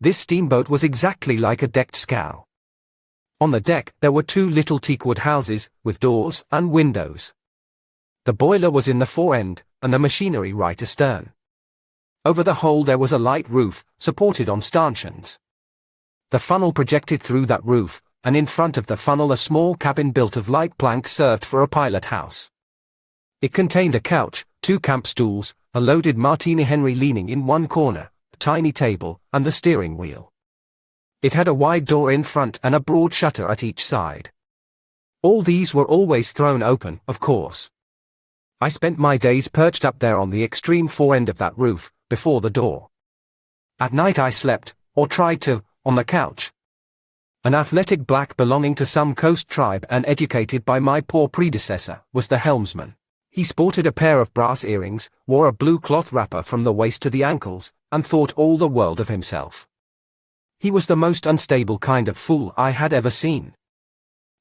This steamboat was exactly like a decked scow. On the deck there were 2 little teakwood houses, with doors and windows. The boiler was in the fore end, and the machinery right astern. Over the whole there was a light roof, supported on stanchions. The funnel projected through that roof, and in front of the funnel a small cabin built of light planks served for a pilot house. It contained a couch, 2 camp stools, a loaded Martini Henry leaning in one corner, a tiny table, and the steering wheel. It had a wide door in front and a broad shutter at each side. All these were always thrown open, of course. I spent my days perched up there on the extreme fore end of that roof, before the door. At night I slept, or tried to, on the couch. An athletic black belonging to some coast tribe and educated by my poor predecessor, was the helmsman. He sported a pair of brass earrings, wore a blue cloth wrapper from the waist to the ankles, and thought all the world of himself. He was the most unstable kind of fool I had ever seen.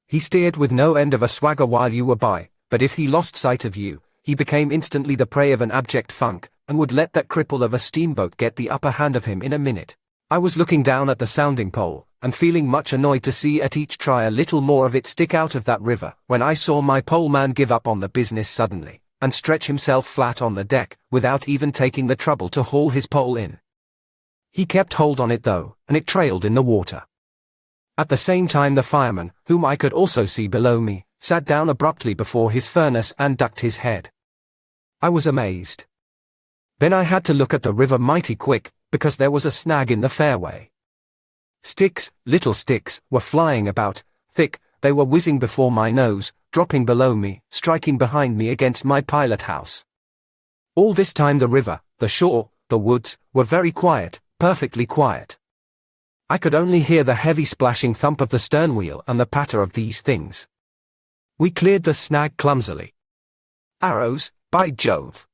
He steered with no end of a swagger while you were by, but if he lost sight of you, he became instantly the prey of an abject funk, and would let that cripple of a steamboat get the upper hand of him in a minute. I was looking down at the sounding pole, and feeling much annoyed to see at each try a little more of it stick out of that river, when I saw my poleman give up on the business suddenly, and stretch himself flat on the deck, without even taking the trouble to haul his pole in. He kept hold on it though, and it trailed in the water. At the same time the fireman, whom I could also see below me, sat down abruptly before his furnace and ducked his head. I was amazed. Then I had to look at the river mighty quick, because there was a snag in the fairway. Sticks, little sticks, were flying about, thick, they were whizzing before my nose, dropping below me, striking behind me against my pilot house. All this time the river, the shore, the woods, were very quiet, perfectly quiet. I could only hear the heavy splashing thump of the stern wheel and the patter of these things. We cleared the snag clumsily. Arrows, by Jove!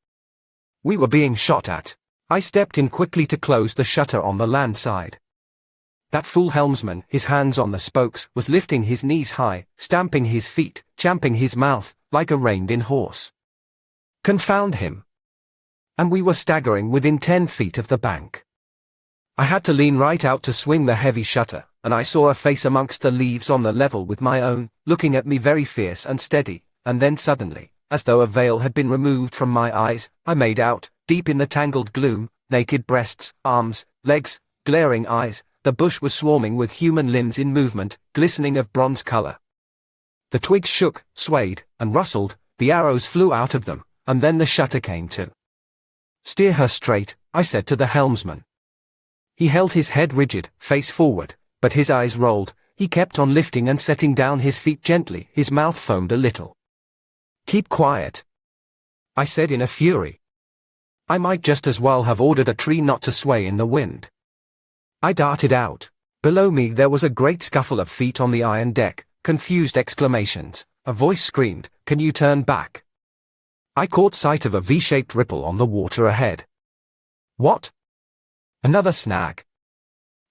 We were being shot at. I stepped in quickly to close the shutter on the land side. That fool helmsman, his hands on the spokes, was lifting his knees high, stamping his feet, champing his mouth, like a reined-in horse. Confound him! And we were staggering within 10 feet of the bank. I had to lean right out to swing the heavy shutter, and I saw a face amongst the leaves on the level with my own, looking at me very fierce and steady, and then suddenly, as though a veil had been removed from my eyes, I made out, deep in the tangled gloom, naked breasts, arms, legs, glaring eyes. The bush was swarming with human limbs in movement, glistening of bronze color. The twigs shook, swayed, and rustled, the arrows flew out of them, and then the shutter came to. "Steer her straight," I said to the helmsman. He held his head rigid, face forward, but his eyes rolled. He kept on lifting and setting down his feet gently, his mouth foamed a little. "Keep quiet," I said in a fury. I might just as well have ordered a tree not to sway in the wind. I darted out. Below me there was a great scuffle of feet on the iron deck, confused exclamations. A voice screamed, "Can you turn back?" I caught sight of a V-shaped ripple on the water ahead. What? Another snag.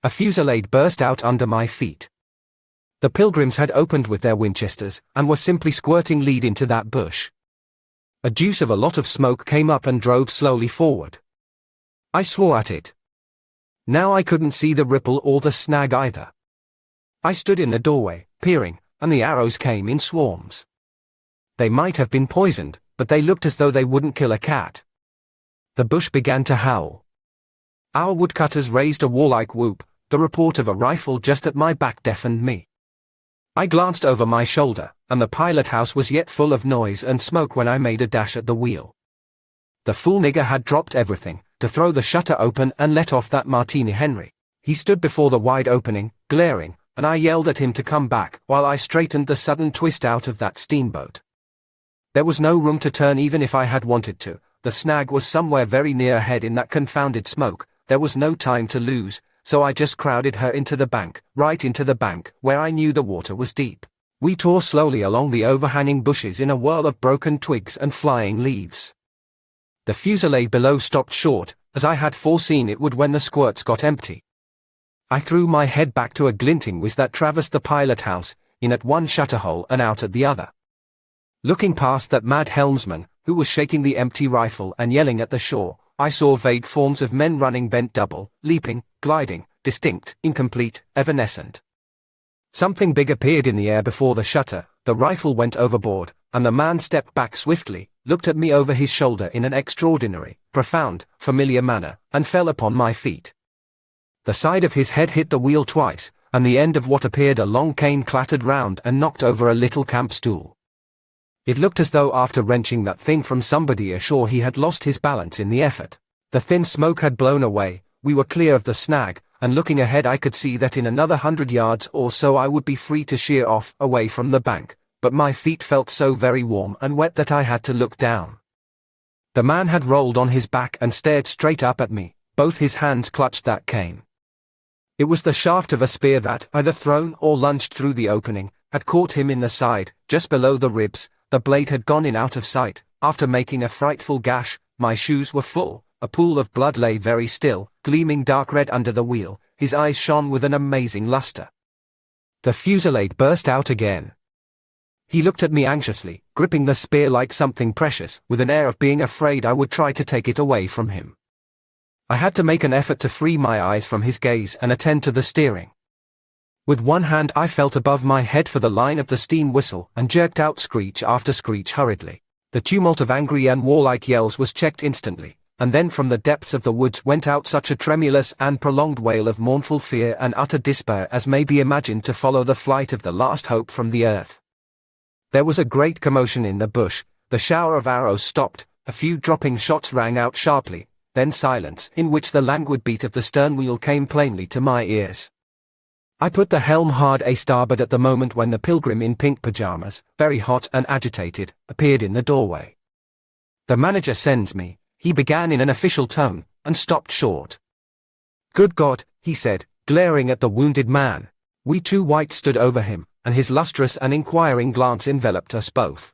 A fusillade burst out under my feet. The pilgrims had opened with their Winchesters, and were simply squirting lead into that bush. A deuce of a lot of smoke came up and drove slowly forward. I swore at it. Now I couldn't see the ripple or the snag either. I stood in the doorway, peering, and the arrows came in swarms. They might have been poisoned, but they looked as though they wouldn't kill a cat. The bush began to howl. Our woodcutters raised a warlike whoop. The report of a rifle just at my back deafened me. I glanced over my shoulder, and the pilot house was yet full of noise and smoke when I made a dash at the wheel. The fool nigger had dropped everything, to throw the shutter open and let off that Martini Henry. He stood before the wide opening, glaring, and I yelled at him to come back while I straightened the sudden twist out of that steamboat. There was no room to turn even if I had wanted to. The snag was somewhere very near ahead in that confounded smoke. There was no time to lose, so I just crowded her into the bank, right into the bank, where I knew the water was deep. We tore slowly along the overhanging bushes in a whirl of broken twigs and flying leaves. The fusillade below stopped short, as I had foreseen it would when the squirts got empty. I threw my head back to a glinting whiz that traversed the pilot house, in at one shutter hole and out at the other. Looking past that mad helmsman, who was shaking the empty rifle and yelling at the shore, I saw vague forms of men running bent double, leaping, gliding, distinct, incomplete, evanescent. Something big appeared in the air before the shutter, the rifle went overboard, and the man stepped back swiftly, looked at me over his shoulder in an extraordinary, profound, familiar manner, and fell upon my feet. The side of his head hit the wheel twice, and the end of what appeared a long cane clattered round and knocked over a little camp stool. It looked as though after wrenching that thing from somebody ashore he had lost his balance in the effort. The thin smoke had blown away, we were clear of the snag, and looking ahead I could see that in another 100 yards or so I would be free to sheer off, away from the bank, but my feet felt so very warm and wet that I had to look down. The man had rolled on his back and stared straight up at me, both his hands clutched that cane. It was the shaft of a spear that, either thrown or lunged through the opening, had caught him in the side, just below the ribs. The blade had gone in out of sight. After making a frightful gash, my shoes were full. A pool of blood lay very still, gleaming dark red under the wheel. His eyes shone with an amazing luster. The fusillade burst out again. He looked at me anxiously, gripping the spear like something precious, with an air of being afraid I would try to take it away from him. I had to make an effort to free my eyes from his gaze and attend to the steering. With one hand I felt above my head for the line of the steam whistle and jerked out screech after screech hurriedly. The tumult of angry and warlike yells was checked instantly, and then from the depths of the woods went out such a tremulous and prolonged wail of mournful fear and utter despair as may be imagined to follow the flight of the last hope from the earth. There was a great commotion in the bush, the shower of arrows stopped, a few dropping shots rang out sharply, then silence, in which the languid beat of the stern wheel came plainly to my ears. I put the helm hard a starboard at the moment when the pilgrim in pink pajamas, very hot and agitated, appeared in the doorway. "The manager sends me," he began in an official tone, and stopped short. "Good God," he said, glaring at the wounded man. We two whites stood over him, and his lustrous and inquiring glance enveloped us both.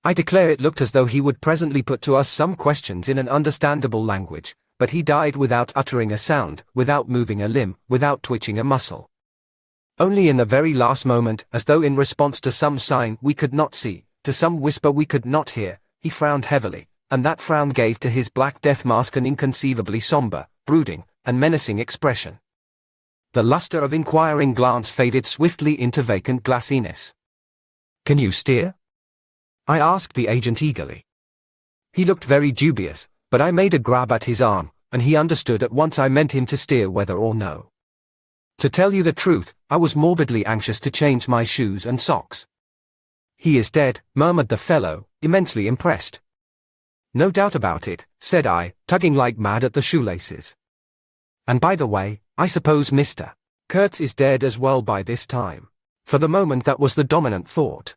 I declare it looked as though he would presently put to us some questions in an understandable language, but he died without uttering a sound, without moving a limb, without twitching a muscle. Only in the very last moment, as though in response to some sign we could not see, to some whisper we could not hear, he frowned heavily, and that frown gave to his black death mask an inconceivably somber, brooding, and menacing expression. The luster of inquiring glance faded swiftly into vacant glassiness. "Can you steer?" I asked the agent eagerly. He looked very dubious, but I made a grab at his arm, and he understood at once I meant him to steer whether or no. To tell you the truth, I was morbidly anxious to change my shoes and socks. "He is dead," murmured the fellow, immensely impressed. "No doubt about it," said I, tugging like mad at the shoelaces. "And by the way, I suppose Mr. Kurtz is dead as well by this time." For the moment that was the dominant thought.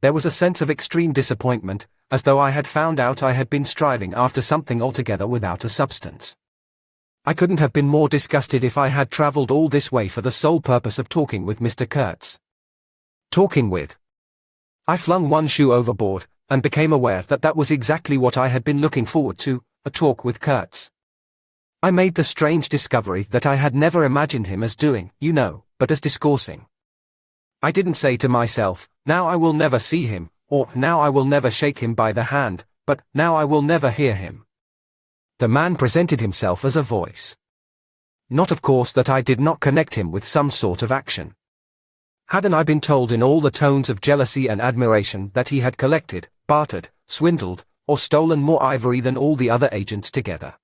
There was a sense of extreme disappointment, as though I had found out I had been striving after something altogether without a substance. I couldn't have been more disgusted if I had traveled all this way for the sole purpose of talking with Mr. Kurtz. Talking with. I flung one shoe overboard, and became aware that that was exactly what I had been looking forward to, a talk with Kurtz. I made the strange discovery that I had never imagined him as doing, you know, but as discoursing. I didn't say to myself, "Now I will never see him," or "Now I will never shake him by the hand," but "Now I will never hear him." The man presented himself as a voice. Not of course that I did not connect him with some sort of action. Hadn't I been told in all the tones of jealousy and admiration that he had collected, bartered, swindled, or stolen more ivory than all the other agents together?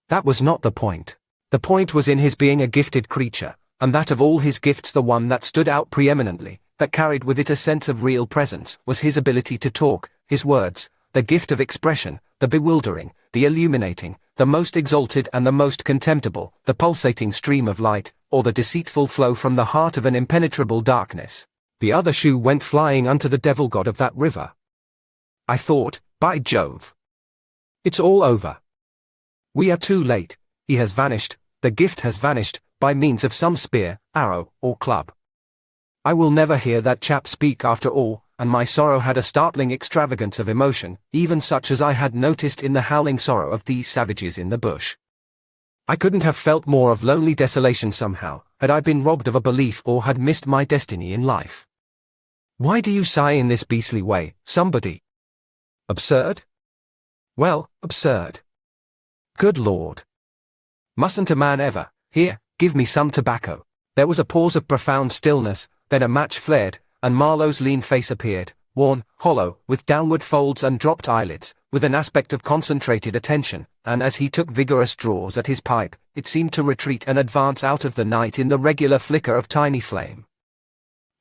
That was not the point. The point was in his being a gifted creature, and that of all his gifts the one that stood out preeminently, that carried with it a sense of real presence, was his ability to talk, his words, the gift of expression, the bewildering, the illuminating, the most exalted and the most contemptible, the pulsating stream of light, or the deceitful flow from the heart of an impenetrable darkness. The other shoe went flying unto the devil god of that river. I thought, by Jove! It's all over. We are too late, he has vanished, the gift has vanished, by means of some spear, arrow, or club. I will never hear that chap speak after all, and my sorrow had a startling extravagance of emotion, even such as I had noticed in the howling sorrow of these savages in the bush. I couldn't have felt more of lonely desolation somehow, had I been robbed of a belief or had missed my destiny in life. Why do you sigh in this beastly way, somebody? Absurd? Well, absurd. Good Lord. Mustn't a man ever, here, give me some tobacco? There was a pause of profound stillness, then a match flared, and Marlow's lean face appeared, worn, hollow, with downward folds and dropped eyelids, with an aspect of concentrated attention, and as he took vigorous draws at his pipe, it seemed to retreat and advance out of the night in the regular flicker of tiny flame.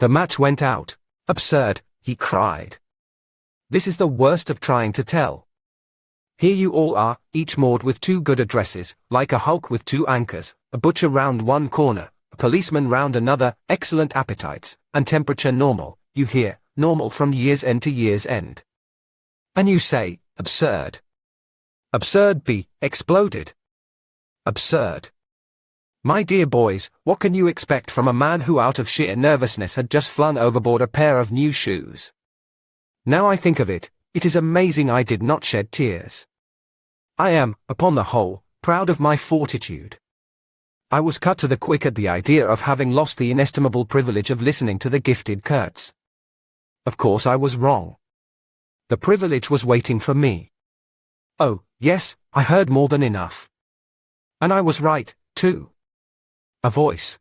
The match went out. Absurd, he cried. This is the worst of trying to tell. Here you all are, each moored with two good addresses, like a hulk with two anchors, a butcher round one corner, a policeman round another, excellent appetites, and temperature normal, you hear, normal from year's end to year's end. And you say, absurd. Absurd be exploded. Absurd. My dear boys, what can you expect from a man who out of sheer nervousness had just flung overboard a pair of new shoes? Now I think of it, it is amazing I did not shed tears. I am, upon the whole, proud of my fortitude. I was cut to the quick at the idea of having lost the inestimable privilege of listening to the gifted Kurtz. Of course I was wrong. The privilege was waiting for me. Oh, yes, I heard more than enough. And I was right, too. A voice.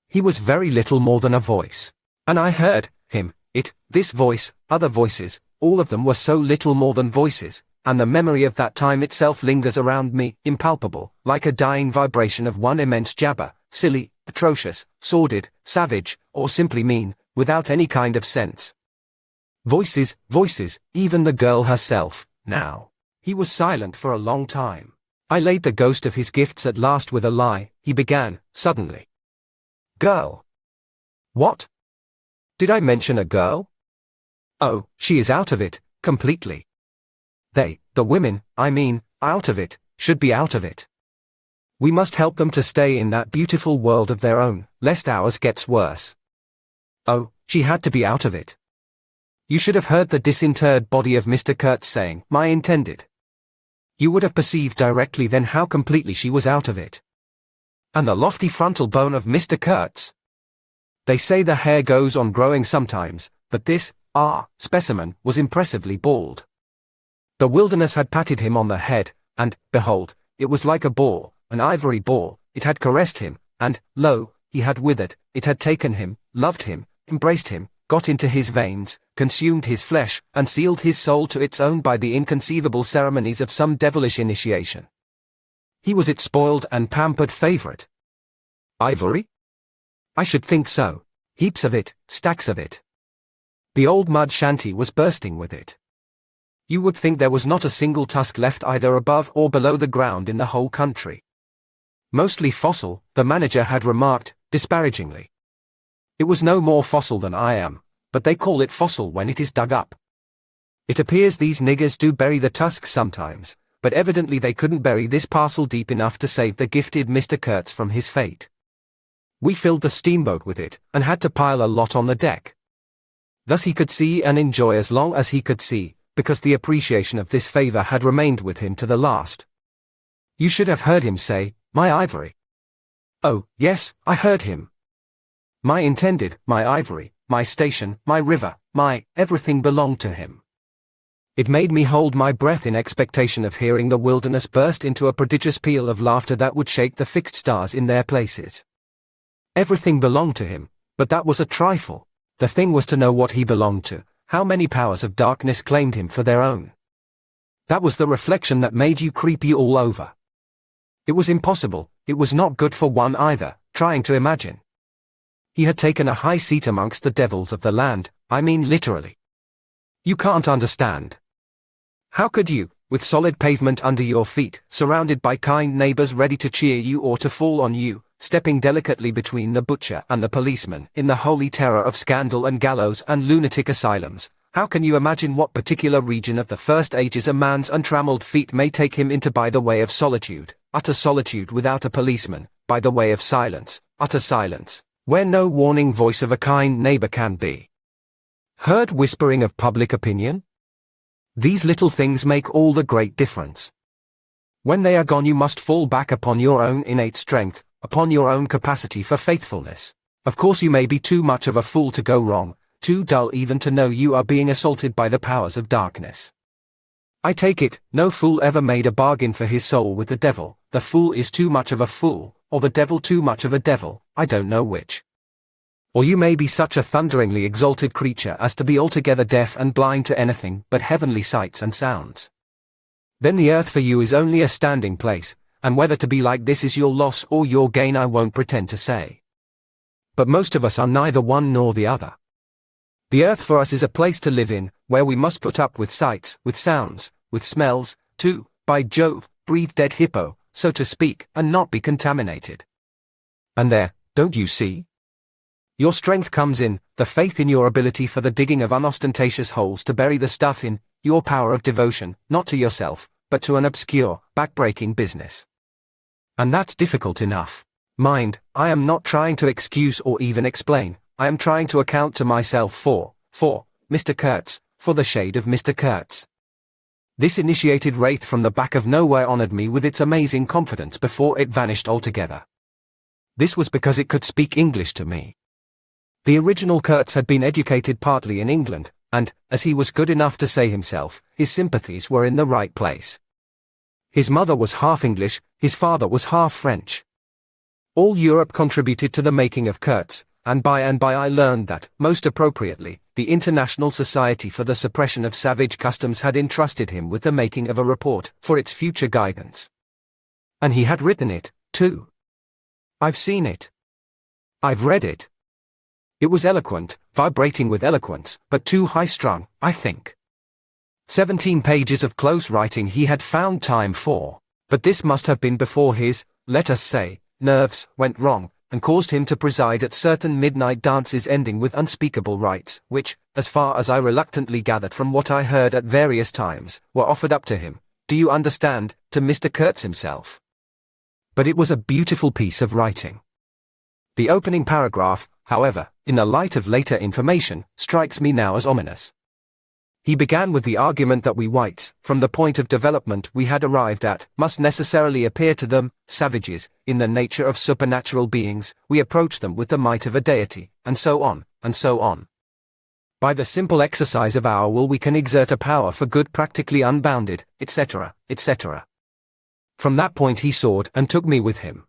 He was very little more than a voice. And I heard him, it, this voice, other voices, all of them were so little more than voices, and the memory of that time itself lingers around me, impalpable, like a dying vibration of one immense jabber, silly, atrocious, sordid, savage, or simply mean, without any kind of sense. Voices, voices, even the girl herself, now. He was silent for a long time. I laid the ghost of his gifts at last with a lie, he began, suddenly. Girl. What? Did I mention a girl? Oh, she is out of it, completely. They, the women, I mean, out of it, should be out of it. We must help them to stay in that beautiful world of their own, lest ours gets worse. Oh, she had to be out of it. You should have heard the disinterred body of Mr. Kurtz saying, my intended. You would have perceived directly then how completely she was out of it. And the lofty frontal bone of Mr. Kurtz. They say the hair goes on growing sometimes, but this, specimen, was impressively bald. The wilderness had patted him on the head, and, behold, it was like a ball, an ivory ball, it had caressed him, and, lo, he had withered, it had taken him, loved him, embraced him, got into his veins, consumed his flesh, and sealed his soul to its own by the inconceivable ceremonies of some devilish initiation. He was its spoiled and pampered favorite. Ivory? I should think so. Heaps of it, stacks of it. The old mud shanty was bursting with it. You would think there was not a single tusk left either above or below the ground in the whole country. Mostly fossil, the manager had remarked, disparagingly. It was no more fossil than I am, but they call it fossil when it is dug up. It appears these niggers do bury the tusks sometimes, but evidently they couldn't bury this parcel deep enough to save the gifted Mr. Kurtz from his fate. We filled the steamboat with it, and had to pile a lot on the deck. Thus he could see and enjoy as long as he could see, because the appreciation of this favor had remained with him to the last. You should have heard him say, my ivory. Oh, yes, I heard him. My intended, my ivory, my station, my river, my everything belonged to him. It made me hold my breath in expectation of hearing the wilderness burst into a prodigious peal of laughter that would shake the fixed stars in their places. Everything belonged to him, but that was a trifle. The thing was to know what he belonged to, how many powers of darkness claimed him for their own. That was the reflection that made you creepy all over. It was impossible, it was not good for one either, trying to imagine. He had taken a high seat amongst the devils of the land, I mean literally. You can't understand. How could you, with solid pavement under your feet, surrounded by kind neighbors ready to cheer you or to fall on you, stepping delicately between the butcher and the policeman, in the holy terror of scandal and gallows and lunatic asylums. How can you imagine what particular region of the first ages a man's untrammeled feet may take him into by the way of solitude, utter solitude without a policeman, by the way of silence, utter silence, where no warning voice of a kind neighbor can be heard whispering of public opinion? These little things make all the great difference. When they are gone you must fall back upon your own innate strength, upon your own capacity for faithfulness. Of course you may be too much of a fool to go wrong, too dull even to know you are being assaulted by the powers of darkness. I take it, no fool ever made a bargain for his soul with the devil. The fool is too much of a fool, or the devil too much of a devil, I don't know which. Or you may be such a thunderingly exalted creature as to be altogether deaf and blind to anything but heavenly sights and sounds. Then the earth for you is only a standing place, and whether to be like this is your loss or your gain I won't pretend to say. But most of us are neither one nor the other. The earth for us is a place to live in, where we must put up with sights, with sounds, with smells, to, by Jove, breathe dead hippo, so to speak, and not be contaminated. And there, don't you see? Your strength comes in, the faith in your ability for the digging of unostentatious holes to bury the stuff in, your power of devotion, not to yourself, but to an obscure, back-breaking business. And that's difficult enough. Mind, I am not trying to excuse or even explain. I am trying to account to myself for Mr. Kurtz, for the shade of Mr. Kurtz. This initiated wraith from the back of nowhere honored me with its amazing confidence before it vanished altogether. This was because it could speak English to me. The original Kurtz had been educated partly in England, and, as he was good enough to say himself, his sympathies were in the right place. His mother was half English, his father was half French. All Europe contributed to the making of Kurtz, and by I learned that, most appropriately, the International Society for the Suppression of Savage Customs had entrusted him with the making of a report for its future guidance. And he had written it, too. I've seen it. I've read it. It was eloquent, vibrating with eloquence, but too high-strung, I think. 17 pages of close writing he had found time for, but this must have been before his, let us say, nerves went wrong, and caused him to preside at certain midnight dances ending with unspeakable rites, which, as far as I reluctantly gathered from what I heard at various times, were offered up to him, do you understand, to Mr. Kurtz himself. But it was a beautiful piece of writing. The opening paragraph, however, in the light of later information, strikes me now as ominous. He began with the argument that we whites, from the point of development we had arrived at, must necessarily appear to them, savages, in the nature of supernatural beings, we approach them with the might of a deity, and so on, and so on. By the simple exercise of our will we can exert a power for good practically unbounded, etc., etc. From that point he soared and took me with him.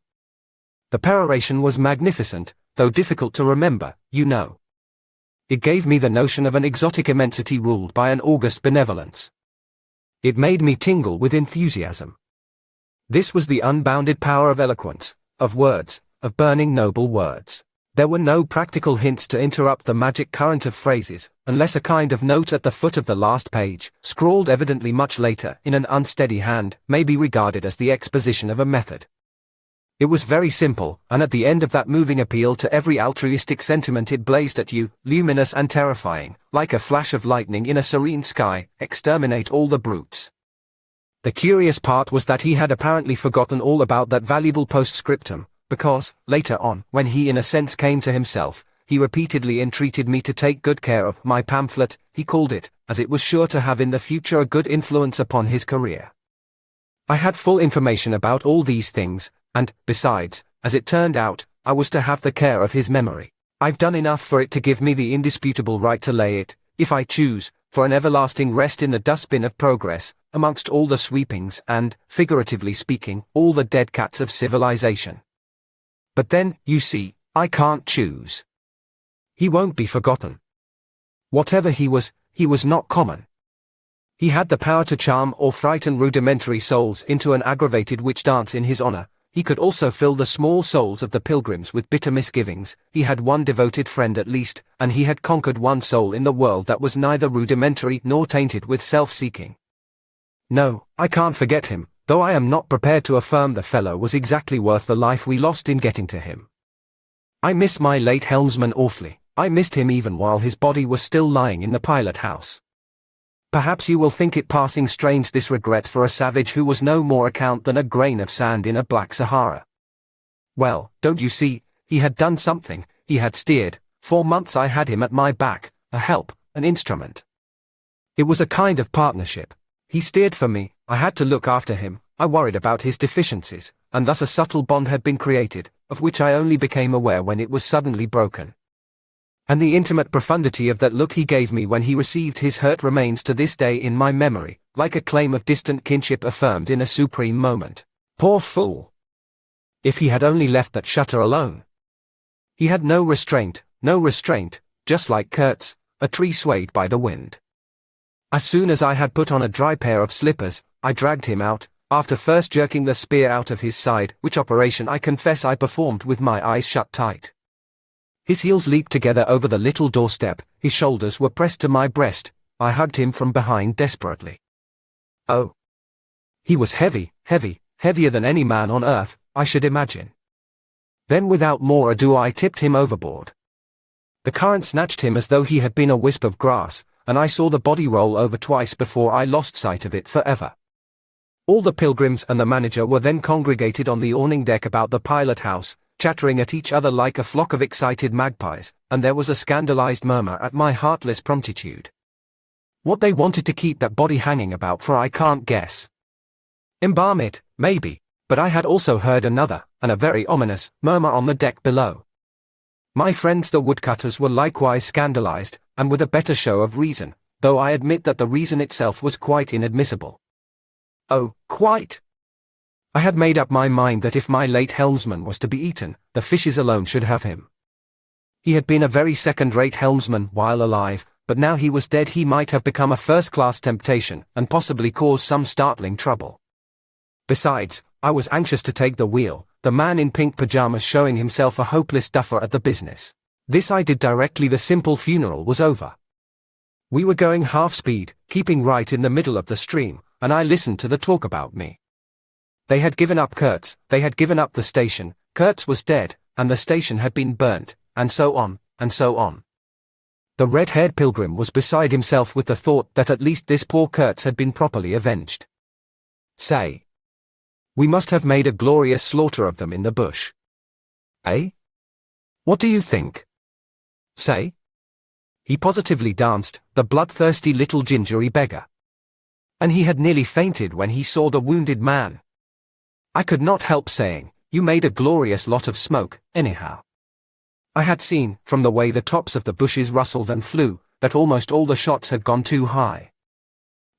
The peroration was magnificent, though difficult to remember, you know. It gave me the notion of an exotic immensity ruled by an august benevolence. It made me tingle with enthusiasm. This was the unbounded power of eloquence, of words, of burning noble words. There were no practical hints to interrupt the magic current of phrases, unless a kind of note at the foot of the last page, scrawled evidently much later in an unsteady hand, may be regarded as the exposition of a method. It was very simple, and at the end of that moving appeal to every altruistic sentiment it blazed at you, luminous and terrifying, like a flash of lightning in a serene sky, exterminate all the brutes. The curious part was that he had apparently forgotten all about that valuable postscriptum, because, later on, when he in a sense came to himself, he repeatedly entreated me to take good care of my pamphlet, he called it, as it was sure to have in the future a good influence upon his career. I had full information about all these things, and, besides, as it turned out, I was to have the care of his memory. I've done enough for it to give me the indisputable right to lay it, if I choose, for an everlasting rest in the dustbin of progress, amongst all the sweepings and, figuratively speaking, all the dead cats of civilization. But then, you see, I can't choose. He won't be forgotten. Whatever he was not common. He had the power to charm or frighten rudimentary souls into an aggravated witch dance in his honor. He could also fill the small souls of the pilgrims with bitter misgivings. He had one devoted friend at least, and he had conquered one soul in the world that was neither rudimentary nor tainted with self-seeking. No, I can't forget him, though I am not prepared to affirm the fellow was exactly worth the life we lost in getting to him. I miss my late helmsman awfully. I missed him even while his body was still lying in the pilot house. Perhaps you will think it passing strange, this regret for a savage who was no more account than a grain of sand in a black Sahara. Well, don't you see, he had done something, he had steered. 4 months I had him at my back, a help, an instrument. It was a kind of partnership. He steered for me, I had to look after him, I worried about his deficiencies, and thus a subtle bond had been created, of which I only became aware when it was suddenly broken. And the intimate profundity of that look he gave me when he received his hurt remains to this day in my memory, like a claim of distant kinship affirmed in a supreme moment. Poor fool! If he had only left that shutter alone! He had no restraint, just like Kurtz, a tree swayed by the wind. As soon as I had put on a dry pair of slippers, I dragged him out, after first jerking the spear out of his side, which operation I confess I performed with my eyes shut tight. His heels leaped together over the little doorstep, his shoulders were pressed to my breast, I hugged him from behind desperately. Oh! He was heavy, heavier than any man on earth, I should imagine. Then without more ado I tipped him overboard. The current snatched him as though he had been a wisp of grass, and I saw the body roll over twice before I lost sight of it forever. All the pilgrims and the manager were then congregated on the awning deck about the pilot house, chattering at each other like a flock of excited magpies, and there was a scandalized murmur at my heartless promptitude. What they wanted to keep that body hanging about for I can't guess. Embalm it, maybe, but I had also heard another, and a very ominous, murmur on the deck below. My friends the woodcutters were likewise scandalized, and with a better show of reason, though I admit that the reason itself was quite inadmissible. Oh, quite! I had made up my mind that if my late helmsman was to be eaten, the fishes alone should have him. He had been a very second-rate helmsman while alive, but now he was dead he might have become a first-class temptation, and possibly cause some startling trouble. Besides, I was anxious to take the wheel, the man in pink pajamas showing himself a hopeless duffer at the business. This I did directly the simple funeral was over. We were going half-speed, keeping right in the middle of the stream, and I listened to the talk about me. They had given up Kurtz, they had given up the station, Kurtz was dead, and the station had been burnt, and so on, and so on. The red-haired pilgrim was beside himself with the thought that at least this poor Kurtz had been properly avenged. Say! We must have made a glorious slaughter of them in the bush. Eh? What do you think? Say? He positively danced, the bloodthirsty little gingery beggar. And he had nearly fainted when he saw the wounded man. I could not help saying, you made a glorious lot of smoke, anyhow. I had seen, from the way the tops of the bushes rustled and flew, that almost all the shots had gone too high.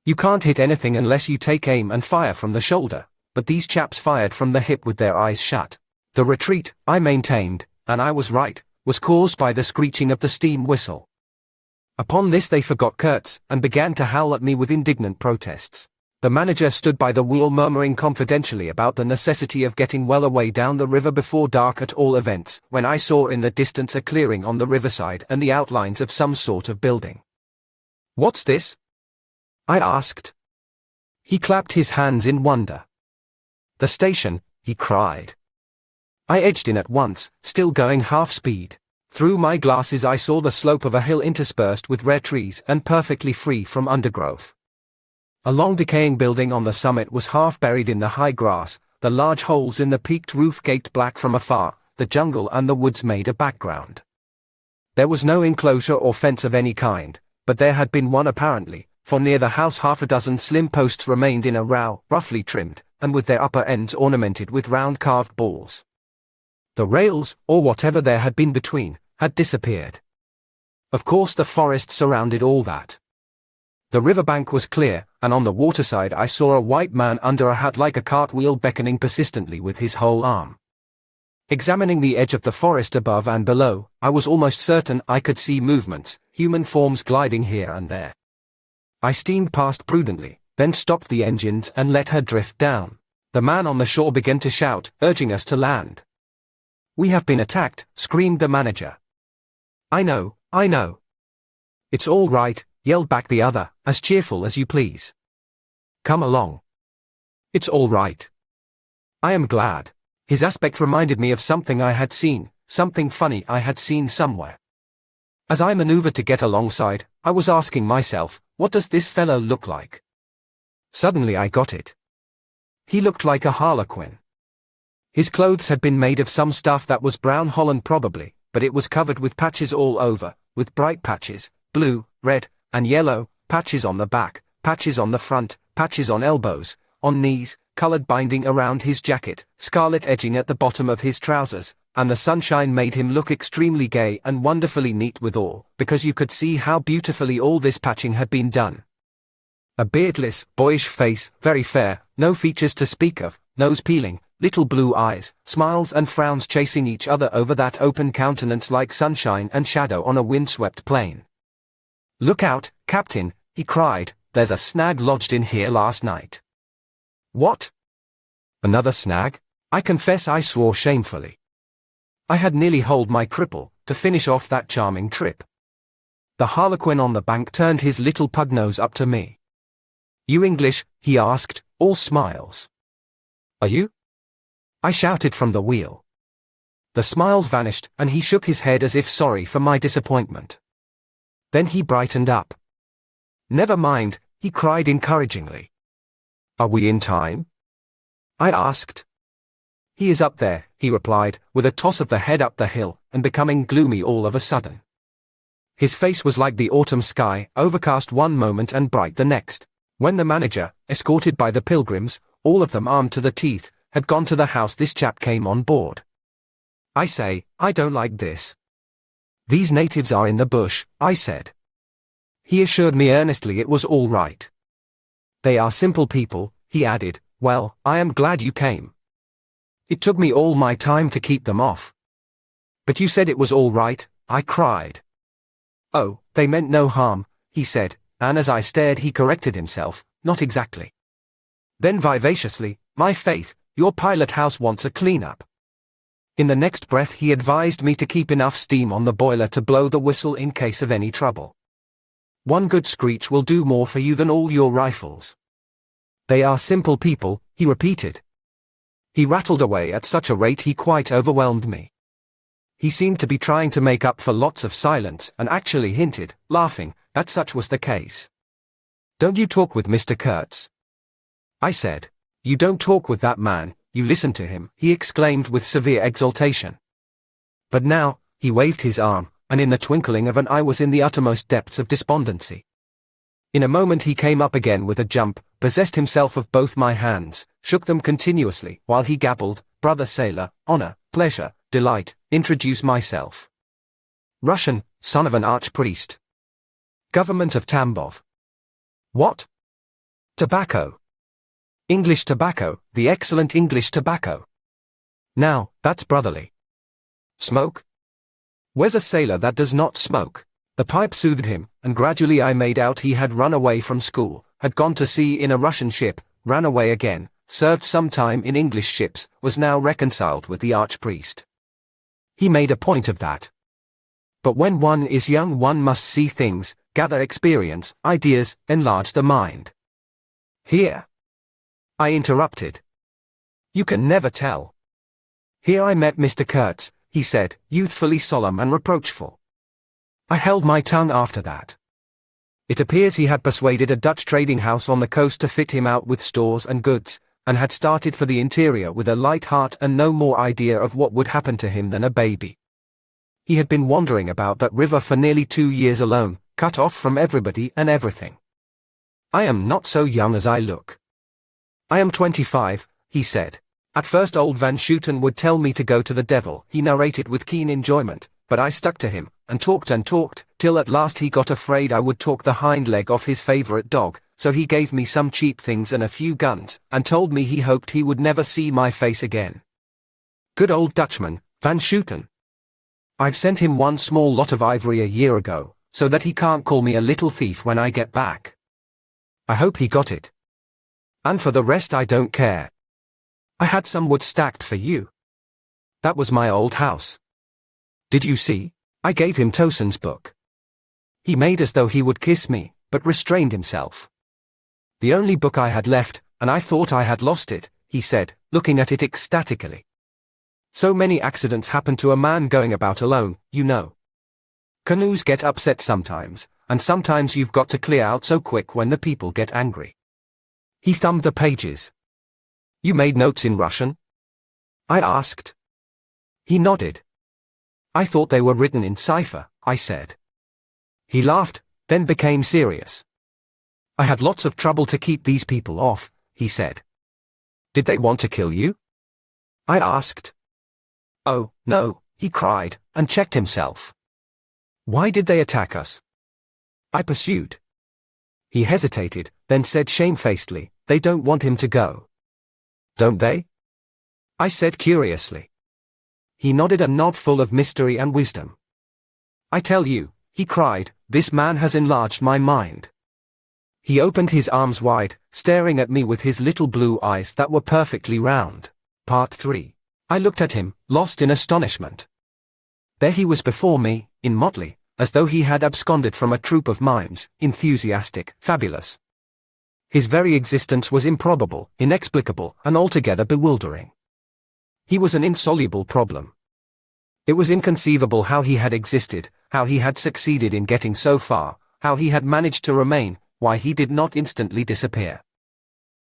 You can't hit anything unless you take aim and fire from the shoulder, but these chaps fired from the hip with their eyes shut. The retreat, I maintained, and I was right, was caused by the screeching of the steam whistle. Upon this they forgot Kurtz, and began to howl at me with indignant protests. The manager stood by the wheel murmuring confidentially about the necessity of getting well away down the river before dark at all events, when I saw in the distance a clearing on the riverside and the outlines of some sort of building. What's this? I asked. He clapped his hands in wonder. The station, he cried. I edged in at once, still going half-speed. Through my glasses I saw the slope of a hill interspersed with rare trees and perfectly free from undergrowth. A long decaying building on the summit was half buried in the high grass, the large holes in the peaked roof gaped black from afar, the jungle and the woods made a background. There was no enclosure or fence of any kind, but there had been one apparently, for near the house half a dozen slim posts remained in a row, roughly trimmed, and with their upper ends ornamented with round carved balls. The rails, or whatever there had been between, had disappeared. Of course the forest surrounded all that. The riverbank was clear, and on the waterside I saw a white man under a hat like a cartwheel beckoning persistently with his whole arm. Examining the edge of the forest above and below, I was almost certain I could see movements, human forms gliding here and there. I steamed past prudently, then stopped the engines and let her drift down. The man on the shore began to shout, urging us to land. "We have been attacked," screamed the manager. I know. "It's all right," yelled back the other, "as cheerful as you please. Come along. It's all right. I am glad. His aspect reminded me of something I had seen, something funny I had seen somewhere. As I maneuvered to get alongside, I was asking myself, what does this fellow look like? Suddenly I got it. He looked like a harlequin. His clothes had been made of some stuff that was brown holland probably, but it was covered with patches all over, with bright patches, blue, red, and yellow, patches on the back, patches on the front, patches on elbows, on knees, colored binding around his jacket, scarlet edging at the bottom of his trousers, and the sunshine made him look extremely gay and wonderfully neat withal, because you could see how beautifully all this patching had been done. A beardless, boyish face, very fair, no features to speak of, nose peeling, little blue eyes, smiles and frowns chasing each other over that open countenance like sunshine and shadow on a windswept plain. "Look out, Captain," he cried, "there's a snag lodged in here last night." "What? Another snag?" I confess I swore shamefully. I had nearly holed my cripple, to finish off that charming trip. The harlequin on the bank turned his little pug nose up to me. "You English?" he asked, all smiles. "Are you?" I shouted from the wheel. The smiles vanished, and he shook his head as if sorry for my disappointment. Then he brightened up. "Never mind," he cried encouragingly. "Are we in time?" I asked. "He is up there," he replied, with a toss of the head up the hill, and becoming gloomy all of a sudden. His face was like the autumn sky, overcast one moment and bright the next. When the manager, escorted by the pilgrims, all of them armed to the teeth, had gone to the house, this chap came on board. "I say, I don't like this. These natives are in the bush," I said. He assured me earnestly it was all right. "They are simple people," he added. "Well, I am glad you came. It took me all my time to keep them off." "But you said it was all right," I cried. "Oh, they meant no harm," he said, and as I stared he corrected himself, "Not exactly." Then vivaciously, "My faith, your pilot house wants a clean-up." In the next breath he advised me to keep enough steam on the boiler to blow the whistle in case of any trouble. "One good screech will do more for you than all your rifles." "They are simple people," he repeated. He rattled away at such a rate he quite overwhelmed me. He seemed to be trying to make up for lots of silence, and actually hinted, laughing, that such was the case. "Don't you talk with Mr. Kurtz?" I said. "You don't talk with that man, you listen to him," he exclaimed with severe exultation. But now, he waved his arm, and in the twinkling of an eye was in the uttermost depths of despondency. In a moment he came up again with a jump, possessed himself of both my hands, shook them continuously, while he gabbled, "Brother sailor, honor, pleasure, delight, introduce myself. Russian, son of an archpriest. Government of Tambov. What? Tobacco. English tobacco, the excellent English tobacco. Now, that's brotherly. Smoke? Where's a sailor that does not smoke?" The pipe soothed him, and gradually I made out he had run away from school, had gone to sea in a Russian ship, ran away again, served some time in English ships, was now reconciled with the archpriest. He made a point of that. But when one is young one must see things, gather experience, ideas, enlarge the mind. "Here," I interrupted. "You can never tell. Here I met Mr. Kurtz," he said, youthfully solemn and reproachful. I held my tongue after that. It appears he had persuaded a Dutch trading house on the coast to fit him out with stores and goods, and had started for the interior with a light heart and no more idea of what would happen to him than a baby. He had been wandering about that river for nearly 2 years alone, cut off from everybody and everything. "I am not so young as I look. I am 25, he said. "At first old Van Schooten would tell me to go to the devil," he narrated with keen enjoyment, but I stuck to him, and talked, till at last he got afraid I would talk the hind leg off his favorite dog, so he gave me some cheap things and a few guns, and told me he hoped he would never see my face again. Good old Dutchman, Van Schooten. I've sent him one small lot of ivory a year ago, so that he can't call me a little thief when I get back. I hope he got it. And for the rest I don't care. I had some wood stacked for you. That was my old house. Did you see? I gave him Towson's book. He made as though he would kiss me, but restrained himself. The only book I had left, and I thought I had lost it, he said, looking at it ecstatically. So many accidents happen to a man going about alone, you know. Canoes get upset sometimes, and sometimes you've got to clear out so quick when the people get angry. He thumbed the pages. You made notes in Russian? I asked. He nodded. I thought they were written in cipher, I said. He laughed, then became serious. I had lots of trouble to keep these people off, he said. Did they want to kill you? I asked. Oh, no, he cried, and checked himself. Why did they attack us? I pursued. He hesitated, then said shamefacedly, they don't want him to go. Don't they? I said curiously. He nodded a nod full of mystery and wisdom. I tell you, he cried, this man has enlarged my mind. He opened his arms wide, staring at me with his little blue eyes that were perfectly round. Part 3. I looked at him, lost in astonishment. There he was before me, in motley, as though he had absconded from a troupe of mimes, enthusiastic, fabulous. His very existence was improbable, inexplicable, and altogether bewildering. He was an insoluble problem. It was inconceivable how he had existed, how he had succeeded in getting so far, how he had managed to remain, why he did not instantly disappear.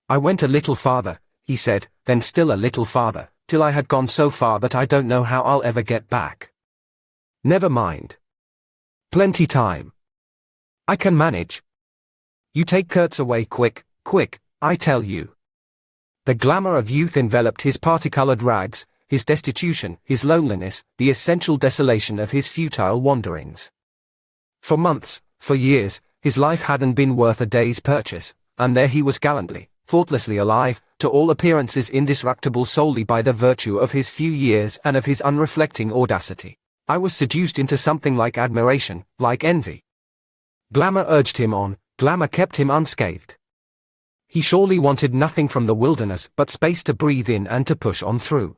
I went a little farther, he said, then still a little farther, till I had gone so far that I don't know how I'll ever get back. Never mind. Plenty time. I can manage. You take Kurtz away quick, quick, I tell you. The glamour of youth enveloped his parti-colored rags, his destitution, his loneliness, the essential desolation of his futile wanderings. For months, for years, his life hadn't been worth a day's purchase, and there he was gallantly, thoughtlessly alive, to all appearances indestructible solely by the virtue of his few years and of his unreflecting audacity. I was seduced into something like admiration, like envy. Glamour urged him on, glamour kept him unscathed. He surely wanted nothing from the wilderness but space to breathe in and to push on through.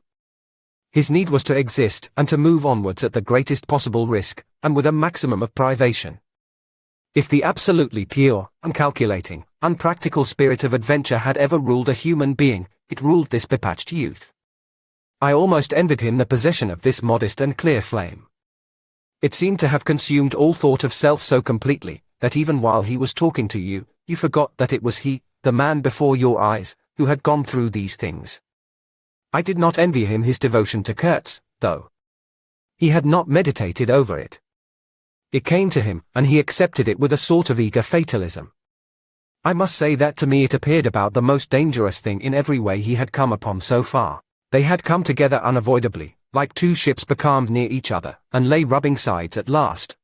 His need was to exist and to move onwards at the greatest possible risk, and with a maximum of privation. If the absolutely pure, uncalculating, unpractical spirit of adventure had ever ruled a human being, it ruled this bepatched youth. I almost envied him the possession of this modest and clear flame. It seemed to have consumed all thought of self so completely, that even while he was talking to you, you forgot that it was he, the man before your eyes, who had gone through these things. I did not envy him his devotion to Kurtz, though. He had not meditated over it. It came to him, and he accepted it with a sort of eager fatalism. I must say that to me it appeared about the most dangerous thing in every way he had come upon so far. They had come together unavoidably, like two ships becalmed near each other, and lay rubbing sides at last.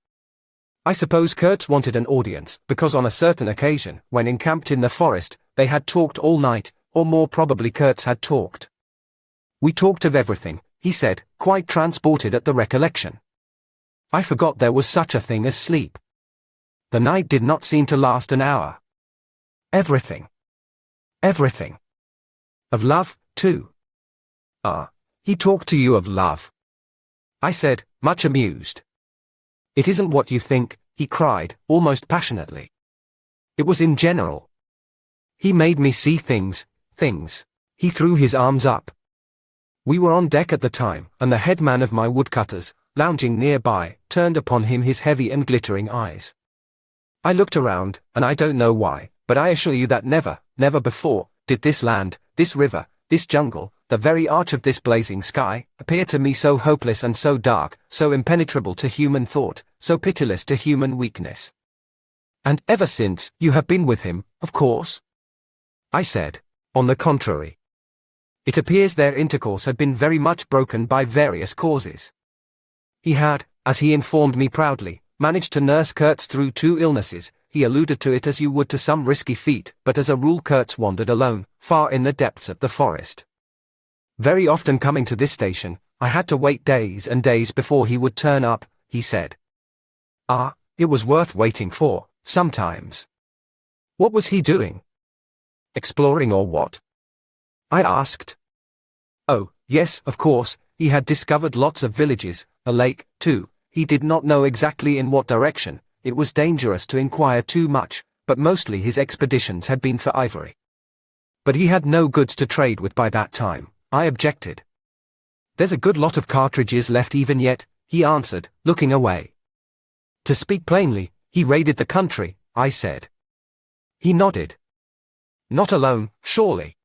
I suppose Kurtz wanted an audience, because on a certain occasion, when encamped in the forest, they had talked all night, or more probably Kurtz had talked. We talked of everything, he said, quite transported at the recollection. I forgot there was such a thing as sleep. The night did not seem to last an hour. Everything. Everything. Of love, too. He talked to you of love. I said, much amused. It isn't what you think, he cried, almost passionately. It was in general. He made me see things. He threw his arms up. We were on deck at the time, and the headman of my woodcutters, lounging nearby, turned upon him his heavy and glittering eyes. I looked around, and I don't know why, but I assure you that never before, did this land, this river, this jungle, the very arch of this blazing sky, appear to me so hopeless and so dark, so impenetrable to human thought, so pitiless to human weakness. And ever since, you have been with him, of course? I said. On the contrary. It appears their intercourse had been very much broken by various causes. He had, as he informed me proudly, managed to nurse Kurtz through 2 illnesses. He alluded to it as you would to some risky feat, but as a rule Kurtz wandered alone, far in the depths of the forest. Very often coming to this station, I had to wait days and days before he would turn up, he said. It was worth waiting for, sometimes. What was he doing? Exploring or what? I asked. Oh, yes, of course, he had discovered lots of villages, a lake, too. He did not know exactly in what direction. It was dangerous to inquire too much, but mostly his expeditions had been for ivory. But he had no goods to trade with by that time, I objected. There's a good lot of cartridges left even yet, he answered, looking away. To speak plainly, he raided the country, I said. He nodded. Not alone, surely.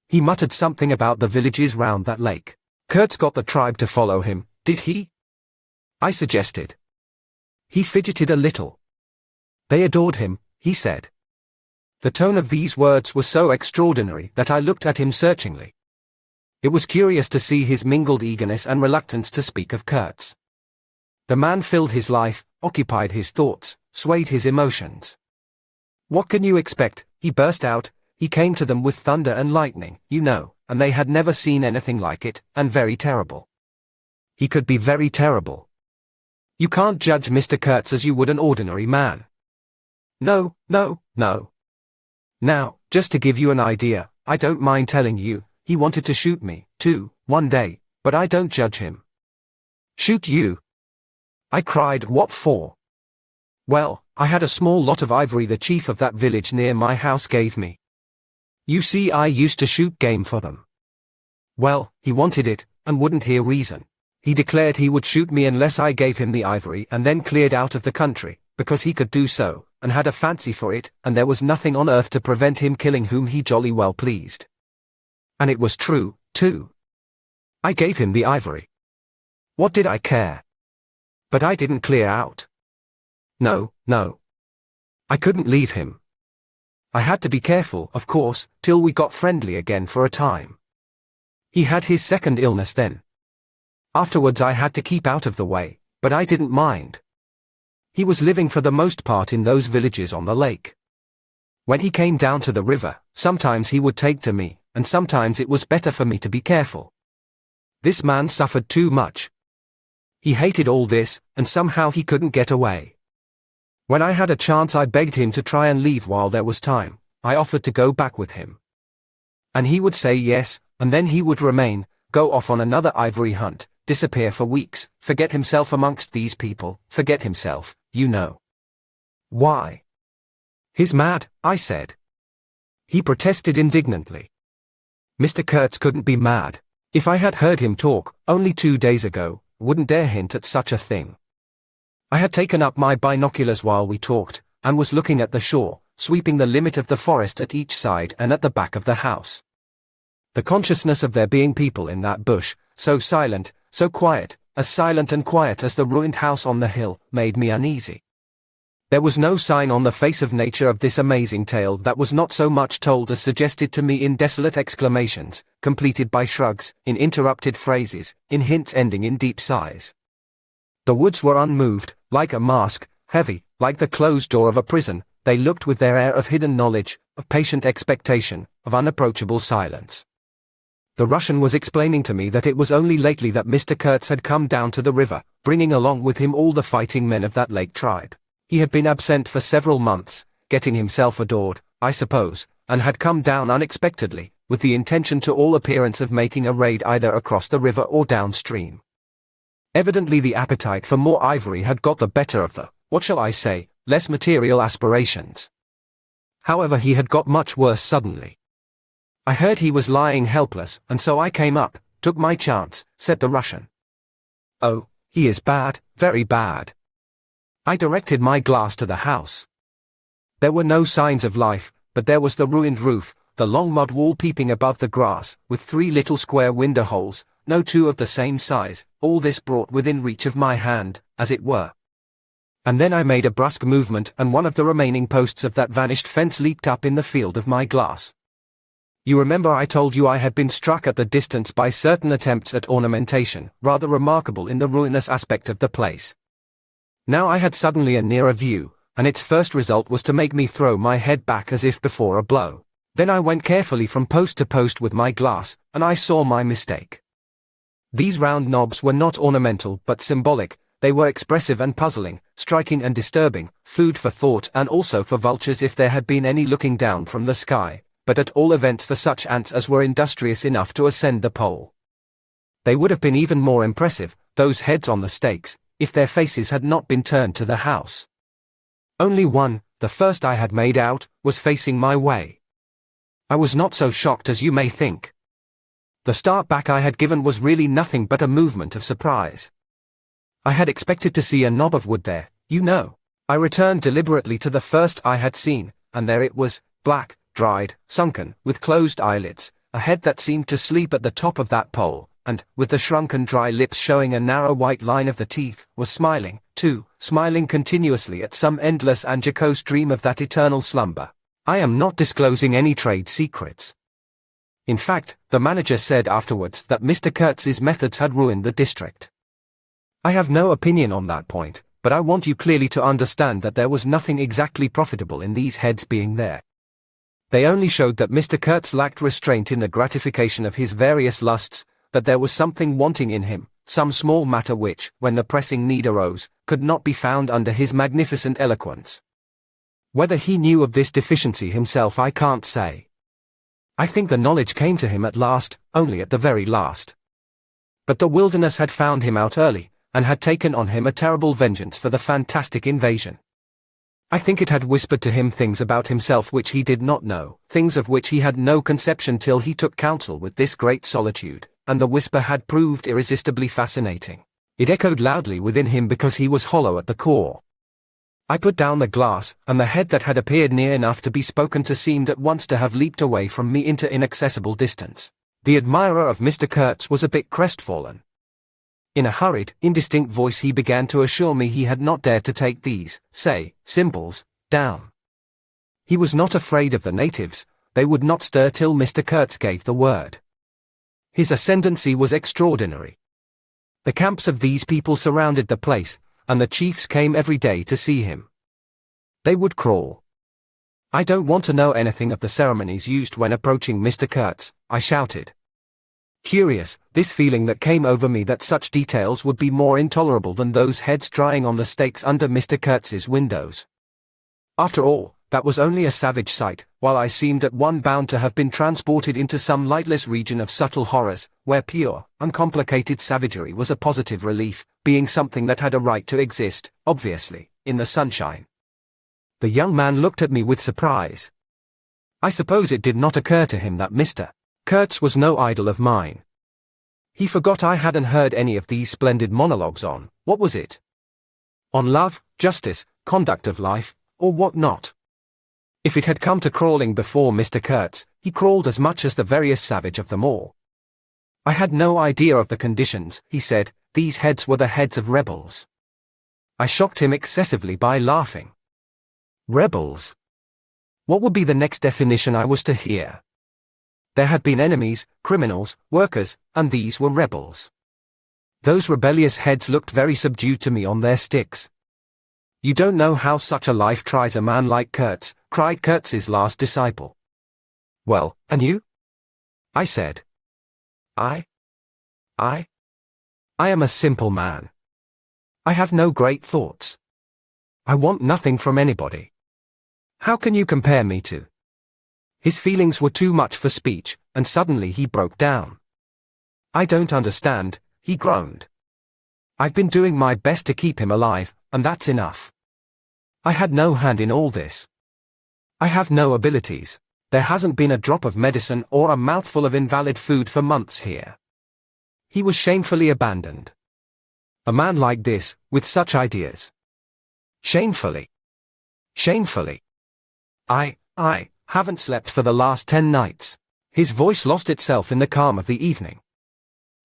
He muttered something about the villages round that lake. Kurtz got the tribe to follow him, did he? I suggested. He fidgeted a little. They adored him, he said. The tone of these words was so extraordinary that I looked at him searchingly. It was curious to see his mingled eagerness and reluctance to speak of Kurtz. The man filled his life, occupied his thoughts, swayed his emotions. What can you expect, he burst out, he came to them with thunder and lightning, you know, and they had never seen anything like it, and very terrible. He could be very terrible. You can't judge Mr. Kurtz as you would an ordinary man. No. Now, just to give you an idea, I don't mind telling you, he wanted to shoot me, too, one day, but I don't judge him. Shoot you? I cried, what for? Well, I had a small lot of ivory the chief of that village near my house gave me. You see, I used to shoot game for them. Well, he wanted it, and wouldn't hear reason. He declared he would shoot me unless I gave him the ivory and then cleared out of the country, because he could do so, and had a fancy for it, and there was nothing on earth to prevent him killing whom he jolly well pleased. And it was true, too. I gave him the ivory. What did I care? But I didn't clear out. No. I couldn't leave him. I had to be careful, of course, till we got friendly again for a time. He had his second illness then. Afterwards I had to keep out of the way, but I didn't mind. He was living for the most part in those villages on the lake. When he came down to the river, sometimes he would take to me, and sometimes it was better for me to be careful. This man suffered too much. He hated all this, and somehow he couldn't get away. When I had a chance I begged him to try and leave while there was time. I offered to go back with him. And he would say yes, and then he would remain, go off on another ivory hunt, disappear for weeks, forget himself amongst these people, forget himself, you know. Why? He's mad, I said. He protested indignantly. Mr. Kurtz couldn't be mad. If I had heard him talk, only 2 days ago, wouldn't dare hint at such a thing. I had taken up my binoculars while we talked, and was looking at the shore, sweeping the limit of the forest at each side and at the back of the house. The consciousness of there being people in that bush, so silent, so quiet, as silent and quiet as the ruined house on the hill, made me uneasy. There was no sign on the face of nature of this amazing tale that was not so much told as suggested to me in desolate exclamations, completed by shrugs, in interrupted phrases, in hints ending in deep sighs. The woods were unmoved, like a mask, heavy, like the closed door of a prison. They looked with their air of hidden knowledge, of patient expectation, of unapproachable silence. The Russian was explaining to me that it was only lately that Mr. Kurtz had come down to the river, bringing along with him all the fighting men of that lake tribe. He had been absent for several months, getting himself adored, I suppose, and had come down unexpectedly, with the intention to all appearance of making a raid either across the river or downstream. Evidently the appetite for more ivory had got the better of the, what shall I say, less material aspirations. However, he had got much worse suddenly. I heard he was lying helpless, and so I came up, took my chance, said the Russian. Oh, he is bad, very bad. I directed my glass to the house. There were no signs of life, but there was the ruined roof, the long mud wall peeping above the grass, with 3 little square window holes, no 2 of the same size, all this brought within reach of my hand, as it were. And then I made a brusque movement and one of the remaining posts of that vanished fence leaped up in the field of my glass. You remember I told you I had been struck at the distance by certain attempts at ornamentation, rather remarkable in the ruinous aspect of the place. Now I had suddenly a nearer view, and its first result was to make me throw my head back as if before a blow. Then I went carefully from post to post with my glass, and I saw my mistake. These round knobs were not ornamental but symbolic, they were expressive and puzzling, striking and disturbing, food for thought and also for vultures if there had been any looking down from the sky, but at all events for such ants as were industrious enough to ascend the pole. They would have been even more impressive, those heads on the stakes, if their faces had not been turned to the house. Only one, the first I had made out, was facing my way. I was not so shocked as you may think. The start back I had given was really nothing but a movement of surprise. I had expected to see a knob of wood there, you know. I returned deliberately to the first I had seen, and there it was, black, dried, sunken, with closed eyelids, a head that seemed to sleep at the top of that pole, and, with the shrunken dry lips showing a narrow white line of the teeth, was smiling, too, smiling continuously at some endless and jocose dream of that eternal slumber. I am not disclosing any trade secrets. In fact, the manager said afterwards that Mr. Kurtz's methods had ruined the district. I have no opinion on that point, but I want you clearly to understand that there was nothing exactly profitable in these heads being there. They only showed that Mr. Kurtz lacked restraint in the gratification of his various lusts, that there was something wanting in him, some small matter which, when the pressing need arose, could not be found under his magnificent eloquence. Whether he knew of this deficiency himself I can't say. I think the knowledge came to him at last, only at the very last. But the wilderness had found him out early, and had taken on him a terrible vengeance for the fantastic invasion. I think it had whispered to him things about himself which he did not know, things of which he had no conception till he took counsel with this great solitude, and the whisper had proved irresistibly fascinating. It echoed loudly within him because he was hollow at the core. I put down the glass, and the head that had appeared near enough to be spoken to seemed at once to have leaped away from me into inaccessible distance. The admirer of Mr. Kurtz was a bit crestfallen. In a hurried, indistinct voice he began to assure me he had not dared to take these, say, symbols, down. He was not afraid of the natives, they would not stir till Mr. Kurtz gave the word. His ascendancy was extraordinary. The camps of these people surrounded the place, and the chiefs came every day to see him. They would crawl. I don't want to know anything of the ceremonies used when approaching Mr. Kurtz, I shouted. Curious, this feeling that came over me that such details would be more intolerable than those heads drying on the stakes under Mr. Kurtz's windows. After all, that was only a savage sight, while I seemed at one bound to have been transported into some lightless region of subtle horrors, where pure, uncomplicated savagery was a positive relief, being something that had a right to exist, obviously, in the sunshine. The young man looked at me with surprise. I suppose it did not occur to him that Mr. Kurtz was no idol of mine. He forgot I hadn't heard any of these splendid monologues on, what was it? On love, justice, conduct of life, or what not? If it had come to crawling before Mr. Kurtz, he crawled as much as the veriest savage of them all. I had no idea of the conditions, he said, these heads were the heads of rebels. I shocked him excessively by laughing. Rebels? What would be the next definition I was to hear? There had been enemies, criminals, workers, and these were rebels. Those rebellious heads looked very subdued to me on their sticks. You don't know how such a life tries a man like Kurtz, cried Kurtz's last disciple. Well, and you? I said. I am a simple man. I have no great thoughts. I want nothing from anybody. How can you compare me to? His feelings were too much for speech, and suddenly he broke down. I don't understand, he groaned. I've been doing my best to keep him alive, and that's enough. I had no hand in all this. I have no abilities. There hasn't been a drop of medicine or a mouthful of invalid food for months here. He was shamefully abandoned. A man like this, with such ideas. Shamefully. Shamefully. I haven't slept for the last 10 nights. His voice lost itself in the calm of the evening.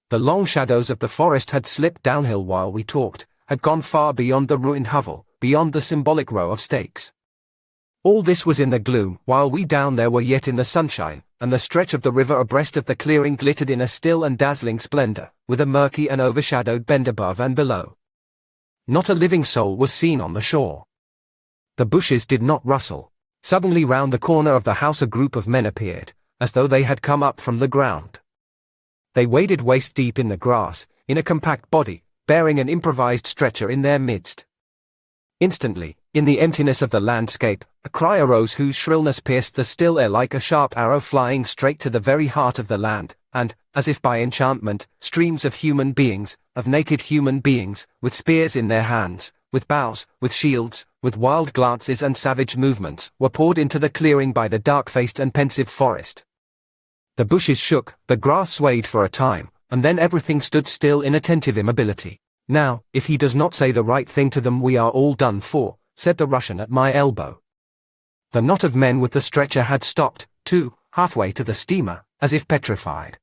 The long shadows of the forest had slipped downhill while we talked, had gone far beyond the ruined hovel, beyond the symbolic row of stakes. All this was in the gloom, while we down there were yet in the sunshine, and the stretch of the river abreast of the clearing glittered in a still and dazzling splendor, with a murky and overshadowed bend above and below. Not a living soul was seen on the shore. The bushes did not rustle. Suddenly round the corner of the house a group of men appeared, as though they had come up from the ground. They waded waist deep in the grass, in a compact body, bearing an improvised stretcher in their midst. Instantly, in the emptiness of the landscape, a cry arose whose shrillness pierced the still air like a sharp arrow flying straight to the very heart of the land, and, as if by enchantment, streams of human beings, of naked human beings, with spears in their hands, with bows, with shields, with wild glances and savage movements, were poured into the clearing by the dark-faced and pensive forest. The bushes shook, the grass swayed for a time, and then everything stood still in attentive immobility. "Now, if he does not say the right thing to them, we are all done for," said the Russian at my elbow. The knot of men with the stretcher had stopped, too, halfway to the steamer, as if petrified.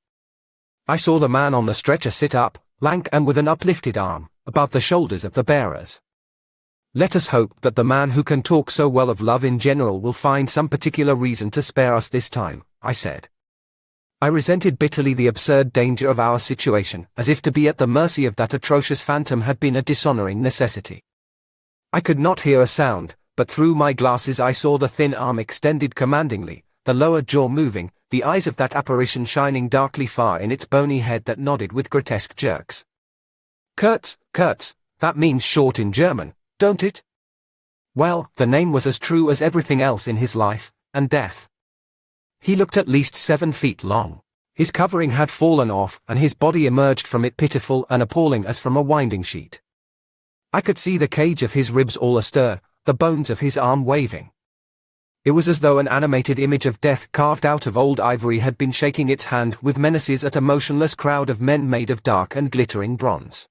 I saw the man on the stretcher sit up, lank and with an uplifted arm, above the shoulders of the bearers. "Let us hope that the man who can talk so well of love in general will find some particular reason to spare us this time," I said. I resented bitterly the absurd danger of our situation, as if to be at the mercy of that atrocious phantom had been a dishonoring necessity. I could not hear a sound, but through my glasses I saw the thin arm extended commandingly, the lower jaw moving, the eyes of that apparition shining darkly far in its bony head that nodded with grotesque jerks. Kurtz, that means short in German, don't it? Well, the name was as true as everything else in his life and death. He looked at least 7 feet long. His covering had fallen off, and his body emerged from it pitiful and appalling as from a winding sheet. I could see the cage of his ribs all astir, the bones of his arm waving. It was as though an animated image of death carved out of old ivory had been shaking its hand with menaces at a motionless crowd of men made of dark and glittering bronze.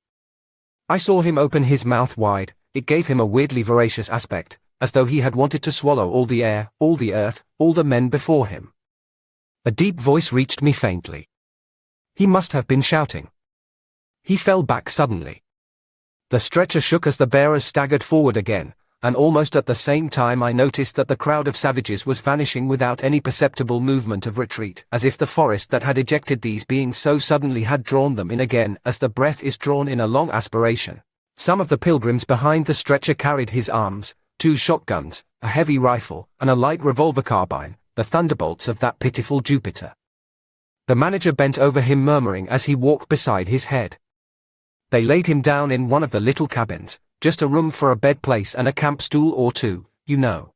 I saw him open his mouth wide. It gave him a weirdly voracious aspect, as though he had wanted to swallow all the air, all the earth, all the men before him. A deep voice reached me faintly. He must have been shouting. He fell back suddenly. The stretcher shook as the bearers staggered forward again, and almost at the same time I noticed that the crowd of savages was vanishing without any perceptible movement of retreat, as if the forest that had ejected these beings so suddenly had drawn them in again, as the breath is drawn in a long aspiration. Some of the pilgrims behind the stretcher carried his arms, 2 shotguns, a heavy rifle, and a light revolver carbine, the thunderbolts of that pitiful Jupiter. The manager bent over him murmuring as he walked beside his head. They laid him down in one of the little cabins, just a room for a bed place and a camp stool or 2, you know.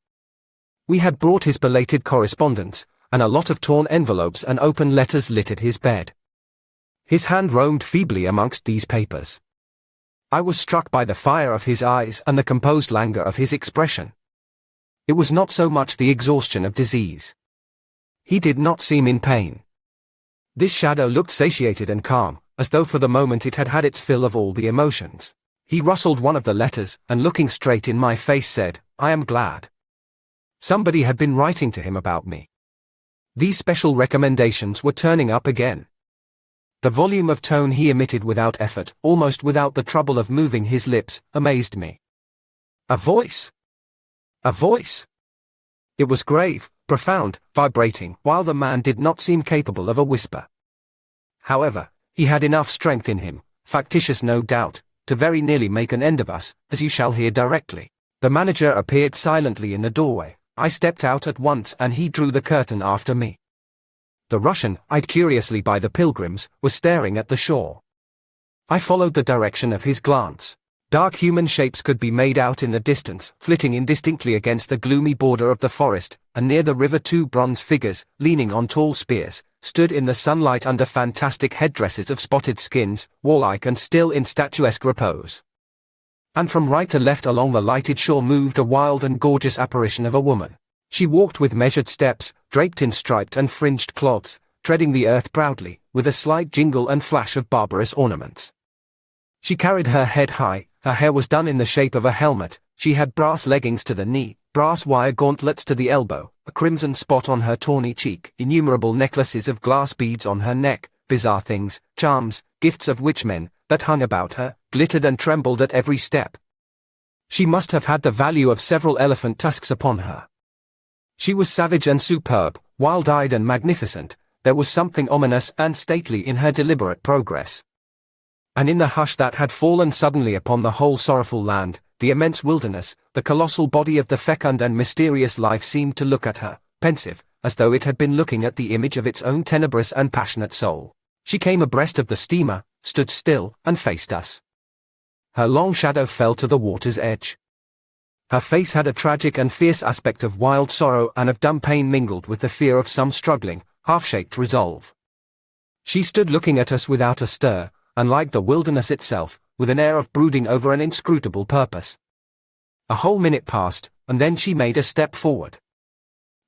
We had brought his belated correspondence, and a lot of torn envelopes and open letters littered his bed. His hand roamed feebly amongst these papers. I was struck by the fire of his eyes and the composed languor of his expression. It was not so much the exhaustion of disease. He did not seem in pain. This shadow looked satiated and calm, as though for the moment it had had its fill of all the emotions. He rustled one of the letters, and looking straight in my face said, "I am glad." Somebody had been writing to him about me. These special recommendations were turning up again. The volume of tone he emitted without effort, almost without the trouble of moving his lips, amazed me. A voice! A voice! It was grave, profound, vibrating, while the man did not seem capable of a whisper. However, he had enough strength in him, factitious no doubt, to very nearly make an end of us, as you shall hear directly. The manager appeared silently in the doorway. I stepped out at once and he drew the curtain after me. The Russian, eyed curiously by the pilgrims, was staring at the shore. I followed the direction of his glance. Dark human shapes could be made out in the distance, flitting indistinctly against the gloomy border of the forest, and near the river 2 bronze figures, leaning on tall spears, stood in the sunlight under fantastic headdresses of spotted skins, warlike and still in statuesque repose. And from right to left along the lighted shore moved a wild and gorgeous apparition of a woman. She walked with measured steps, draped in striped and fringed cloths, treading the earth proudly, with a slight jingle and flash of barbarous ornaments. She carried her head high, her hair was done in the shape of a helmet, she had brass leggings to the knee, brass wire gauntlets to the elbow, a crimson spot on her tawny cheek, innumerable necklaces of glass beads on her neck, bizarre things, charms, gifts of witchmen, that hung about her, glittered and trembled at every step. She must have had the value of several elephant tusks upon her. She was savage and superb, wild-eyed and magnificent. There was something ominous and stately in her deliberate progress. And in the hush that had fallen suddenly upon the whole sorrowful land, the immense wilderness, the colossal body of the fecund and mysterious life seemed to look at her, pensive, as though it had been looking at the image of its own tenebrous and passionate soul. She came abreast of the steamer, stood still, and faced us. Her long shadow fell to the water's edge. Her face had a tragic and fierce aspect of wild sorrow and of dumb pain mingled with the fear of some struggling, half-shaped resolve. She stood looking at us without a stir, and like the wilderness itself, with an air of brooding over an inscrutable purpose. A whole minute passed, and then she made a step forward.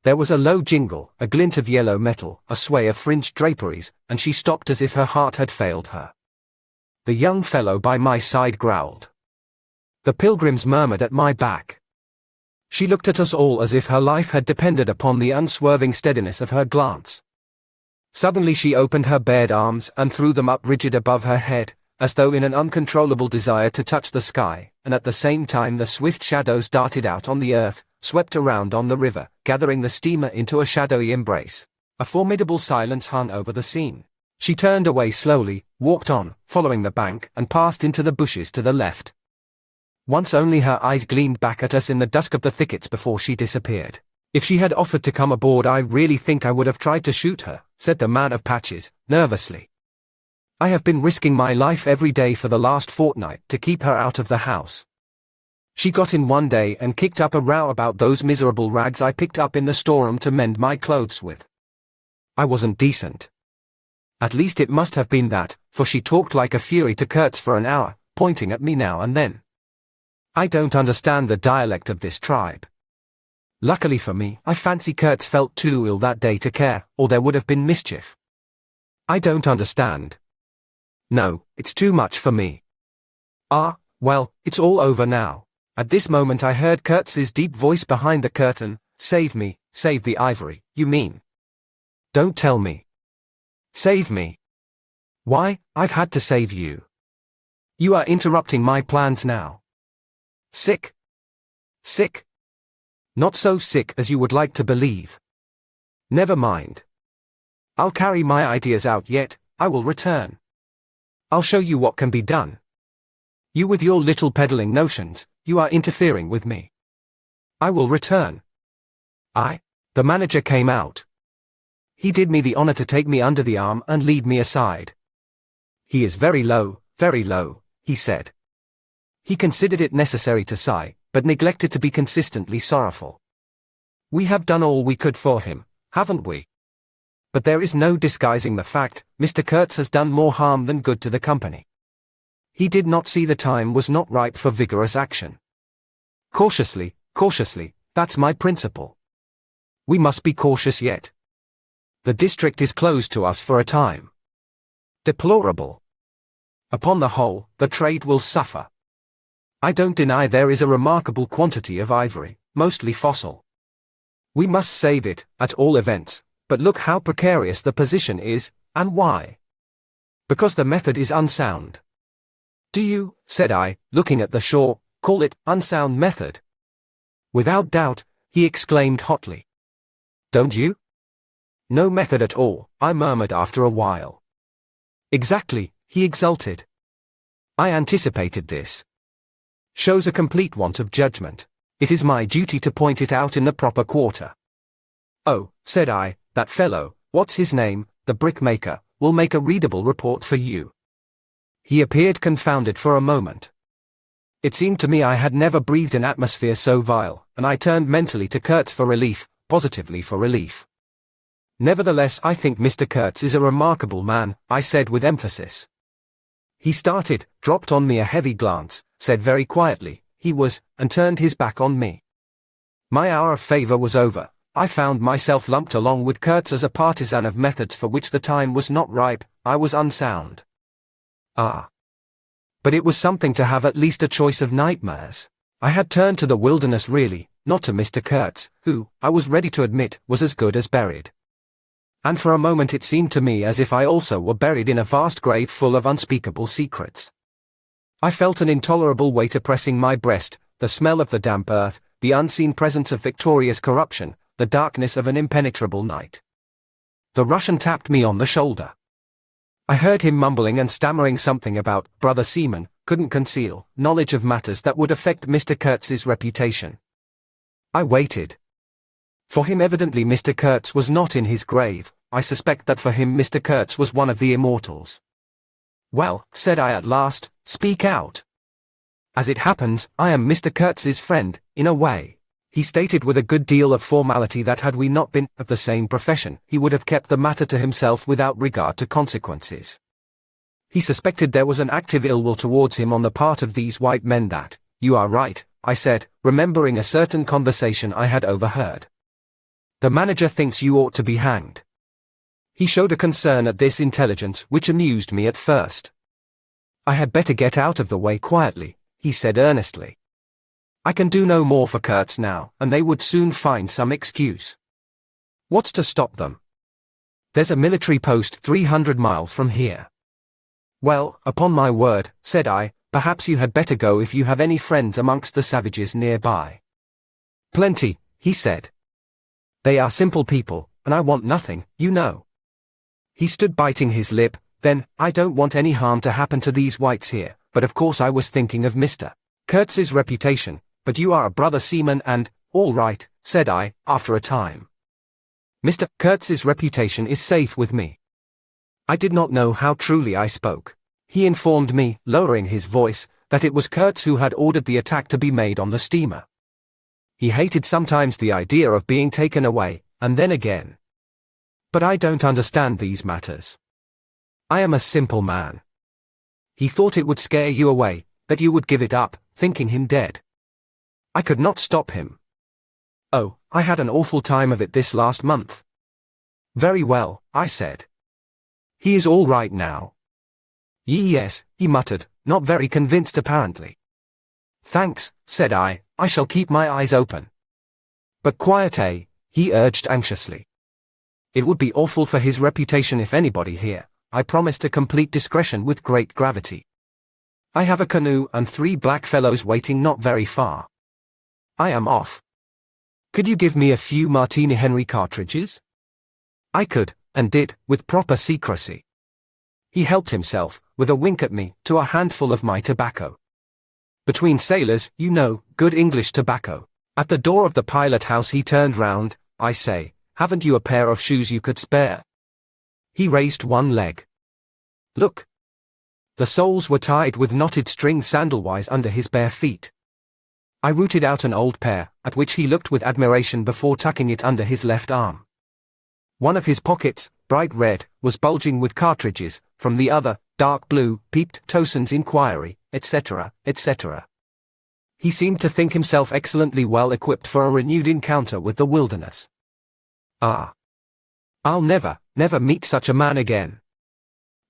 There was a low jingle, a glint of yellow metal, a sway of fringed draperies, and she stopped as if her heart had failed her. The young fellow by my side growled. The pilgrims murmured at my back. She looked at us all as if her life had depended upon the unswerving steadiness of her glance. Suddenly she opened her bared arms and threw them up rigid above her head, as though in an uncontrollable desire to touch the sky, and at the same time the swift shadows darted out on the earth, swept around on the river, gathering the steamer into a shadowy embrace. A formidable silence hung over the scene. She turned away slowly, walked on, following the bank, and passed into the bushes to the left. Once only her eyes gleamed back at us in the dusk of the thickets before she disappeared. If she had offered to come aboard, I really think I would have tried to shoot her, said the man of patches, nervously. I have been risking my life every day for the last fortnight to keep her out of the house. She got in one day and kicked up a row about those miserable rags I picked up in the storeroom to mend my clothes with. I wasn't decent. At least it must have been that, for she talked like a fury to Kurtz for an hour, pointing at me now and then. I don't understand the dialect of this tribe. Luckily for me, I fancy Kurtz felt too ill that day to care, or there would have been mischief. I don't understand. No, it's too much for me. Ah, well, it's all over now. At this moment I heard Kurtz's deep voice behind the curtain. Save me, save the ivory, you mean? Don't tell me. Save me. Why, I've had to save you. You are interrupting my plans now. Sick? Sick? Not so sick as you would like to believe. Never mind. I'll carry my ideas out yet, I will return. I'll show you what can be done. You with your little peddling notions, you are interfering with me. I will return. The manager came out. He did me the honor to take me under the arm and lead me aside. He is very low, he said. He considered it necessary to sigh, but neglected to be consistently sorrowful. We have done all we could for him, haven't we? But there is no disguising the fact, Mr. Kurtz has done more harm than good to the company. He did not see the time was not ripe for vigorous action. Cautiously, that's my principle. We must be cautious yet. The district is closed to us for a time. Deplorable. Upon the whole, the trade will suffer. I don't deny there is a remarkable quantity of ivory, mostly fossil. We must save it, at all events, but look how precarious the position is, and why? Because the method is unsound. Do you, said I, looking at the shore, call it unsound method? Without doubt, he exclaimed hotly. Don't you? No method at all, I murmured after a while. Exactly, he exulted. I anticipated this. Shows a complete want of judgment. It is my duty to point it out in the proper quarter. Oh, said I, that fellow, what's his name, the brickmaker, will make a readable report for you. He appeared confounded for a moment. It seemed to me I had never breathed an atmosphere so vile, and I turned mentally to Kurtz for relief, positively for relief. Nevertheless, I think Mr. Kurtz is a remarkable man, I said with emphasis. He started, dropped on me a heavy glance, said very quietly, he was, and turned his back on me. My hour of favor was over. I found myself lumped along with Kurtz as a partisan of methods for which the time was not ripe. I was unsound. Ah. But it was something to have at least a choice of nightmares. I had turned to the wilderness really, not to Mr. Kurtz, who, I was ready to admit, was as good as buried. And for a moment it seemed to me as if I also were buried in a vast grave full of unspeakable secrets. I felt an intolerable weight oppressing my breast, the smell of the damp earth, the unseen presence of victorious corruption, the darkness of an impenetrable night. The Russian tapped me on the shoulder. I heard him mumbling and stammering something about brother seaman, couldn't conceal knowledge of matters that would affect Mr. Kurtz's reputation. I waited. For him evidently Mr. Kurtz was not in his grave. I suspect that for him Mr. Kurtz was one of the immortals. Well, said I at last, speak out. As it happens, I am Mr. Kurtz's friend, in a way. He stated with a good deal of formality that had we not been of the same profession, he would have kept the matter to himself without regard to consequences. He suspected there was an active ill will towards him on the part of these white men that, you are right, I said, remembering a certain conversation I had overheard. The manager thinks you ought to be hanged. He showed a concern at this intelligence which amused me at first. I had better get out of the way quietly, he said earnestly. I can do no more for Kurtz now, and they would soon find some excuse. What's to stop them? There's a military post 300 miles from here. Well, upon my word, said I, perhaps you had better go if you have any friends amongst the savages nearby. Plenty, he said. They are simple people, and I want nothing, you know. He stood biting his lip. Then, I don't want any harm to happen to these whites here, but of course I was thinking of Mr. Kurtz's reputation, but you are a brother seaman and, all right, said I, after a time. Mr. Kurtz's reputation is safe with me. I did not know how truly I spoke. He informed me, lowering his voice, that it was Kurtz who had ordered the attack to be made on the steamer. He hated sometimes the idea of being taken away, and then again. But I don't understand these matters. I am a simple man. He thought it would scare you away, that you would give it up, thinking him dead. I could not stop him. Oh, I had an awful time of it this last month. Very well, I said. He is all right now. Yes, he muttered, not very convinced apparently. Thanks, said I shall keep my eyes open. But quiet, he urged anxiously. It would be awful for his reputation if anybody here. I promised a complete discretion with great gravity. I have a canoe and 3 black fellows waiting not very far. I am off. Could you give me a few Martini Henry cartridges? I could, and did, with proper secrecy. He helped himself, with a wink at me, to a handful of my tobacco. Between sailors, you know, good English tobacco. At the door of the pilot house he turned round. I say, haven't you a pair of shoes you could spare? He raised one leg. Look. The soles were tied with knotted string sandalwise under his bare feet. I rooted out an old pair, at which he looked with admiration before tucking it under his left arm. One of his pockets, bright red, was bulging with cartridges, from the other, dark blue, peeped Towson's inquiry, etc., etc. He seemed to think himself excellently well equipped for a renewed encounter with the wilderness. Ah! I'll never meet such a man again.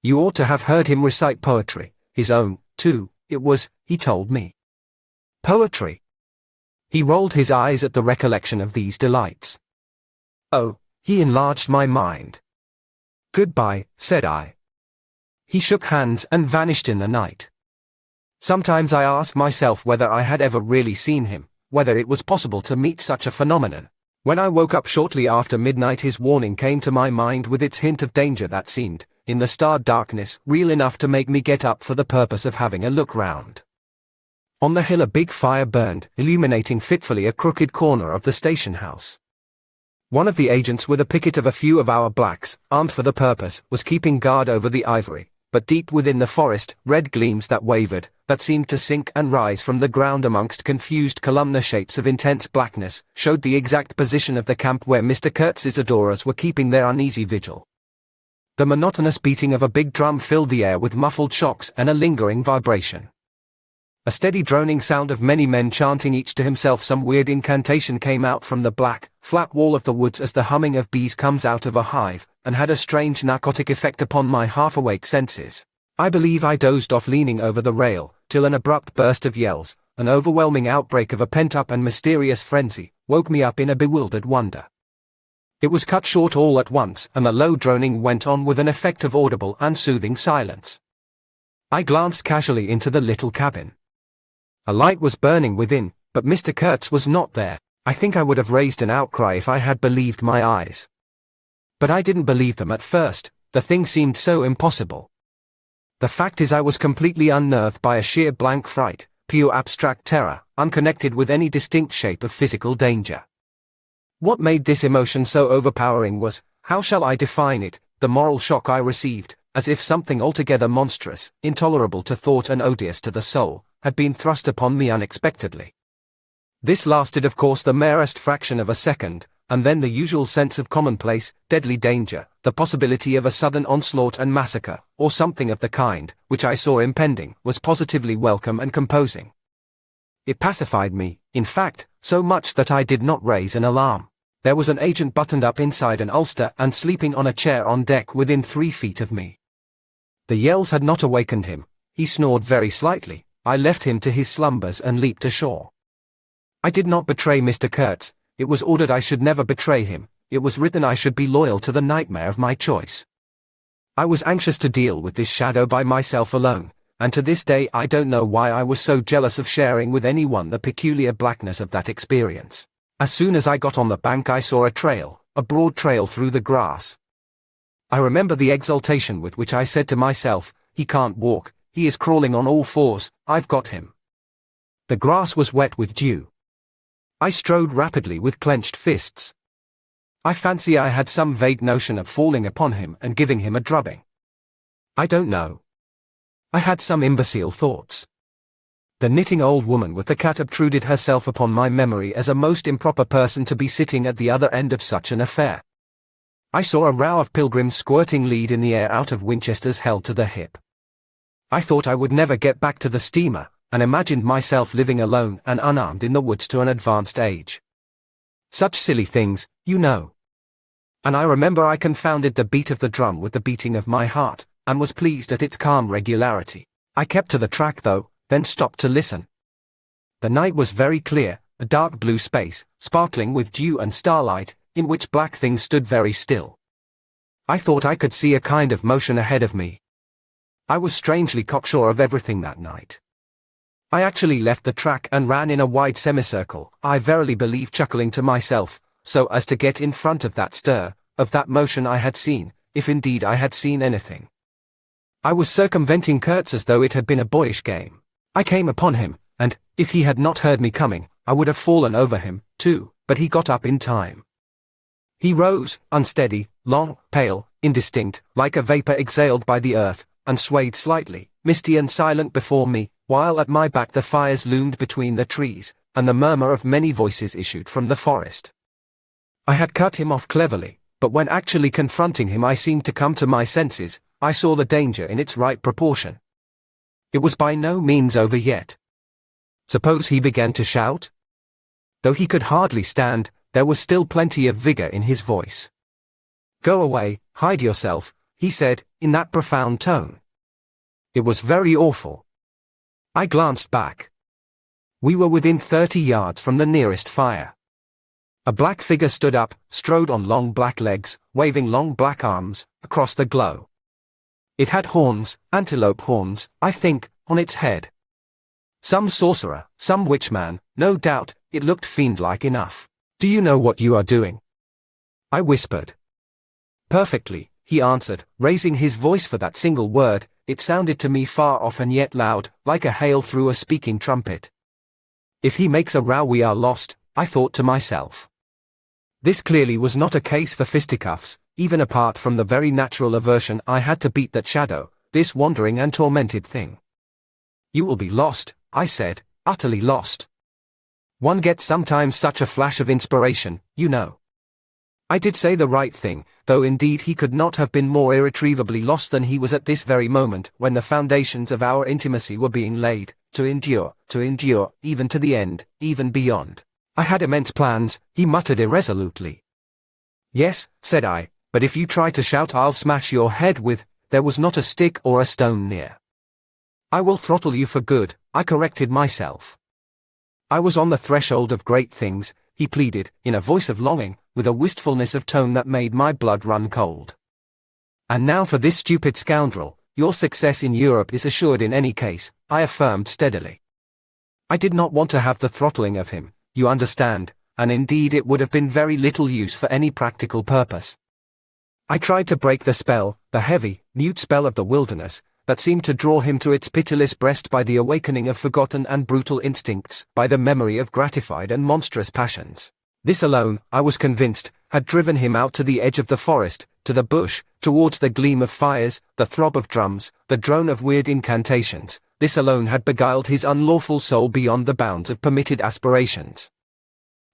You ought to have heard him recite poetry, his own, too, it was, he told me. Poetry. He rolled his eyes at the recollection of these delights. Oh, he enlarged my mind. Goodbye, said I. He shook hands and vanished in the night. Sometimes I ask myself whether I had ever really seen him, whether it was possible to meet such a phenomenon. When I woke up shortly after midnight his warning came to my mind with its hint of danger that seemed, in the starred darkness, real enough to make me get up for the purpose of having a look round. On the hill a big fire burned, illuminating fitfully a crooked corner of the station house. One of the agents with a picket of a few of our blacks, armed for the purpose, was keeping guard over the ivory, but deep within the forest, red gleams that wavered, that seemed to sink and rise from the ground amongst confused columnar shapes of intense blackness, showed the exact position of the camp where Mr. Kurtz's adorers were keeping their uneasy vigil. The monotonous beating of a big drum filled the air with muffled shocks and a lingering vibration. A steady droning sound of many men chanting each to himself some weird incantation came out from the black, flat wall of the woods as the humming of bees comes out of a hive, and had a strange narcotic effect upon my half-awake senses. I believe I dozed off leaning over the rail, till an abrupt burst of yells, an overwhelming outbreak of a pent-up and mysterious frenzy, woke me up in a bewildered wonder. It was cut short all at once, and the low droning went on with an effect of audible and soothing silence. I glanced casually into the little cabin. A light was burning within, but Mr. Kurtz was not there. I think I would have raised an outcry if I had believed my eyes. But I didn't believe them at first, the thing seemed so impossible. The fact is I was completely unnerved by a sheer blank fright, pure abstract terror, unconnected with any distinct shape of physical danger. What made this emotion so overpowering was, how shall I define it, the moral shock I received, as if something altogether monstrous, intolerable to thought and odious to the soul, had been thrust upon me unexpectedly. This lasted of course the merest fraction of a second, and then the usual sense of commonplace, deadly danger, the possibility of a sudden onslaught and massacre, or something of the kind, which I saw impending, was positively welcome and composing. It pacified me, in fact, so much that I did not raise an alarm. There was an agent buttoned up inside an ulster and sleeping on a chair on deck within 3 feet of me. The yells had not awakened him. He snored very slightly. I left him to his slumbers and leaped ashore. I did not betray Mr. Kurtz. It was ordered I should never betray him. It was written I should be loyal to the nightmare of my choice. I was anxious to deal with this shadow by myself alone, and to this day I don't know why I was so jealous of sharing with anyone the peculiar blackness of that experience. As soon as I got on the bank I saw a broad trail through the grass. I remember the exultation with which I said to myself, "He can't walk, he is crawling on all fours, I've got him." The grass was wet with dew. I strode rapidly with clenched fists. I fancy I had some vague notion of falling upon him and giving him a drubbing. I don't know. I had some imbecile thoughts. The knitting old woman with the cat obtruded herself upon my memory as a most improper person to be sitting at the other end of such an affair. I saw a row of pilgrims squirting lead in the air out of Winchesters held to the hip. I thought I would never get back to the steamer, and imagined myself living alone and unarmed in the woods to an advanced age. Such silly things, you know. And I remember I confounded the beat of the drum with the beating of my heart, and was pleased at its calm regularity. I kept to the track though, then stopped to listen. The night was very clear, a dark blue space, sparkling with dew and starlight, in which black things stood very still. I thought I could see a kind of motion ahead of me. I was strangely cocksure of everything that night. I actually left the track and ran in a wide semicircle, I verily believe chuckling to myself, so as to get in front of that stir, of that motion I had seen, if indeed I had seen anything. I was circumventing Kurtz as though it had been a boyish game. I came upon him, and, if he had not heard me coming, I would have fallen over him, too, but he got up in time. He rose, unsteady, long, pale, indistinct, like a vapor exhaled by the earth, and swayed slightly, misty and silent before me, while at my back the fires loomed between the trees, and the murmur of many voices issued from the forest. I had cut him off cleverly, but when actually confronting him I seemed to come to my senses. I saw the danger in its right proportion. It was by no means over yet. Suppose he began to shout? Though he could hardly stand, there was still plenty of vigor in his voice. "Go away, hide yourself," he said, in that profound tone. It was very awful. I glanced back. We were within 30 yards from the nearest fire. A black figure stood up, strode on long black legs, waving long black arms, across the glow. It had horns, antelope horns, I think, on its head. Some sorcerer, some witchman, no doubt, it looked fiend-like enough. "Do you know what you are doing?" I whispered. "Perfectly," he answered, raising his voice for that single word. It sounded to me far off and yet loud, like a hail through a speaking trumpet. "If he makes a row we are lost," I thought to myself. This clearly was not a case for fisticuffs, even apart from the very natural aversion I had to beat that shadow, this wandering and tormented thing. "You will be lost," I said, "utterly lost. One gets sometimes such a flash of inspiration, you know." I did say the right thing, though indeed he could not have been more irretrievably lost than he was at this very moment, when the foundations of our intimacy were being laid, to endure, even to the end, even beyond. "I had immense plans," he muttered irresolutely. "Yes," said I, "but if you try to shout I'll smash your head with—" There was not a stick or a stone near. "I will throttle you for good," I corrected myself. I was on the threshold of great things, he pleaded, in a voice of longing, with a wistfulness of tone that made my blood run cold. "And now for this stupid scoundrel, your success in Europe is assured in any case," I affirmed steadily. I did not want to have the throttling of him, you understand, and indeed it would have been very little use for any practical purpose. I tried to break the spell, the heavy, mute spell of the wilderness, that seemed to draw him to its pitiless breast by the awakening of forgotten and brutal instincts, by the memory of gratified and monstrous passions. This alone, I was convinced, had driven him out to the edge of the forest, to the bush, towards the gleam of fires, the throb of drums, the drone of weird incantations. This alone had beguiled his unlawful soul beyond the bounds of permitted aspirations.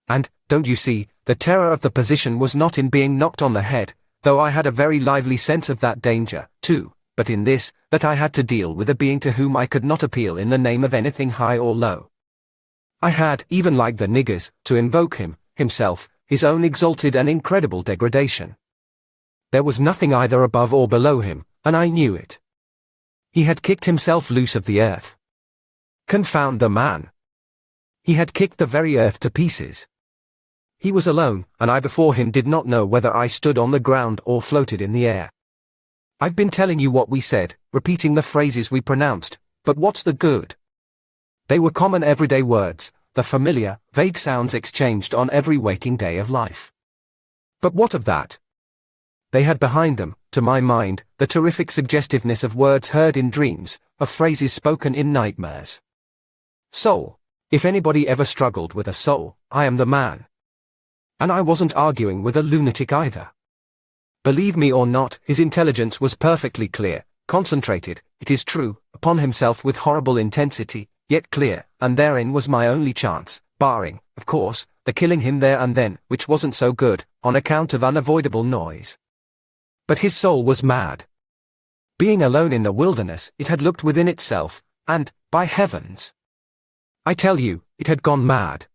And, don't you see, the terror of the position was not in being knocked on the head, though I had a very lively sense of that danger, too, but in this, that I had to deal with a being to whom I could not appeal in the name of anything high or low. I had, even like the niggers, to invoke him, himself, his own exalted and incredible degradation. There was nothing either above or below him, and I knew it. He had kicked himself loose of the earth. Confound the man! He had kicked the very earth to pieces. He was alone, and I before him did not know whether I stood on the ground or floated in the air. I've been telling you what we said, repeating the phrases we pronounced, but what's the good? They were common everyday words, the familiar, vague sounds exchanged on every waking day of life. But what of that? They had behind them, to my mind, the terrific suggestiveness of words heard in dreams, of phrases spoken in nightmares. Soul. If anybody ever struggled with a soul, I am the man. And I wasn't arguing with a lunatic either. Believe me or not, his intelligence was perfectly clear, concentrated, it is true, upon himself with horrible intensity, yet clear, and therein was my only chance, barring, of course, the killing him there and then, which wasn't so good, on account of unavoidable noise. But his soul was mad. Being alone in the wilderness, it had looked within itself, and, by heavens! I tell you, it had gone mad.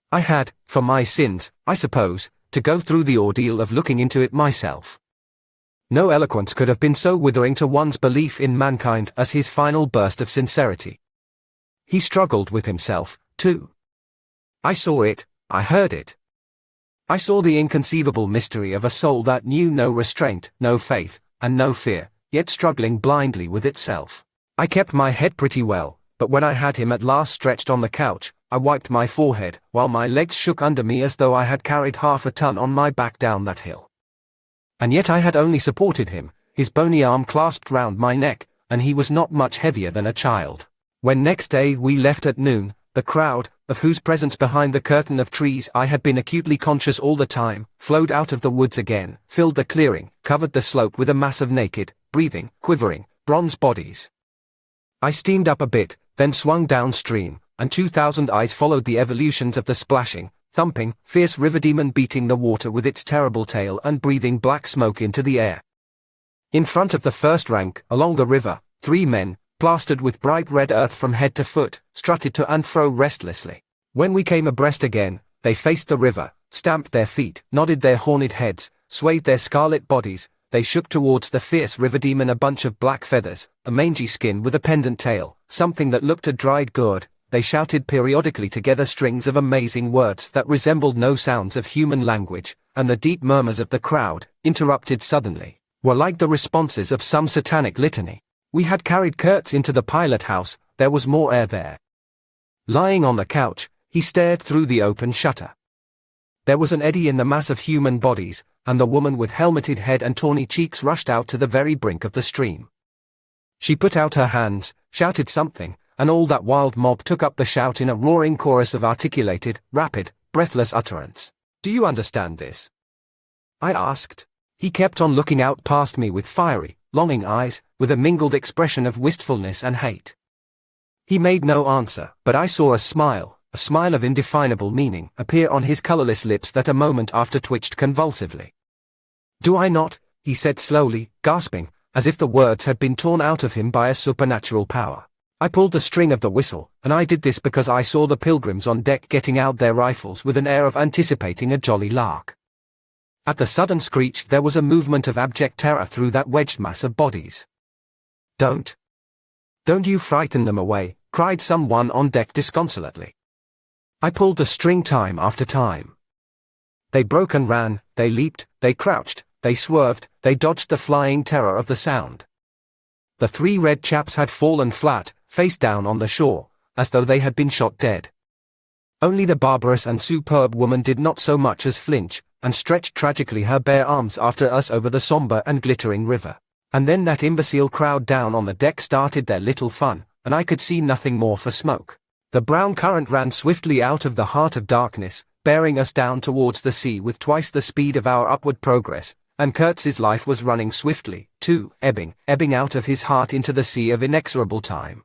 I had, for my sins, I suppose, to go through the ordeal of looking into it myself. No eloquence could have been so withering to one's belief in mankind as his final burst of sincerity. He struggled with himself, too. I saw it, I heard it. I saw the inconceivable mystery of a soul that knew no restraint, no faith, and no fear, yet struggling blindly with itself. I kept my head pretty well, but when I had him at last stretched on the couch, I wiped my forehead, while my legs shook under me as though I had carried half a ton on my back down that hill. And yet I had only supported him, his bony arm clasped round my neck, and he was not much heavier than a child. When next day we left at noon, the crowd, of whose presence behind the curtain of trees I had been acutely conscious all the time, flowed out of the woods again, filled the clearing, covered the slope with a mass of naked, breathing, quivering, bronze bodies. I steamed up a bit, then swung downstream, and 2,000 eyes followed the evolutions of the splashing, thumping, fierce river demon beating the water with its terrible tail and breathing black smoke into the air. In front of the first rank, along the river, 3 men, plastered with bright red earth from head to foot, strutted to and fro restlessly. When we came abreast again, they faced the river, stamped their feet, nodded their horned heads, swayed their scarlet bodies. They shook towards the fierce river demon a bunch of black feathers, a mangy skin with a pendant tail, something that looked a dried gourd. They shouted periodically together strings of amazing words that resembled no sounds of human language, and the deep murmurs of the crowd, interrupted suddenly, were like the responses of some satanic litany. We had carried Kurtz into the pilot house, there was more air there. Lying on the couch, he stared through the open shutter. There was an eddy in the mass of human bodies, and the woman with helmeted head and tawny cheeks rushed out to the very brink of the stream. She put out her hands, shouted something, and all that wild mob took up the shout in a roaring chorus of articulated, rapid, breathless utterance. "Do you understand this?" I asked. He kept on looking out past me with fiery, longing eyes, with a mingled expression of wistfulness and hate. He made no answer, but I saw a smile of indefinable meaning, appear on his colorless lips that a moment after twitched convulsively. "Do I not?" he said slowly, gasping, as if the words had been torn out of him by a supernatural power. I pulled the string of the whistle, and I did this because I saw the pilgrims on deck getting out their rifles with an air of anticipating a jolly lark. At the sudden screech there was a movement of abject terror through that wedged mass of bodies. Don't you frighten them away," cried someone on deck disconsolately. I pulled the string time after time. They broke and ran, they leaped, they crouched, they swerved, they dodged the flying terror of the sound. The 3 red chaps had fallen flat, face down on the shore, as though they had been shot dead. Only the barbarous and superb woman did not so much as flinch, and stretched tragically her bare arms after us over the somber and glittering river. And then that imbecile crowd down on the deck started their little fun, and I could see nothing more for smoke. The brown current ran swiftly out of the heart of darkness, bearing us down towards the sea with twice the speed of our upward progress, and Kurtz's life was running swiftly, too, ebbing out of his heart into the sea of inexorable time.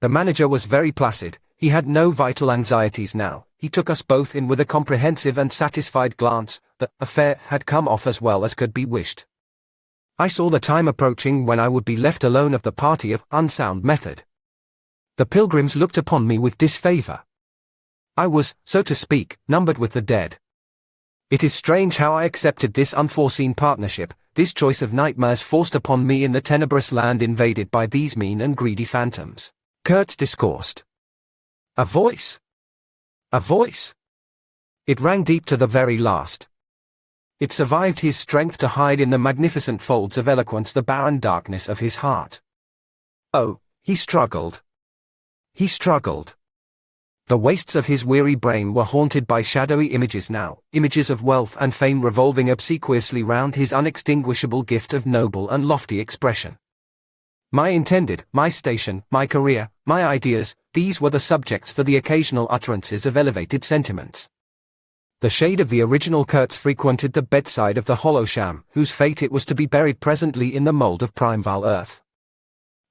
The manager was very placid, he had no vital anxieties now, he took us both in with a comprehensive and satisfied glance. The affair had come off as well as could be wished. I saw the time approaching when I would be left alone of the party of unsound method. The pilgrims looked upon me with disfavor. I was, so to speak, numbered with the dead. It is strange how I accepted this unforeseen partnership, this choice of nightmares forced upon me in the tenebrous land invaded by these mean and greedy phantoms. Kurtz discoursed. A voice. A voice. It rang deep to the very last. It survived his strength to hide in the magnificent folds of eloquence the barren darkness of his heart. Oh, he struggled. He struggled. The wastes of his weary brain were haunted by shadowy images now, images of wealth and fame revolving obsequiously round his unextinguishable gift of noble and lofty expression. My intended, my station, my career, my ideas, these were the subjects for the occasional utterances of elevated sentiments. The shade of the original Kurtz frequented the bedside of the hollow sham, whose fate it was to be buried presently in the mould of primeval earth.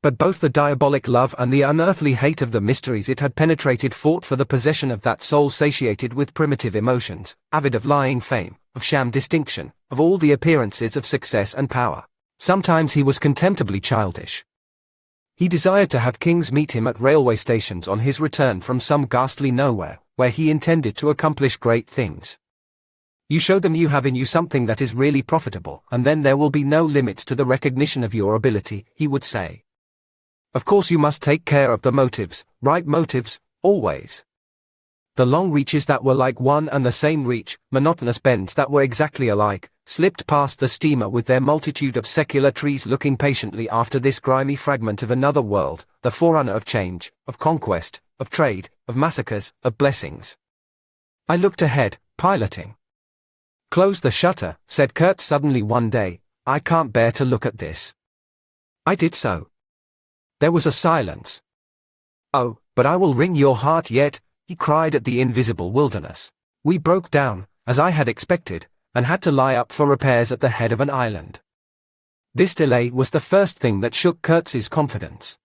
But both the diabolic love and the unearthly hate of the mysteries it had penetrated fought for the possession of that soul satiated with primitive emotions, avid of lying fame, of sham distinction, of all the appearances of success and power. Sometimes he was contemptibly childish. He desired to have kings meet him at railway stations on his return from some ghastly nowhere, where he intended to accomplish great things. You show them you have in you something that is really profitable, and then there will be no limits to the recognition of your ability, he would say. Of course you must take care of the motives, right motives, always. The long reaches that were like one and the same reach, monotonous bends that were exactly alike, slipped past the steamer with their multitude of secular trees looking patiently after this grimy fragment of another world, the forerunner of change, of conquest, of trade, of massacres, of blessings. I looked ahead, piloting. Close the shutter, said Kurtz suddenly one day, I can't bear to look at this. I did so. There was a silence. Oh, but I will wring your heart yet, he cried at the invisible wilderness. We broke down, as I had expected, and had to lie up for repairs at the head of an island. This delay was the first thing that shook Kurtz's confidence.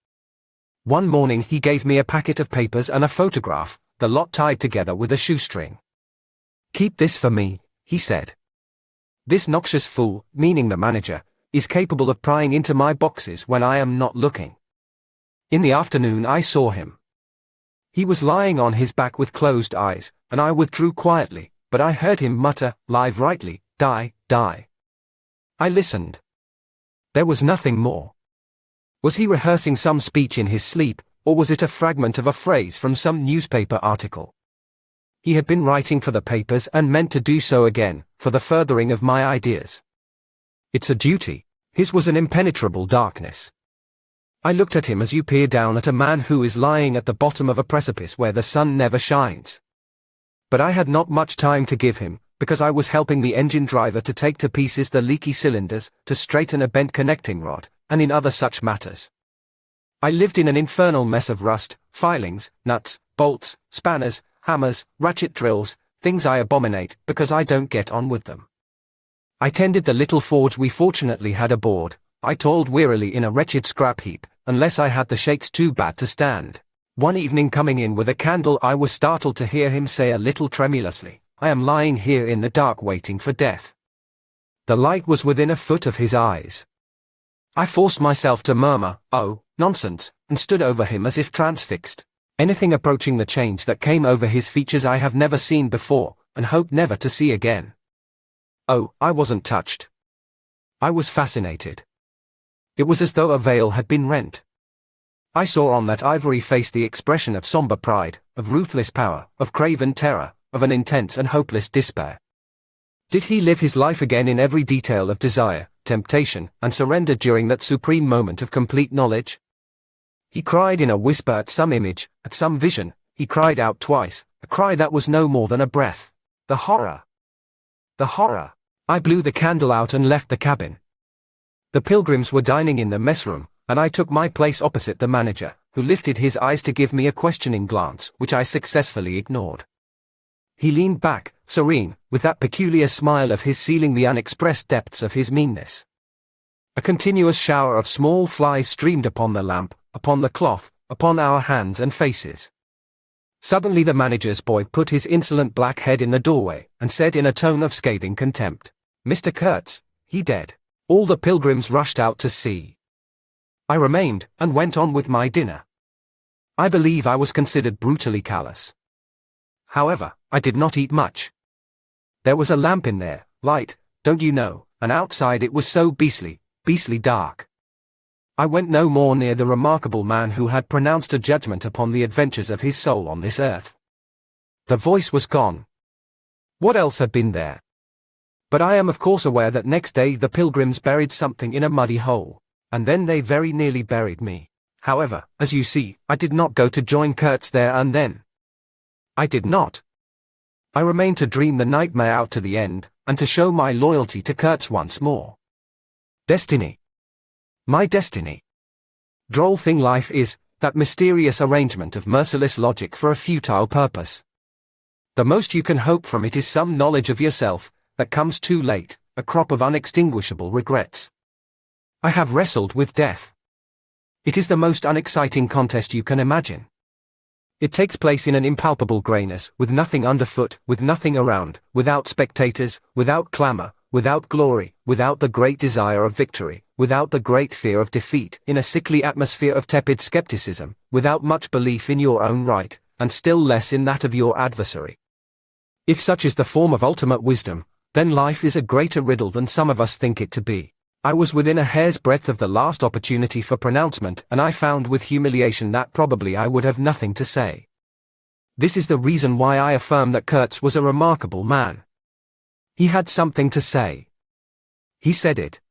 One morning he gave me a packet of papers and a photograph, the lot tied together with a shoestring. Keep this for me, he said. This noxious fool, meaning the manager, is capable of prying into my boxes when I am not looking. In the afternoon I saw him. He was lying on his back with closed eyes, and I withdrew quietly, but I heard him mutter, live rightly, die, die. I listened. There was nothing more. Was he rehearsing some speech in his sleep, or was it a fragment of a phrase from some newspaper article? He had been writing for the papers and meant to do so again, for the furthering of my ideas. It's a duty. His was an impenetrable darkness. I looked at him as you peer down at a man who is lying at the bottom of a precipice where the sun never shines. But I had not much time to give him, because I was helping the engine driver to take to pieces the leaky cylinders, to straighten a bent connecting rod, and in other such matters. I lived in an infernal mess of rust, filings, nuts, bolts, spanners, hammers, ratchet drills, things I abominate because I don't get on with them. I tended the little forge we fortunately had aboard. I toiled wearily in a wretched scrap heap, unless I had the shakes too bad to stand. One evening coming in with a candle I was startled to hear him say a little tremulously, I am lying here in the dark waiting for death. The light was within a foot of his eyes. I forced myself to murmur, oh, nonsense, and stood over him as if transfixed. Anything approaching the change that came over his features I have never seen before, and hope never to see again. Oh, I wasn't touched. I was fascinated. It was as though a veil had been rent. I saw on that ivory face the expression of somber pride, of ruthless power, of craven terror, of an intense and hopeless despair. Did he live his life again in every detail of desire, temptation, and surrender during that supreme moment of complete knowledge? He cried in a whisper at some image, at some vision. He cried out twice, a cry that was no more than a breath. The horror! The horror! I blew the candle out and left the cabin. The pilgrims were dining in the mess room, and I took my place opposite the manager, who lifted his eyes to give me a questioning glance, which I successfully ignored. He leaned back, serene, with that peculiar smile of his sealing the unexpressed depths of his meanness. A continuous shower of small flies streamed upon the lamp, upon the cloth, upon our hands and faces. Suddenly the manager's boy put his insolent black head in the doorway, and said in a tone of scathing contempt, Mr. Kurtz, he dead. All the pilgrims rushed out to see. I remained, and went on with my dinner. I believe I was considered brutally callous. However, I did not eat much. There was a lamp in there, light, don't you know, and outside it was so beastly dark. I went no more near the remarkable man who had pronounced a judgment upon the adventures of his soul on this earth. The voice was gone. What else had been there? But I am of course aware that next day the pilgrims buried something in a muddy hole, and then they very nearly buried me. However, as you see, I did not go to join Kurtz there and then. I did not. I remained to dream the nightmare out to the end, and to show my loyalty to Kurtz once more. Destiny. My destiny. Droll thing life is, that mysterious arrangement of merciless logic for a futile purpose. The most you can hope from it is some knowledge of yourself, that comes too late, a crop of unextinguishable regrets. I have wrestled with death. It is the most unexciting contest you can imagine. It takes place in an impalpable greyness, with nothing underfoot, with nothing around, without spectators, without clamour, without glory, without the great desire of victory, without the great fear of defeat, in a sickly atmosphere of tepid skepticism, without much belief in your own right, and still less in that of your adversary. If such is the form of ultimate wisdom, then life is a greater riddle than some of us think it to be. I was within a hair's breadth of the last opportunity for pronouncement, and I found with humiliation that probably I would have nothing to say. This is the reason why I affirm that Kurtz was a remarkable man. He had something to say. He said it.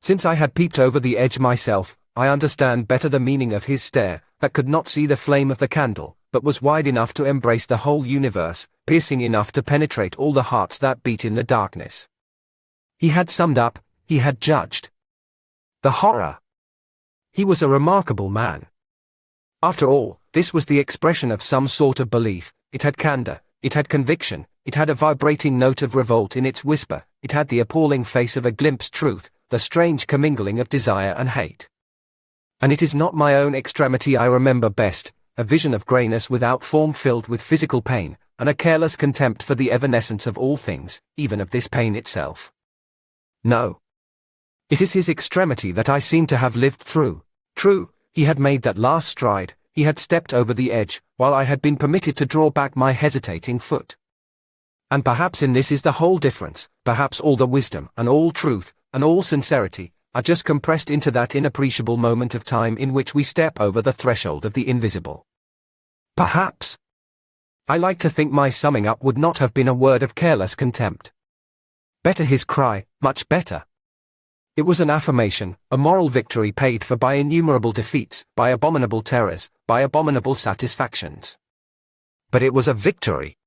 Since I had peeped over the edge myself, I understand better the meaning of his stare, that could not see the flame of the candle, but was wide enough to embrace the whole universe, piercing enough to penetrate all the hearts that beat in the darkness. He had summed up, he had judged. The horror. He was a remarkable man. After all, this was the expression of some sort of belief, it had candour, it had conviction, it had a vibrating note of revolt in its whisper, it had the appalling face of a glimpsed truth, the strange commingling of desire and hate. And it is not my own extremity I remember best, a vision of greyness without form filled with physical pain, and a careless contempt for the evanescence of all things, even of this pain itself. No. It is his extremity that I seem to have lived through. True, he had made that last stride, he had stepped over the edge, while I had been permitted to draw back my hesitating foot. And perhaps in this is the whole difference, perhaps all the wisdom, and all truth, and all sincerity, are just compressed into that inappreciable moment of time in which we step over the threshold of the invisible. Perhaps. I like to think my summing up would not have been a word of careless contempt. Better his cry, much better. It was an affirmation, a moral victory paid for by innumerable defeats, by abominable terrors, by abominable satisfactions. But it was a victory.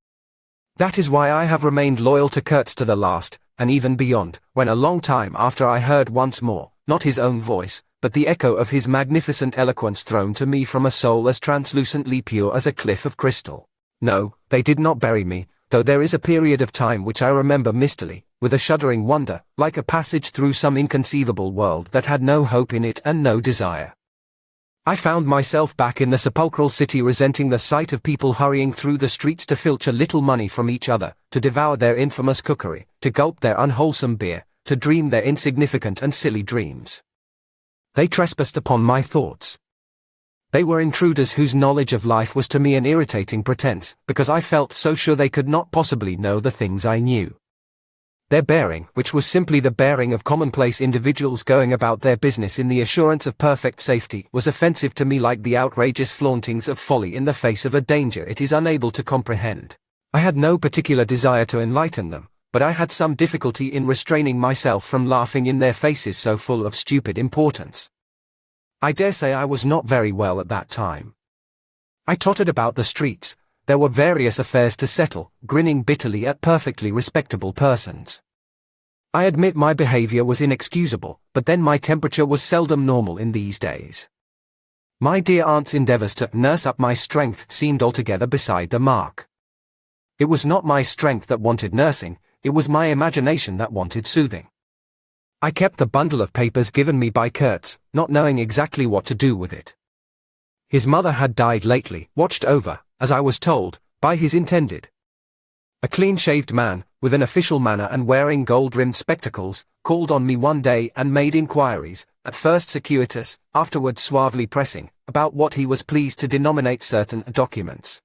That is why I have remained loyal to Kurtz to the last, and even beyond, when a long time after I heard once more, not his own voice, but the echo of his magnificent eloquence thrown to me from a soul as translucently pure as a cliff of crystal. No, they did not bury me, though there is a period of time which I remember mistily, with a shuddering wonder, like a passage through some inconceivable world that had no hope in it and no desire. I found myself back in the sepulchral city, resenting the sight of people hurrying through the streets to filch a little money from each other, to devour their infamous cookery, to gulp their unwholesome beer, to dream their insignificant and silly dreams. They trespassed upon my thoughts. They were intruders whose knowledge of life was to me an irritating pretense, because I felt so sure they could not possibly know the things I knew. Their bearing, which was simply the bearing of commonplace individuals going about their business in the assurance of perfect safety, was offensive to me like the outrageous flauntings of folly in the face of a danger it is unable to comprehend. I had no particular desire to enlighten them, but I had some difficulty in restraining myself from laughing in their faces so full of stupid importance. I dare say I was not very well at that time. I tottered about the streets. There were various affairs to settle, grinning bitterly at perfectly respectable persons. I admit my behavior was inexcusable, but then my temperature was seldom normal in these days. My dear aunt's endeavors to nurse up my strength seemed altogether beside the mark. It was not my strength that wanted nursing, it was my imagination that wanted soothing. I kept the bundle of papers given me by Kurtz, not knowing exactly what to do with it. His mother had died lately, watched over, as I was told, by his intended. A clean-shaved man, with an official manner and wearing gold-rimmed spectacles, called on me one day and made inquiries, at first circuitous, afterwards suavely pressing, about what he was pleased to denominate certain documents.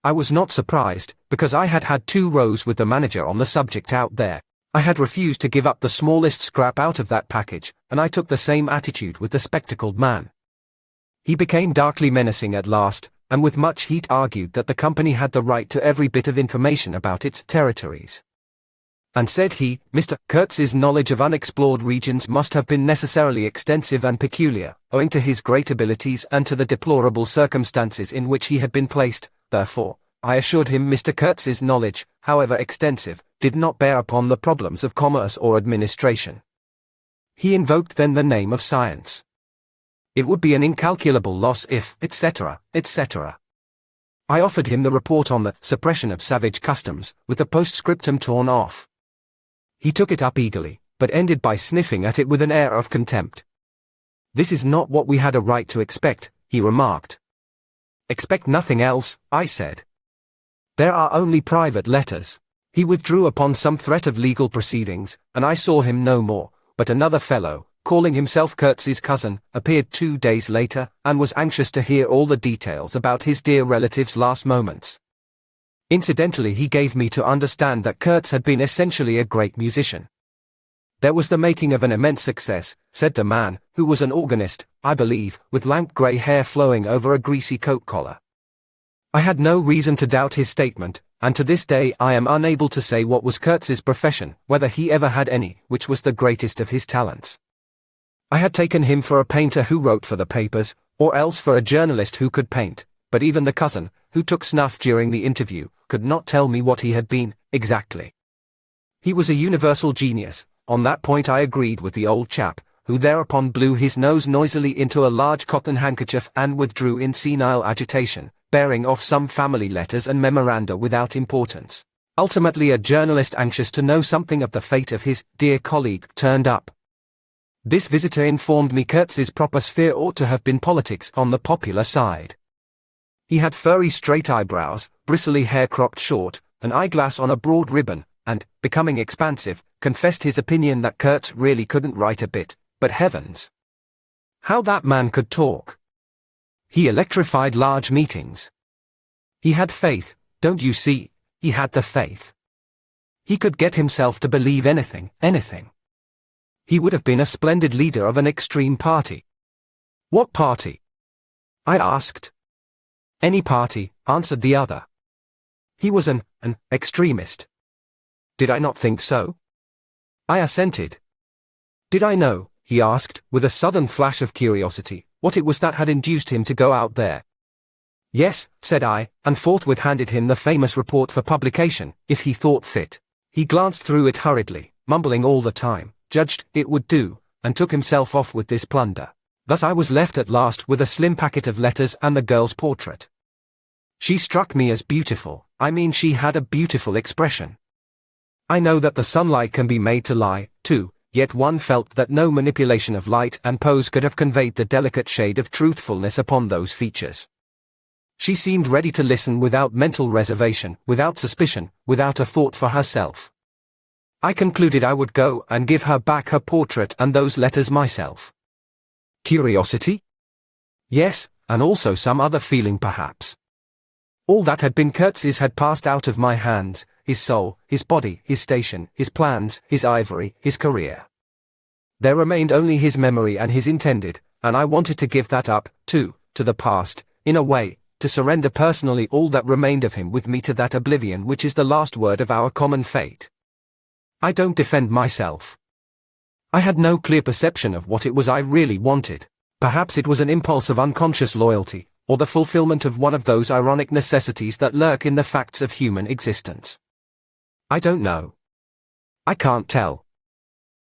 I was not surprised, because I had had 2 rows with the manager on the subject out there. I had refused to give up the smallest scrap out of that package, and I took the same attitude with the spectacled man. He became darkly menacing at last, and with much heat argued that the company had the right to every bit of information about its territories. And said he, Mr. Kurtz's knowledge of unexplored regions must have been necessarily extensive and peculiar, owing to his great abilities and to the deplorable circumstances in which he had been placed. Therefore, I assured him Mr. Kurtz's knowledge, however extensive, did not bear upon the problems of commerce or administration. He invoked then the name of science. It would be an incalculable loss if, etc., etc. I offered him the report on the suppression of savage customs, with the postscriptum torn off. He took it up eagerly, but ended by sniffing at it with an air of contempt. "This is not what we had a right to expect," he remarked. "Expect nothing else," I said. "There are only private letters." He withdrew upon some threat of legal proceedings, and I saw him no more, but another fellow, calling himself Kurtz's cousin, appeared 2 days later, and was anxious to hear all the details about his dear relative's last moments. Incidentally, he gave me to understand that Kurtz had been essentially a great musician. "There was the making of an immense success," said the man, who was an organist, I believe, with lank grey hair flowing over a greasy coat collar. I had no reason to doubt his statement, and to this day I am unable to say what was Kurtz's profession, whether he ever had any, which was the greatest of his talents. I had taken him for a painter who wrote for the papers, or else for a journalist who could paint, but even the cousin, who took snuff during the interview, could not tell me what he had been, exactly. He was a universal genius. On that point I agreed with the old chap, who thereupon blew his nose noisily into a large cotton handkerchief and withdrew in senile agitation, bearing off some family letters and memoranda without importance. Ultimately a journalist anxious to know something of the fate of his dear colleague turned up. This visitor informed me Kurtz's proper sphere ought to have been politics on the popular side. He had furry straight eyebrows, bristly hair cropped short, an eyeglass on a broad ribbon, and, becoming expansive, confessed his opinion that Kurtz really couldn't write a bit, but heavens! How that man could talk! He electrified large meetings. He had faith, don't you see? He had the faith. He could get himself to believe anything, anything. He would have been a splendid leader of an extreme party. What party? I asked. Any party, answered the other. He was an extremist. Did I not think so? I assented. Did I know, he asked, with a sudden flash of curiosity, what it was that had induced him to go out there? Yes, said I, and forthwith handed him the famous report for publication, if he thought fit. He glanced through it hurriedly, mumbling all the time, judged it would do, and took himself off with this plunder. Thus I was left at last with a slim packet of letters and the girl's portrait. She struck me as beautiful, I mean she had a beautiful expression. I know that the sunlight can be made to lie, too, yet one felt that no manipulation of light and pose could have conveyed the delicate shade of truthfulness upon those features. She seemed ready to listen without mental reservation, without suspicion, without a thought for herself. I concluded I would go and give her back her portrait and those letters myself. Curiosity? Yes, and also some other feeling perhaps. All that had been Kurtz's had passed out of my hands, his soul, his body, his station, his plans, his ivory, his career. There remained only his memory and his intended, and I wanted to give that up, too, to the past, in a way, to surrender personally all that remained of him with me to that oblivion which is the last word of our common fate. I don't defend myself. I had no clear perception of what it was I really wanted. Perhaps it was an impulse of unconscious loyalty, or the fulfillment of one of those ironic necessities that lurk in the facts of human existence. I don't know. I can't tell.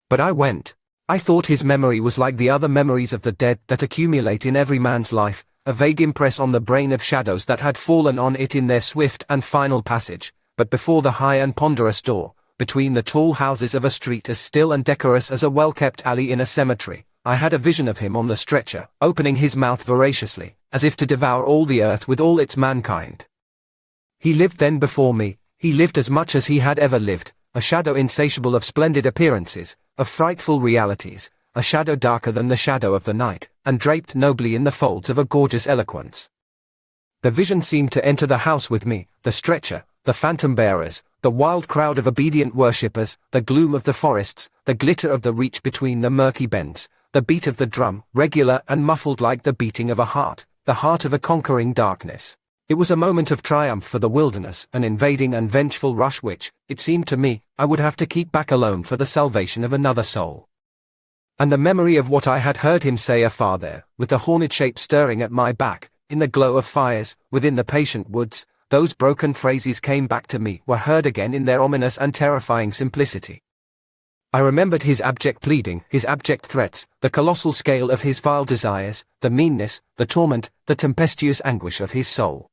But I went. I thought his memory was like the other memories of the dead that accumulate in every man's life, a vague impress on the brain of shadows that had fallen on it in their swift and final passage, but before the high and ponderous door, between the tall houses of a street as still and decorous as a well-kept alley in a cemetery, I had a vision of him on the stretcher, opening his mouth voraciously, as if to devour all the earth with all its mankind. He lived then before me, he lived as much as he had ever lived, a shadow insatiable of splendid appearances, of frightful realities, a shadow darker than the shadow of the night, and draped nobly in the folds of a gorgeous eloquence. The vision seemed to enter the house with me, the stretcher, the phantom bearers, the wild crowd of obedient worshippers, the gloom of the forests, the glitter of the reach between the murky bends, the beat of the drum, regular and muffled like the beating of a heart, the heart of a conquering darkness. It was a moment of triumph for the wilderness, an invading and vengeful rush which, it seemed to me, I would have to keep back alone for the salvation of another soul. And the memory of what I had heard him say afar there, with the horned shape stirring at my back, in the glow of fires, within the patient woods, those broken phrases came back to me, were heard again in their ominous and terrifying simplicity. I remembered his abject pleading, his abject threats, the colossal scale of his vile desires, the meanness, the torment, the tempestuous anguish of his soul.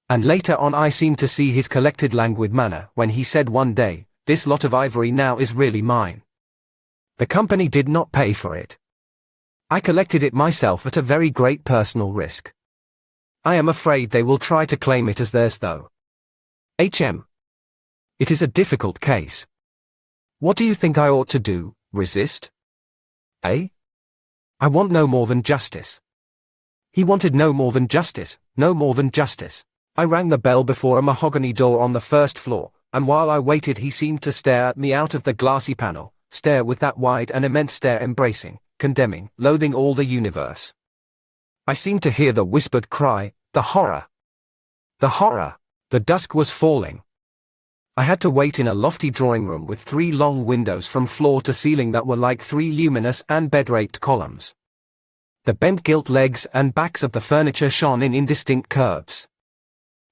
And later on I seemed to see his collected languid manner, when he said one day, "This lot of ivory now is really mine. The company did not pay for it. I collected it myself at a very great personal risk. I am afraid they will try to claim it as theirs though. It is a difficult case. What do you think I ought to do, resist? I want no more than justice." He wanted no more than justice, no more than justice. I rang the bell before a mahogany door on the first floor, and while I waited he seemed to stare at me out of the glassy panel, stare with that wide and immense stare embracing, condemning, loathing all the universe. I seemed to hear the whispered cry, "The horror! The horror!" The dusk was falling. I had to wait in a lofty drawing room with 3 long windows from floor to ceiling that were like 3 luminous and bed-raped columns. The bent gilt legs and backs of the furniture shone in indistinct curves.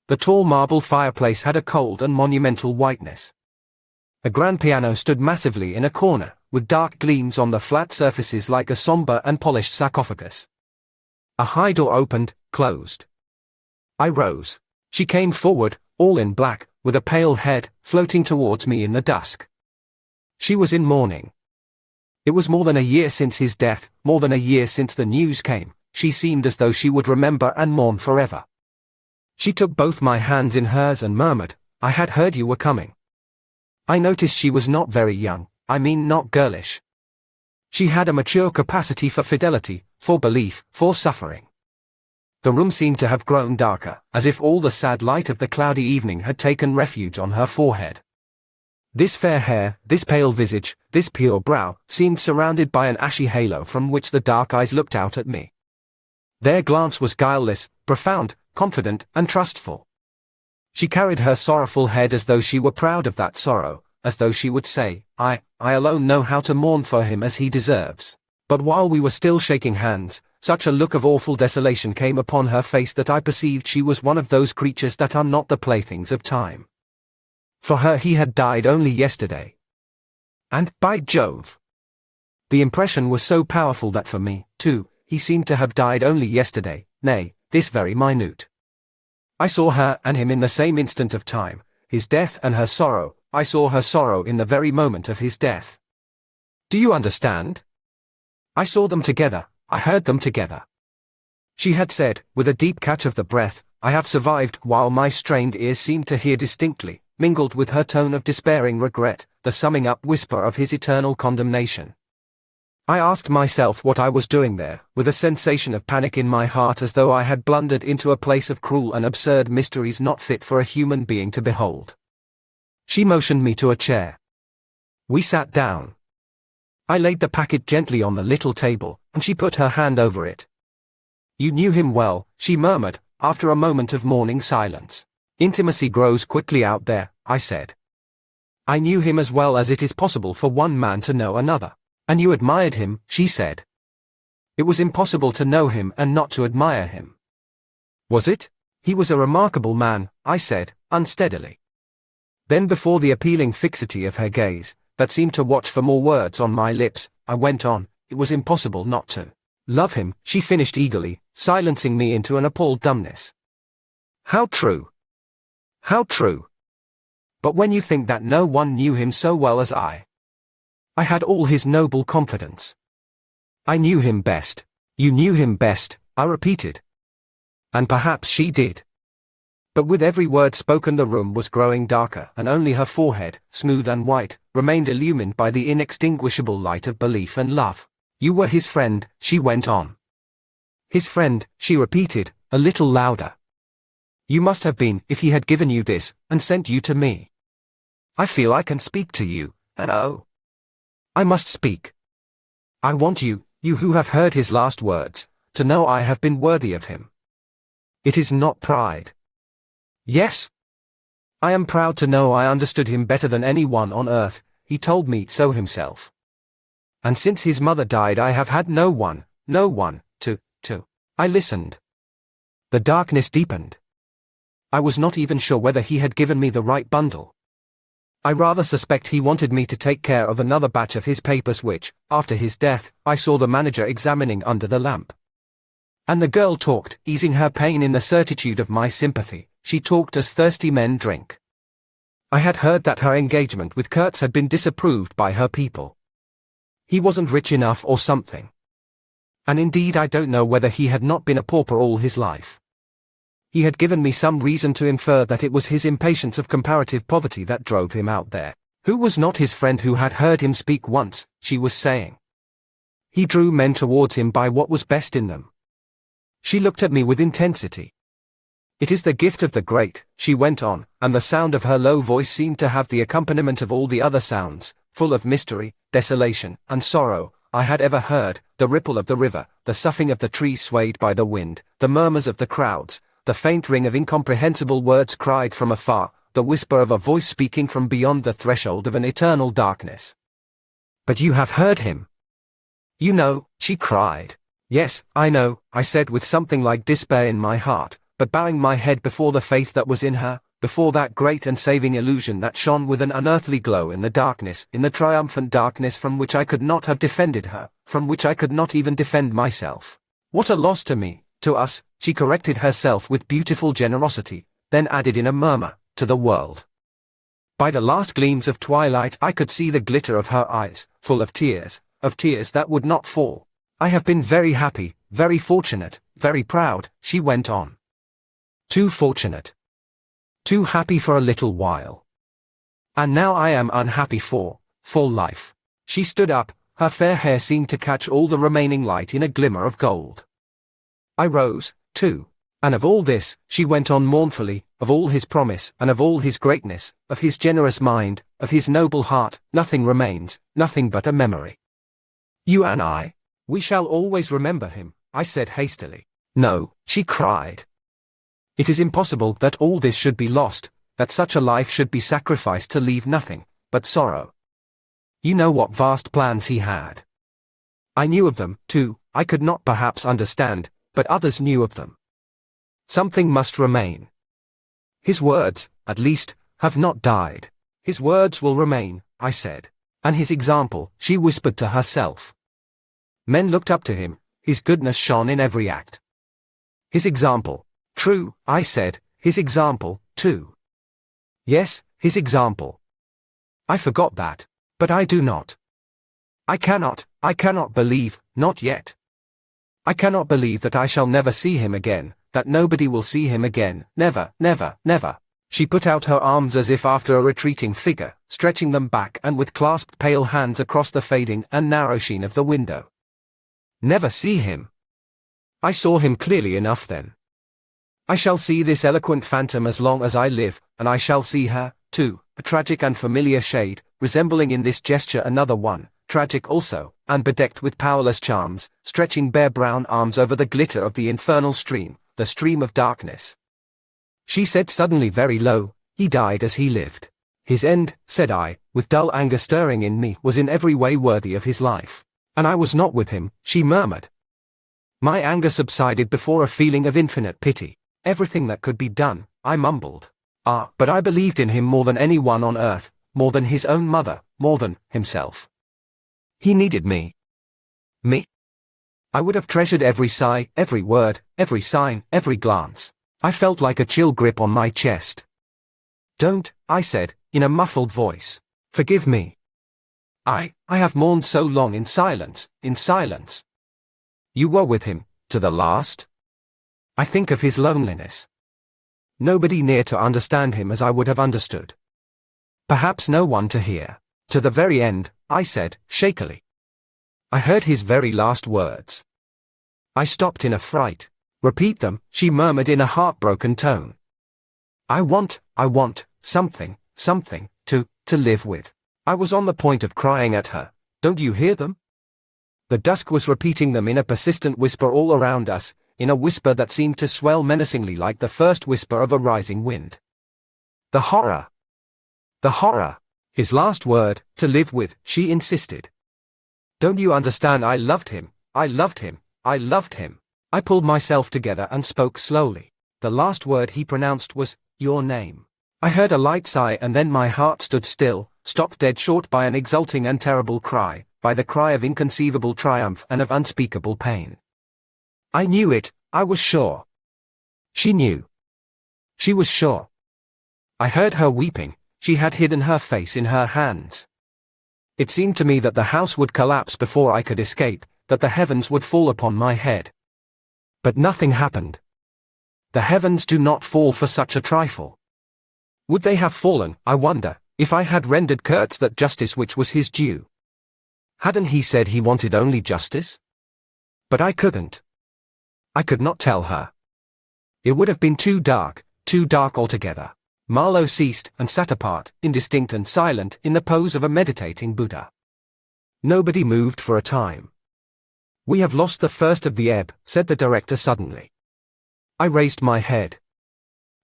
The tall marble fireplace had a cold and monumental whiteness. A grand piano stood massively in a corner, with dark gleams on the flat surfaces like a somber and polished sarcophagus. A high door opened, closed. I rose. She came forward, all in black, with a pale head, floating towards me in the dusk. She was in mourning. It was more than a year since his death, more than a year since the news came. She seemed as though she would remember and mourn forever. She took both my hands in hers and murmured, "I had heard you were coming." I noticed she was not very young, I mean not girlish. She had a mature capacity for fidelity, for belief, for suffering. The room seemed to have grown darker, as if all the sad light of the cloudy evening had taken refuge on her forehead. This fair hair, this pale visage, this pure brow, seemed surrounded by an ashy halo from which the dark eyes looked out at me. Their glance was guileless, profound, confident, and trustful. She carried her sorrowful head as though she were proud of that sorrow, as though she would say, I alone know how to mourn for him as he deserves." But while we were still shaking hands, such a look of awful desolation came upon her face that I perceived she was one of those creatures that are not the playthings of time. For her he had died only yesterday. And, by Jove! The impression was so powerful that for me, too, he seemed to have died only yesterday, nay, this very minute. I saw her and him in the same instant of time, his death and her sorrow. I saw her sorrow in the very moment of his death. Do you understand? I saw them together, I heard them together. She had said, with a deep catch of the breath, "I have survived," while my strained ears seemed to hear distinctly, mingled with her tone of despairing regret, the summing up whisper of his eternal condemnation. I asked myself what I was doing there, with a sensation of panic in my heart as though I had blundered into a place of cruel and absurd mysteries not fit for a human being to behold. She motioned me to a chair. We sat down. I laid the packet gently on the little table, and she put her hand over it. "You knew him well," she murmured, after a moment of mourning silence. "Intimacy grows quickly out there," I said. "I knew him as well as it is possible for one man to know another." "And you admired him," she said. "It was impossible to know him and not to admire him." "Was it? He was a remarkable man," I said, unsteadily. Then before the appealing fixity of her gaze, that seemed to watch for more words on my lips, I went on, "It was impossible not to love him," she finished eagerly, silencing me into an appalled dumbness. "How true! How true! But when you think that no one knew him so well as I had all his noble confidence. I knew him best." "You knew him best," I repeated. And perhaps she did. But with every word spoken the room was growing darker, and only her forehead, smooth and white, remained illumined by the inextinguishable light of belief and love. "You were his friend," she went on. "His friend," she repeated, a little louder. You must have been, if he had given you this, and sent you to me. I feel I can speak to you, and oh, I must speak. I want you, you who have heard his last words, to know I have been worthy of him. It is not pride. Yes. I am proud to know I understood him better than anyone on earth, he told me so himself. And since his mother died I have had no one, to. I listened. The darkness deepened. I was not even sure whether he had given me the right bundle. I rather suspect he wanted me to take care of another batch of his papers which, after his death, I saw the manager examining under the lamp. And the girl talked, easing her pain in the certitude of my sympathy. She talked as thirsty men drink. I had heard that her engagement with Kurtz had been disapproved by her people. He wasn't rich enough or something. And indeed I don't know whether he had not been a pauper all his life. He had given me some reason to infer that it was his impatience of comparative poverty that drove him out there. Who was not his friend who had heard him speak once, she was saying. He drew men towards him by what was best in them. She looked at me with intensity. It is the gift of the great, she went on, and the sound of her low voice seemed to have the accompaniment of all the other sounds, full of mystery, desolation, and sorrow, I had ever heard, the ripple of the river, the soughing of the trees swayed by the wind, the murmurs of the crowds, the faint ring of incomprehensible words cried from afar, the whisper of a voice speaking from beyond the threshold of an eternal darkness. But you have heard him. You know, she cried. Yes, I know, I said with something like despair in my heart, but bowing my head before the faith that was in her, before that great and saving illusion that shone with an unearthly glow in the darkness, in the triumphant darkness from which I could not have defended her, from which I could not even defend myself. What a loss to me, to us, she corrected herself with beautiful generosity, then added in a murmur, to the world. By the last gleams of twilight I could see the glitter of her eyes, full of tears that would not fall. I have been very happy, very fortunate, very proud, she went on. Too fortunate. Too happy for a little while. And now I am unhappy for life. She stood up, her fair hair seemed to catch all the remaining light in a glimmer of gold. I rose, too. And of all this, she went on mournfully, of all his promise, and of all his greatness, of his generous mind, of his noble heart, nothing remains, nothing but a memory. You and I, we shall always remember him, I said hastily. No, she cried. It is impossible that all this should be lost, that such a life should be sacrificed to leave nothing but sorrow. You know what vast plans he had. I knew of them, too, I could not perhaps understand, but others knew of them. Something must remain. His words, at least, have not died. His words will remain, I said. And his example, she whispered to herself. Men looked up to him, his goodness shone in every act. His example. True, I said, his example, too. Yes, his example. I forgot that, but I do not. I cannot believe, not yet. I cannot believe that I shall never see him again, that nobody will see him again, never, never, never. She put out her arms as if after a retreating figure, stretching them back and with clasped pale hands across the fading and narrow sheen of the window. Never see him. I saw him clearly enough then. I shall see this eloquent phantom as long as I live, and I shall see her, too, a tragic and familiar shade, resembling in this gesture another one, tragic also, and bedecked with powerless charms, stretching bare brown arms over the glitter of the infernal stream, the stream of darkness. She said suddenly very low, he died as he lived. His end, said I, with dull anger stirring in me, was in every way worthy of his life. And I was not with him, she murmured. My anger subsided before a feeling of infinite pity. Everything that could be done, I mumbled. But I believed in him more than anyone on earth, more than his own mother, more than himself. He needed me. Me? I would have treasured every sigh, every word, every sign, every glance. I felt like a chill grip on my chest. Don't, I said, in a muffled voice. Forgive me. I have mourned so long in silence, in silence. You were with him, to the last? I think of his loneliness. Nobody near to understand him as I would have understood. Perhaps no one to hear. To the very end, I said, shakily. I heard his very last words. I stopped in a fright. Repeat them, she murmured in a heartbroken tone. I want, something, to live with. I was on the point of crying at her. Don't you hear them? The dusk was repeating them in a persistent whisper all around us, in a whisper that seemed to swell menacingly like the first whisper of a rising wind. The horror! The horror! His last word, to live with, she insisted. Don't you understand? I loved him. I loved him. I loved him. I pulled myself together and spoke slowly. The last word he pronounced was, your name. I heard a light sigh, and then my heart stood still, stopped dead short by an exulting and terrible cry, by the cry of inconceivable triumph and of unspeakable pain. I knew it, I was sure. She knew. She was sure. I heard her weeping. She had hidden her face in her hands. It seemed to me that the house would collapse before I could escape, that the heavens would fall upon my head. But nothing happened. The heavens do not fall for such a trifle. Would they have fallen, I wonder, if I had rendered Kurtz that justice which was his due? Hadn't he said he wanted only justice? But I couldn't. I could not tell her. It would have been too dark altogether. Marlow ceased and sat apart, indistinct and silent, in the pose of a meditating Buddha. Nobody moved for a time. We have lost the first of the ebb, said the director suddenly. I raised my head.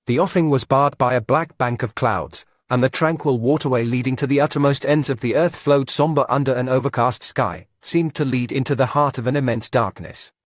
The offing was barred by a black bank of clouds, and the tranquil waterway leading to the uttermost ends of the earth flowed somber under an overcast sky, seemed to lead into the heart of an immense darkness.